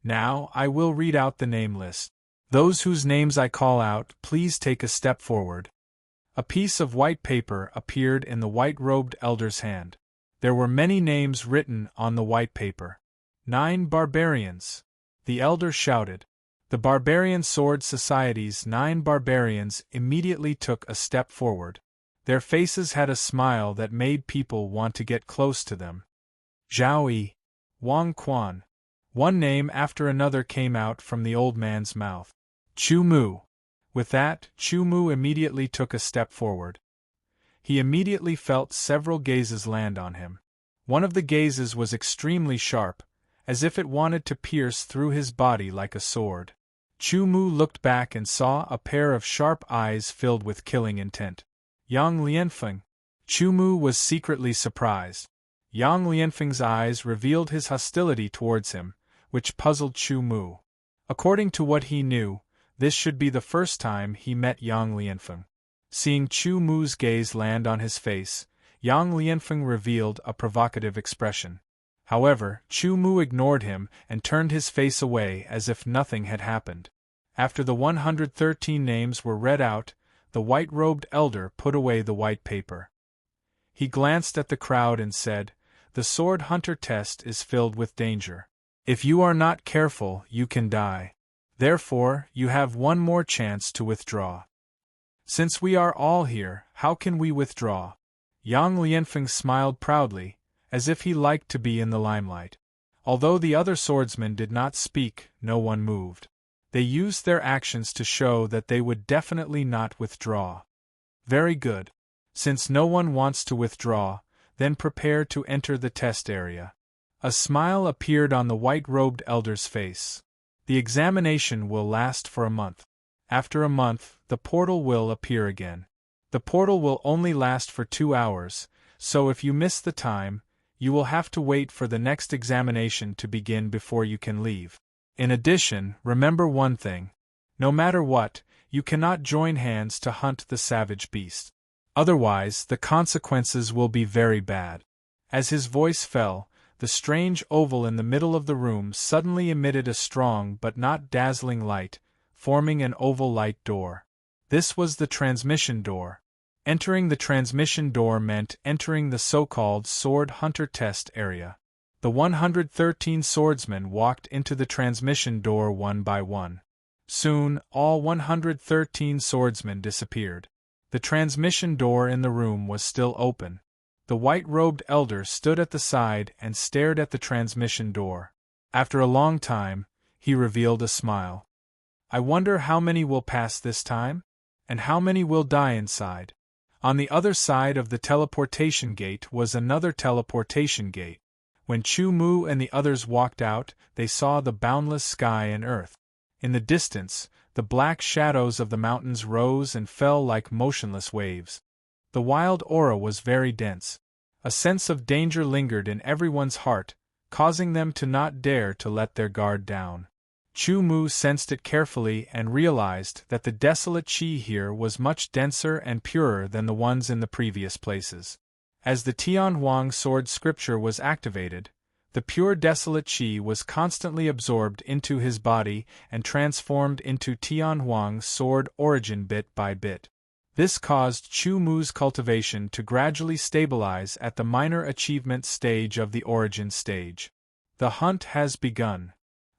Now, I will read out the name list. Those whose names I call out, please take a step forward. A piece of white paper appeared in the white-robed elder's hand. There were many names written on the white paper. 9 barbarians. The elder shouted. The Barbarian Sword Society's 9 barbarians immediately took a step forward. Their faces had a smile that made people want to get close to them. Zhao Yi. Wang Quan. One name after another came out from the old man's mouth. Chu Mu. With that, Chu Mu immediately took a step forward. He immediately felt several gazes land on him. One of the gazes was extremely sharp, as if it wanted to pierce through his body like a sword. Chu Mu looked back and saw a pair of sharp eyes filled with killing intent. Yang Lianfeng. Chu Mu was secretly surprised. Yang Lianfeng's eyes revealed his hostility towards him, which puzzled Chu Mu. According to what he knew, this should be the first time he met Yang Lianfeng. Seeing Chu Mu's gaze land on his face, Yang Lianfeng revealed a provocative expression. However, Chu Mu ignored him and turned his face away as if nothing had happened. After the 113 names were read out, the white-robed elder put away the white paper. He glanced at the crowd and said, "The sword hunter test is filled with danger. If you are not careful, you can die. Therefore, you have one more chance to withdraw. Since we are all here, how can we withdraw?" Yang Lianfeng smiled proudly, as if he liked to be in the limelight. Although the other swordsmen did not speak, no one moved. They used their actions to show that they would definitely not withdraw. Very good. Since no one wants to withdraw, then prepare to enter the test area. A smile appeared on the white-robed elder's face. The examination will last for a month. After a month, the portal will appear again. The portal will only last for 2 hours, so if you miss the time, you will have to wait for the next examination to begin before you can leave. In addition, remember one thing. No matter what, you cannot join hands to hunt the savage beast. Otherwise, the consequences will be very bad. As his voice fell, the strange oval in the middle of the room suddenly emitted a strong but not dazzling light, forming an oval light door. This was the transmission door. Entering the transmission door meant entering the so-called sword hunter test area. The 113 swordsmen walked into the transmission door one by one. Soon, all 113 swordsmen disappeared. The transmission door in the room was still open. The white-robed elder stood at the side and stared at the transmission door. After a long time, he revealed a smile. "I wonder how many will pass this time? And how many will die inside?" On the other side of the teleportation gate was another teleportation gate. When Chu Mu and the others walked out, they saw the boundless sky and earth. In the distance, the black shadows of the mountains rose and fell like motionless waves. The wild aura was very dense. A sense of danger lingered in everyone's heart, causing them to not dare to let their guard down. Chu Mu sensed it carefully and realized that the desolate qi here was much denser and purer than the ones in the previous places. As the Tianhuang sword scripture was activated, the pure desolate qi was constantly absorbed into his body and transformed into Tianhuang's sword origin bit by bit. This caused Chu Mu's cultivation to gradually stabilize at the minor achievement stage of the origin stage. The hunt has begun.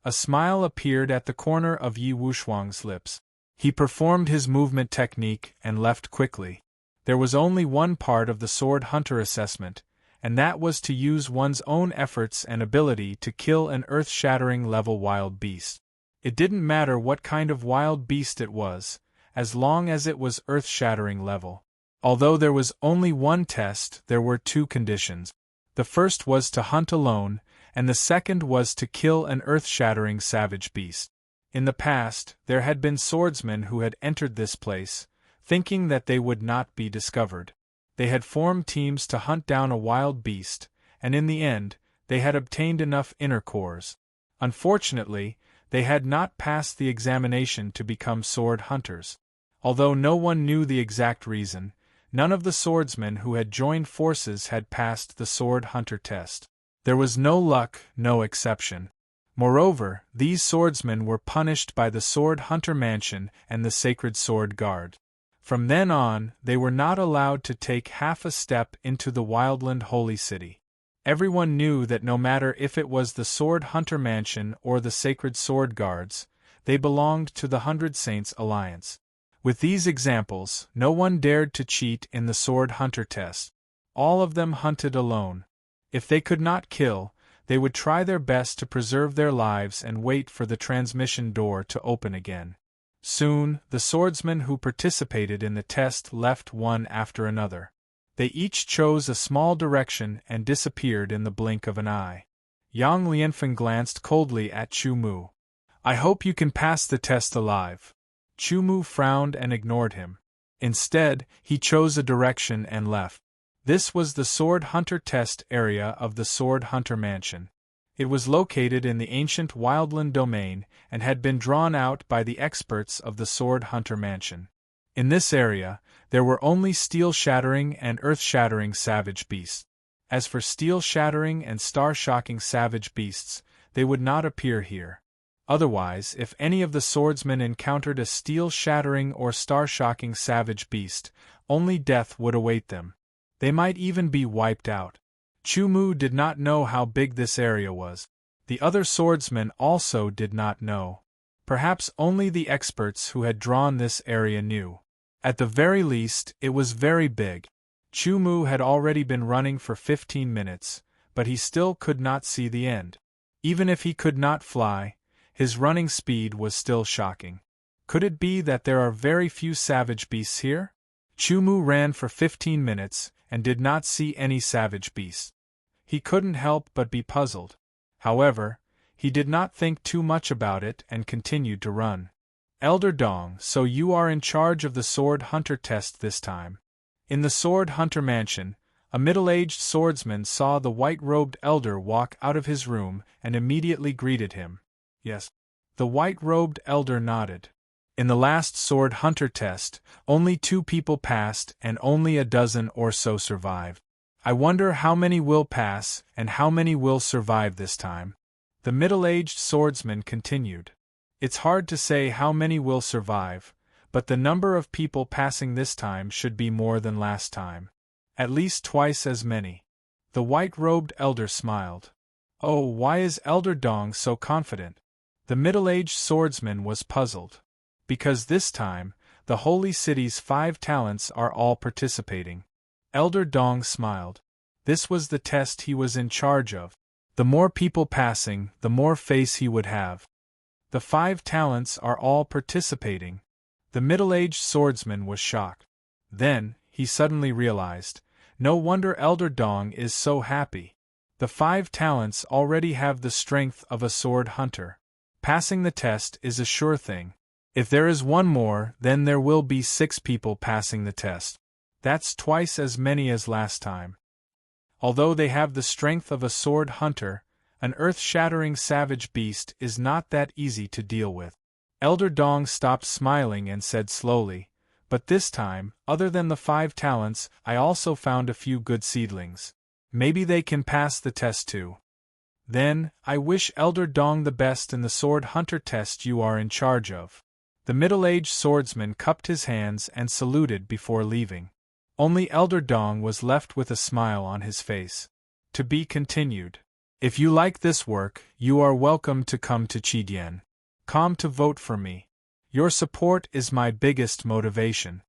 A smile appeared at the corner of Yi Wushuang's lips. He performed his movement technique and left quickly. There was only one part of the sword hunter assessment, and that was to use one's own efforts and ability to kill an earth-shattering level wild beast. It didn't matter what kind of wild beast it was, as long as it was earth-shattering level. Although there was only one test, there were 2 conditions. The first was to hunt alone, and the second was to kill an earth-shattering savage beast. In the past, there had been swordsmen who had entered this place, thinking that they would not be discovered. They had formed teams to hunt down a wild beast, and in the end, they had obtained enough inner cores. Unfortunately, they had not passed the examination to become sword hunters. Although no one knew the exact reason, none of the swordsmen who had joined forces had passed the sword hunter test. There was no luck, no exception. Moreover, these swordsmen were punished by the Sword Hunter Mansion and the Sacred Sword Guard. From then on, they were not allowed to take half a step into the Wildland Holy City. Everyone knew that no matter if it was the Sword Hunter Mansion or the Sacred Sword Guards, they belonged to the 100 Saints Alliance. With these examples, no one dared to cheat in the Sword Hunter test. All of them hunted alone. If they could not kill, they would try their best to preserve their lives and wait for the transmission door to open again. Soon, the swordsmen who participated in the test left one after another. They each chose a small direction and disappeared in the blink of an eye. Yang Lianfen glanced coldly at Chu Mu. "I hope you can pass the test alive." Chu Mu frowned and ignored him. Instead, he chose a direction and left. This was the Sword Hunter test area of the Sword Hunter Mansion. It was located in the ancient Wildland domain and had been drawn out by the experts of the Sword Hunter Mansion. In this area, there were only steel-shattering and earth-shattering savage beasts. As for steel-shattering and star-shocking savage beasts, they would not appear here. Otherwise, if any of the swordsmen encountered a steel-shattering or star-shocking savage beast, only death would await them. They might even be wiped out. Chu Mu did not know how big this area was. The other swordsmen also did not know. Perhaps only the experts who had drawn this area knew. At the very least, it was very big. Chu Mu had already been running for 15 minutes, but he still could not see the end. Even if he could not fly, his running speed was still shocking. Could it be that there are very few savage beasts here? Chu Mu ran for 15 minutes, and did not see any savage beasts. He couldn't help but be puzzled. However, he did not think too much about it and continued to run. "Elder Dong, so you are in charge of the Sword Hunter test this time." In the Sword Hunter Mansion, a middle-aged swordsman saw the white-robed elder walk out of his room and immediately greeted him. "Yes." The white-robed elder nodded. "In the last Sword Hunter test, only 2 people passed and only a dozen or so survived. I wonder how many will pass and how many will survive this time." The middle-aged swordsman continued. "It's hard to say how many will survive, but the number of people passing this time should be more than last time. At least twice as many." The white-robed elder smiled. "Oh, why is Elder Dong so confident?" The middle-aged swordsman was puzzled. "Because this time, the Holy City's 5 talents are all participating." Elder Dong smiled. This was the test he was in charge of. The more people passing, the more face he would have. "The 5 talents are all participating." The middle-aged swordsman was shocked. Then, he suddenly realized, no wonder Elder Dong is so happy. The 5 talents already have the strength of a sword hunter. Passing the test is a sure thing. If there is one more, then there will be 6 people passing the test. That's twice as many as last time. Although they have the strength of a sword hunter, an earth-shattering savage beast is not that easy to deal with. Elder Dong stopped smiling and said slowly, "But this time, other than the 5 talents, I also found a few good seedlings. Maybe they can pass the test too." "Then, I wish Elder Dong the best in the sword hunter test you are in charge of." The middle-aged swordsman cupped his hands and saluted before leaving. Only Elder Dong was left with a smile on his face. To be continued. If you like this work, you are welcome to come to Chidian. Come to vote for me. Your support is my biggest motivation.